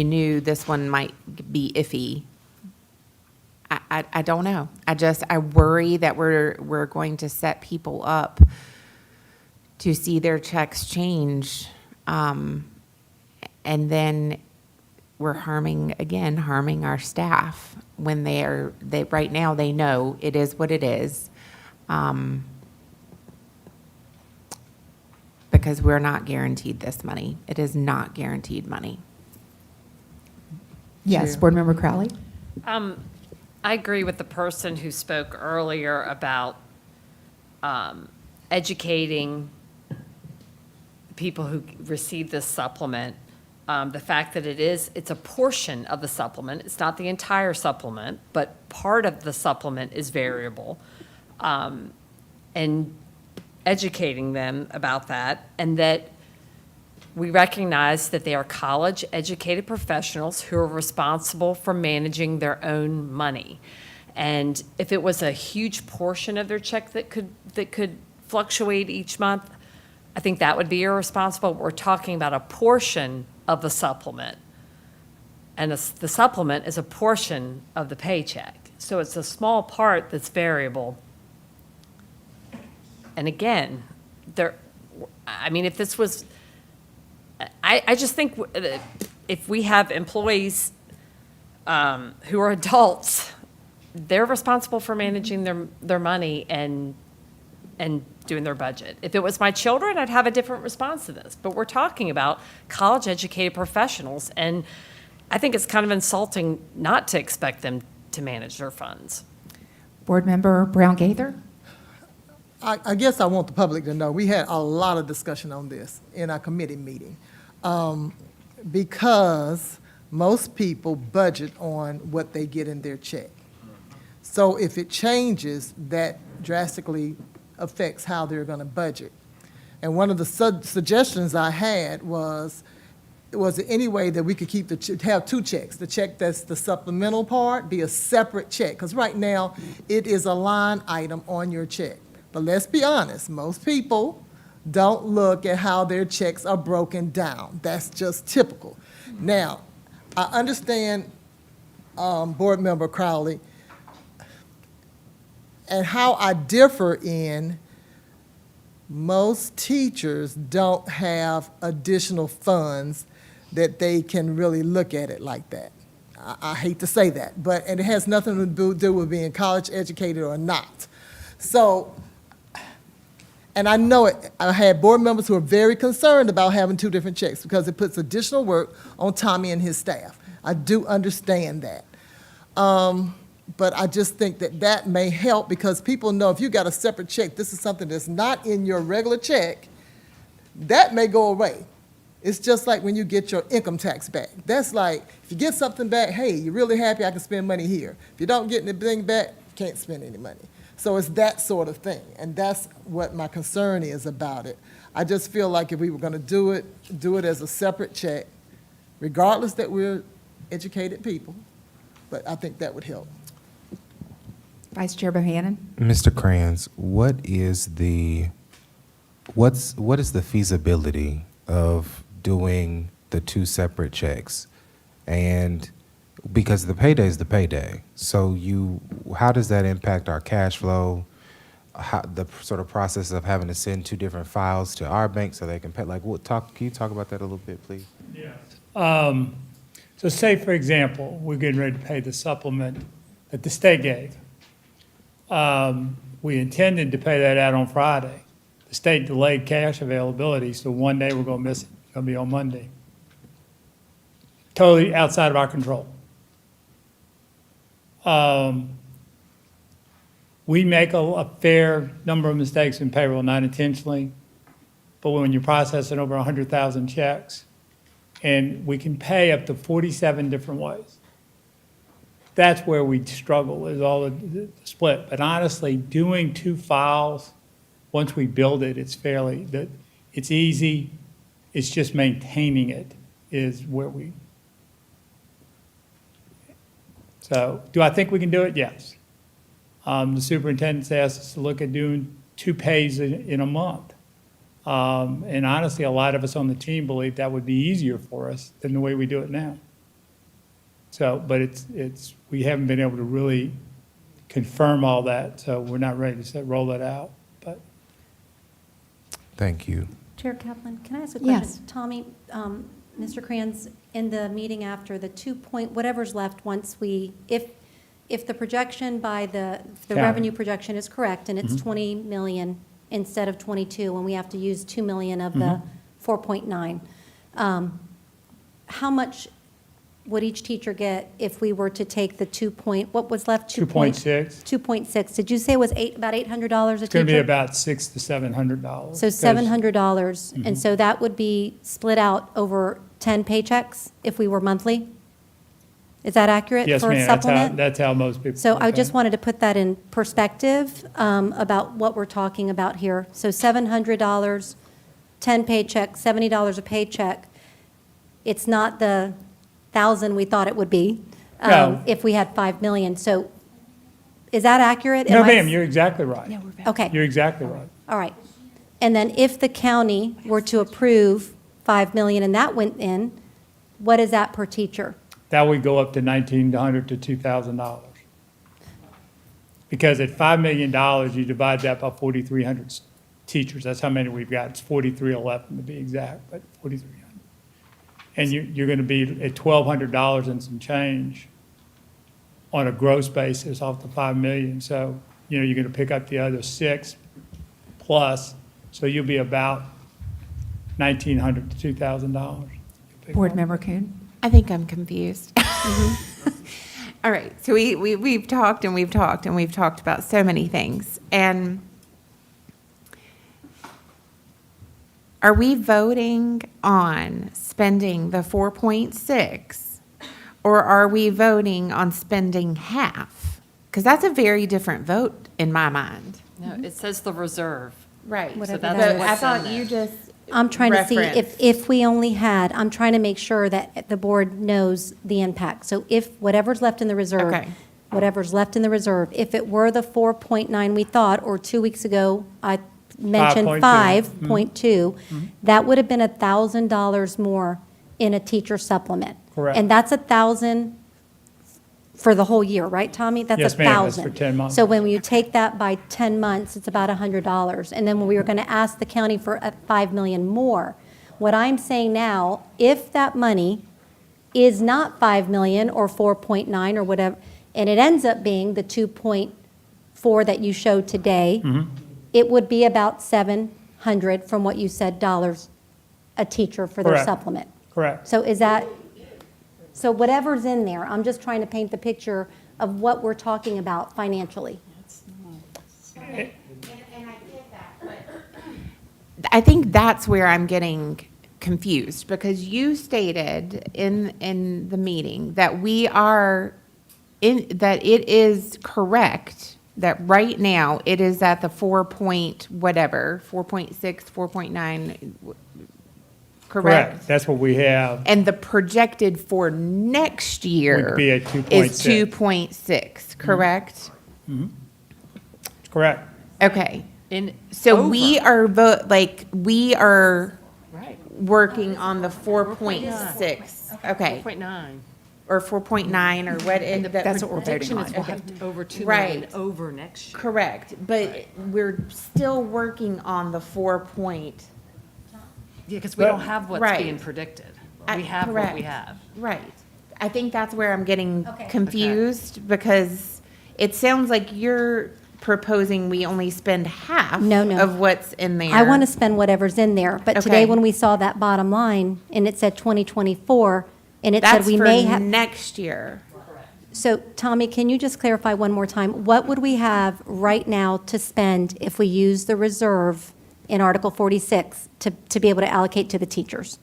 J: knew this one might be iffy. I don't know. I worry that we're going to set people up to see their checks change, and then we're harming our staff when right now they know it is what it is, because we're not guaranteed this money. It is not guaranteed money.
B: Yes,
Q: Chair.
B: Board Member Crowley?
G: I agree with the person who spoke earlier about educating people who receive this supplement. The fact that it's a portion of the supplement, it's not the entire supplement, but part of the supplement is variable. And educating them about that, and that we recognize that they are college-educated professionals who are responsible for managing their own money. And if it was a huge portion of their check that could fluctuate each month, I think that would be irresponsible. We're talking about a portion of the supplement. And the supplement is a portion of the paycheck. So it's a small part that's variable. And again, if this was, I just think if we have employees who are adults, they're responsible for managing their money and doing their budget. If it was my children, I'd have a different response to this. But we're talking about college-educated professionals, and I think it's kind of insulting not to expect them to manage their funds.
B: Board Member Brown Gaither?
Q: I guess I want the public to know, we had a lot of discussion on this in our committee meeting. Because most people budget on what they get in their check. So if it changes, that drastically affects how they're going to budget. And one of the suggestions I had was there any way that we could have two checks? The check that's the supplemental part be a separate check, because right now it is a line item on your check. But let's be honest, most people don't look at how their checks are broken down. That's just typical. Now, I understand, Board Member Crowley, and how I differ in most teachers don't have additional funds that they can really look at it like that. I hate to say that, and it has nothing to do with being college educated or not. So And I know it, I had board members who are very concerned about having 2 different checks because it puts additional work on Tommy and his staff. I do understand that. But I just think that that may help because people know if you got a separate check, this is something that's not in your regular check, that may go away. It's just like when you get your income tax back. That's like, if you get something back, hey, you're really happy I can spend money here. If you don't get anything back, you can't spend any money. So it's that sort of thing, and that's what my concern is about it. I just feel like if we were gonna do it as a separate check, regardless that we're educated people, but I think that would help.
B: Vice Chair Bohannon?
R: Mr. Kranz, what is the feasibility of doing the 2 separate checks? And because the payday is the payday, so how does that impact our cash flow? How, the sort of process of having to send 2 different files to our bank so they can pay, can you talk about that a little bit, please?
I: Yeah. So say, for example, we're getting ready to pay the supplement that the state gave. We intended to pay that out on Friday. The state delayed cash availability, so one day we're going to miss it. It's going to be on Monday. Totally outside of our control. We make a fair number of mistakes in payroll, not intentionally, but when you're processing over 100,000 checks, and we can pay up to 47 different ways. That's where we struggle, is all the split. But honestly, doing 2 files, once we build it, it's easy. It's just maintaining it is where so do I think we can do it? Yes. The superintendent's asked us to look at doing 2 pays in a month. And honestly, a lot of us on the team believe that would be easier for us than the way we do it now. So, but we haven't been able to really confirm all that, so we're not ready to roll that out, but.
R: Thank you.
K: Chair Kaplan, can I ask a question?
B: Yes.
K: Tommy, Mr. Kranz, in the meeting after the whatever's left once if the projection by the revenue projection is correct and it's 20 million instead of 22 and we have to use 2 million of the 4.9, how much would each teacher get if we were to take the what was left?
I: 2.6.
K: 2.6. Did you say it was about $800 a teacher?
I: It's going to be about $600 to $700.
K: So $700, and so that would be split out over 10 paychecks if we were monthly? Is that accurate
I: Yes,
K: for a
I: ma'am.
K: supplement?
I: That's how most people.
K: So I
I: look
K: just
I: at it.
K: wanted to put that in perspective about what we're talking about here. So $700, 10 paychecks, $70 a paycheck. It's not the 1,000 we thought it would be
I: No.
K: if we had 5 million. So is that accurate?
I: No,
K: Am I-
I: ma'am, you're exactly right.
K: Okay.
I: You're exactly right.
K: All right. And then if the county were to approve 5 million and that went in, what is that per teacher?
I: That would go up to $1,900 to $2,000. Because at $5 million, you divide that by 4,300 teachers. That's how many we've got. It's 4,311 to be exact, but 4,300. And you're going to be at $1,200 and some change on a gross basis off the 5 million. So, you're going to pick up the other 6 plus, so you'll be about $1,900 to $2,000.
B: Board Member Kuhn?
J: I think I'm confused. All right, so we've talked and we've talked and we've talked about so many things. And are we voting on spending the 4.6, or are we voting on spending half? Because that's a very different vote in my mind.
G: No, it says the reserve.
J: Right.
G: So
K: Whatever
G: that's
K: that
J: But
K: is.
J: I
G: what's
J: thought
G: in there.
J: you just
K: I'm trying to see
J: referenced.
K: if we only had, I'm trying to make sure that the board knows the impact. So if whatever's left in the reserve,
J: Okay.
K: whatever's left in the reserve, if it were the 4.9 we thought, or 2 weeks ago, I mentioned 5.2, that would have been $1,000 more in a teacher supplement.
I: Correct.
K: And that's 1,000 for the whole year, right, Tommy? That's
I: Yes,
K: 1,000.
I: ma'am, that's for 10 months.
K: So when you take that by 10 months, it's about $100. And then when we were going to ask the county for 5 million more, what I'm saying now, if that money is not 5 million or 4.9 or whatever, and it ends up being the 2.4 that you showed today, it would be about 700 from what you said, dollars a teacher for their
I: Correct.
K: supplement.
I: Correct.
K: So is that, so whatever's in there, I'm just trying to paint the picture of what we're talking about financially.
J: I think that's where I'm getting confused, because you stated in the meeting that that it is correct that right now it is at the 4.6, 4.9, correct?
I: That's what we have.
J: And the projected for next year
I: Would be at
J: is
I: 2.6.
J: 2.6, correct?
I: Correct.
J: Okay.
G: In
J: So we are we are working on the 4.6, okay,
D: 4.9.
J: or 4.9, or what?
B: That's what we're voting
D: Prediction
B: on.
D: is we'll have over 2
J: Right.
D: million over next year.
J: Correct, but we're still working on the 4 point.
D: Yeah, because we don't have what's
J: Right.
D: being predicted. We have what we
J: Correct.
D: have.
J: Right. I think that's where I'm getting
K: Okay.
J: confused, because it sounds like you're proposing we only spend half
K: No.
J: of what's in there.
K: I want to spend whatever's in there, but today
J: Okay.
K: when we saw that bottom line and it said 2024, and it said
J: That's
K: we
J: for
K: may have.
J: next year.
K: So, Tommy, can you just clarify one more time? What would we have right now to spend if we use the reserve in Article 46 to be able to allocate to the teachers?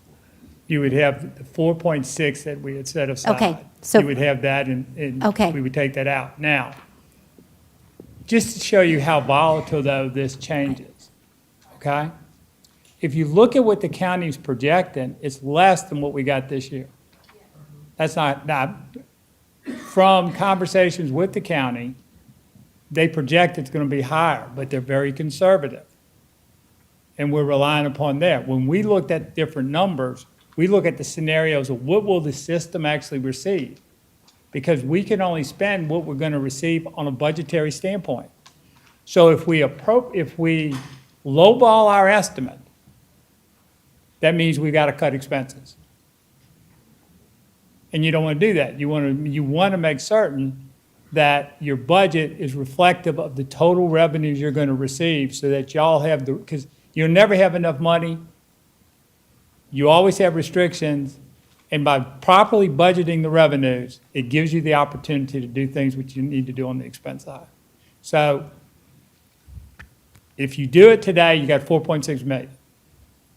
I: You would have the 4.6 that we had set aside.
K: Okay, so-
I: You would have that, and
K: Okay.
I: we would take that out. Now, just to show you how volatile, though, this changes, okay? If you look at what the county's projecting, it's less than what we got this year. That's not, from conversations with the county, they project it's going to be higher, but they're very conservative. And we're relying upon that. When we looked at different numbers, we look at the scenarios of what will the system actually receive? Because we can only spend what we're going to receive on a budgetary standpoint. So if we lowball our estimate, that means we've got to cut expenses. And you don't want to do that. You want to make certain that your budget is reflective of the total revenues you're going to receive, so that y'all have because you'll never have enough money. You always have restrictions, and by properly budgeting the revenues, it gives you the opportunity to do things which you need to do on the expense side. So if you do it today, you got 4.6 million.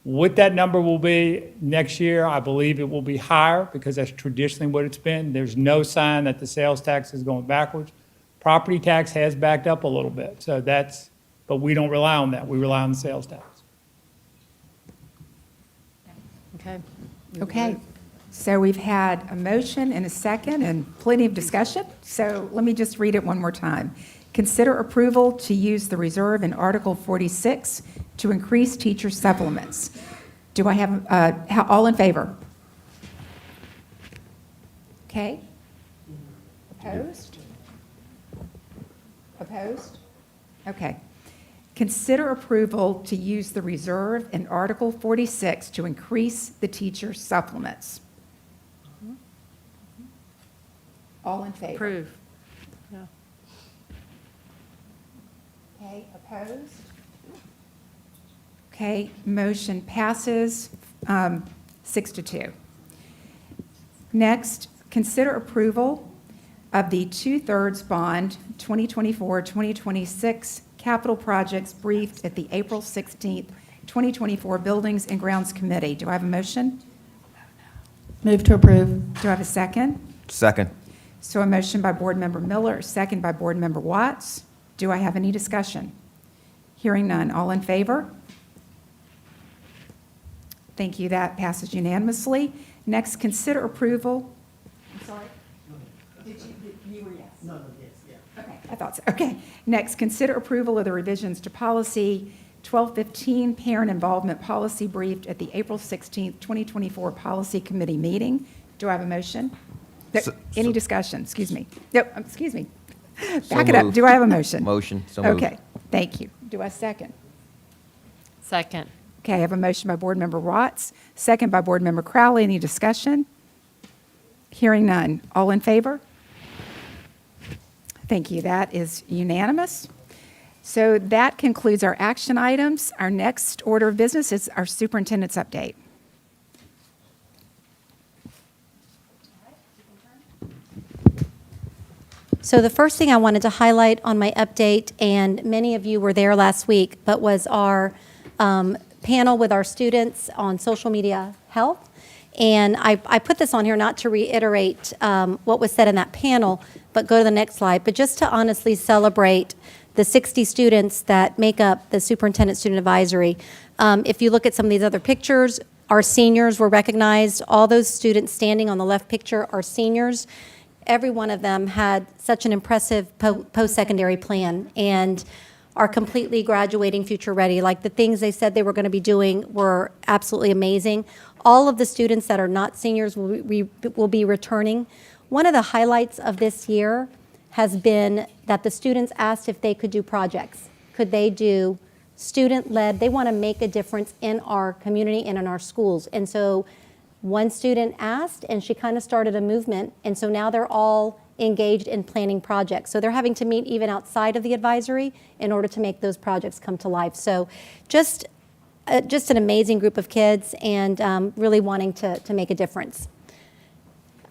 I: What that number will be next year, I believe it will be higher, because that's traditionally what it's been. There's no sign that the sales tax is going backwards. Property tax has backed up a little bit, so but we don't rely on that. We rely on the sales tax.
D: Okay.
B: Okay, so we've had a motion and a second and plenty of discussion. So let me just read it one more time. Consider approval to use the reserve in Article 46 to increase teacher supplements. Do I have, all in favor? Okay. Opposed? Opposed? Okay. Consider approval to use the reserve in Article 46 to increase the teacher supplements. All in favor?
D: Approve.
B: Okay, opposed? Okay, motion passes 6-2. Next, consider approval of the 2/3 bond 2024-2026 capital projects briefed at the April 16th, 2024 Buildings and Grounds Committee. Do I have a motion?
D: Move to approve.
B: Do I have a second?
O: Second.
B: So a motion by Board Member Miller, a second by Board Member Watts. Do I have any discussion? Hearing none. All in favor? Thank you. That passes unanimously. Next, consider approval. I'm sorry. You were yes? No, yes, yeah. Okay, I thought so. Okay. Next, consider approval of the revisions to policy 1215, parent involvement policy briefed at the April 16th, 2024 Policy Committee meeting. Do I have a motion? Any discussion? Excuse me. No, excuse me. Back it up.
O: moved.
B: Do I have a motion?
O: Motion, so moved.
B: Okay, thank you. Do I second?
G: Second.
B: Okay, I have a motion by Board Member Watts, second by Board Member Crowley. Any discussion? Hearing none. All in favor? Thank you. That is unanimous. So that concludes our action items. Our next order of business is our superintendent's update.
K: So the first thing I wanted to highlight on my update, and many of you were there last week, but was our panel with our students on social media health. And I put this on here not to reiterate what was said in that panel, but go to the next slide, but just to honestly celebrate the 60 students that make up the Superintendent Student Advisory. If you look at some of these other pictures, our seniors were recognized. All those students standing on the left picture are seniors. Every one of them had such an impressive post-secondary plan and are completely graduating future ready. Like the things they said they were going to be doing were absolutely amazing. All of the students that are not seniors will be returning. One of the highlights of this year has been that the students asked if they could do projects. Could they do student-led? They want to make a difference in our community and in our schools. And so one student asked, and she kind of started a movement, and so now they're all engaged in planning projects. So they're having to meet even outside of the advisory in order to make those projects come to life. So just an amazing group of kids, and really wanting to make a difference.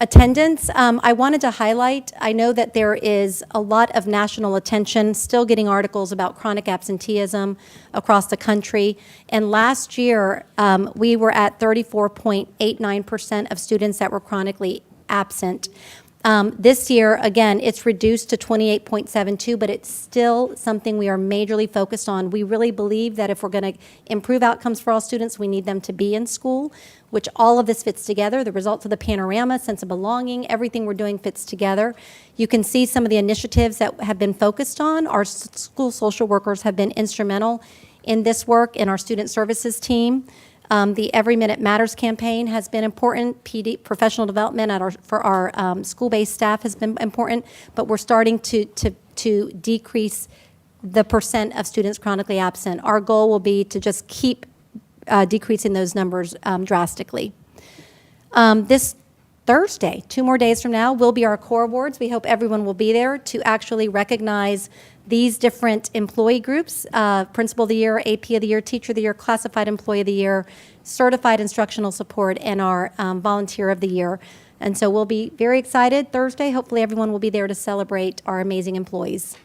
K: Attendance, I wanted to highlight, I know that there is a lot of national attention, still getting articles about chronic absenteeism across the country. And last year, we were at 34.89% of students that were chronically absent. This year, again, it's reduced to 28.72, but it's still something we are majorly focused on. We really believe that if we're going to improve outcomes for all students, we need them to be in school, which all of this fits together. The results of the Panorama, sense of belonging, everything we're doing fits together. You can see some of the initiatives that have been focused on. Our school social workers have been instrumental in this work, and our student services team. The Every Minute Matters campaign has been important. Professional development for our school-based staff has been important, but we're starting to decrease the percent of students chronically absent. Our goal will be to just keep decreasing those numbers drastically. This Thursday, 2 more days from now, will be our core awards. We hope everyone will be there to actually recognize these different employee groups, Principal of the Year, AP of the Year, Teacher of the Year, Classified Employee of the Year, Certified Instructional Support, and our Volunteer of the Year. And so we'll be very excited Thursday. Hopefully everyone will be there to celebrate our amazing employees.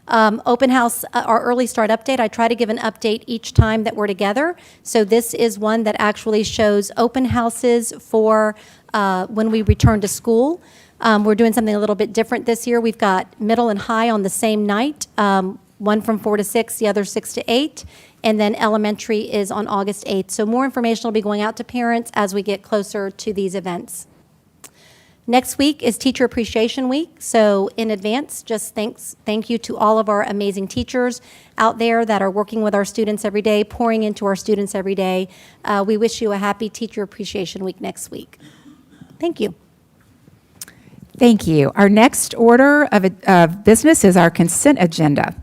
K: Open house, our early start update. I try to give an update each time that we're together. So this is one that actually shows open houses for when we return to school. We're doing something a little bit different this year. We've got middle and high on the same night, one from 4 to 6, the other 6 to 8, and then elementary is on August 8th. So more information will be going out to parents as we get closer to these events. Next week is Teacher Appreciation Week, so in advance, just thank you to all of our amazing teachers out there that are working with our students every day, pouring into our students every day. We wish you a happy Teacher Appreciation Week next week. Thank you.
B: Thank you. Our next order of business is our consent agenda.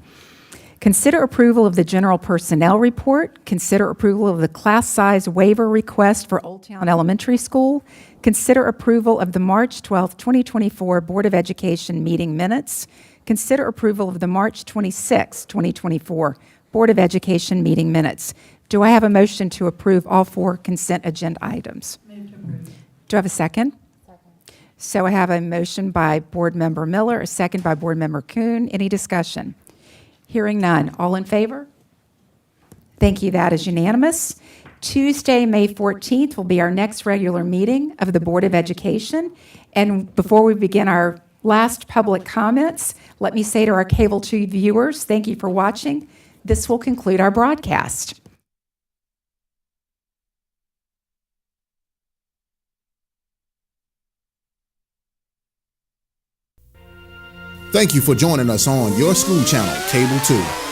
B: Consider approval of the general personnel report. Consider approval of the class size waiver request for Old Town Elementary School. Consider approval of the March 12, 2024 Board of Education meeting minutes. Consider approval of the March 26, 2024 Board of Education meeting minutes. Do I have a motion to approve all 4 consent agenda items? Do I have a second? So I have a motion by Board Member Miller, a second by Board Member Kuhn. Any discussion? Hearing none. All in favor? Thank you. That is unanimous. Tuesday, May 14th will be our next regular meeting of the Board of Education. And before we begin our last public comments, let me say to our Cable 2 viewers, thank you for watching. This will conclude our broadcast.
P: Thank you for joining us on your school channel, Cable 2.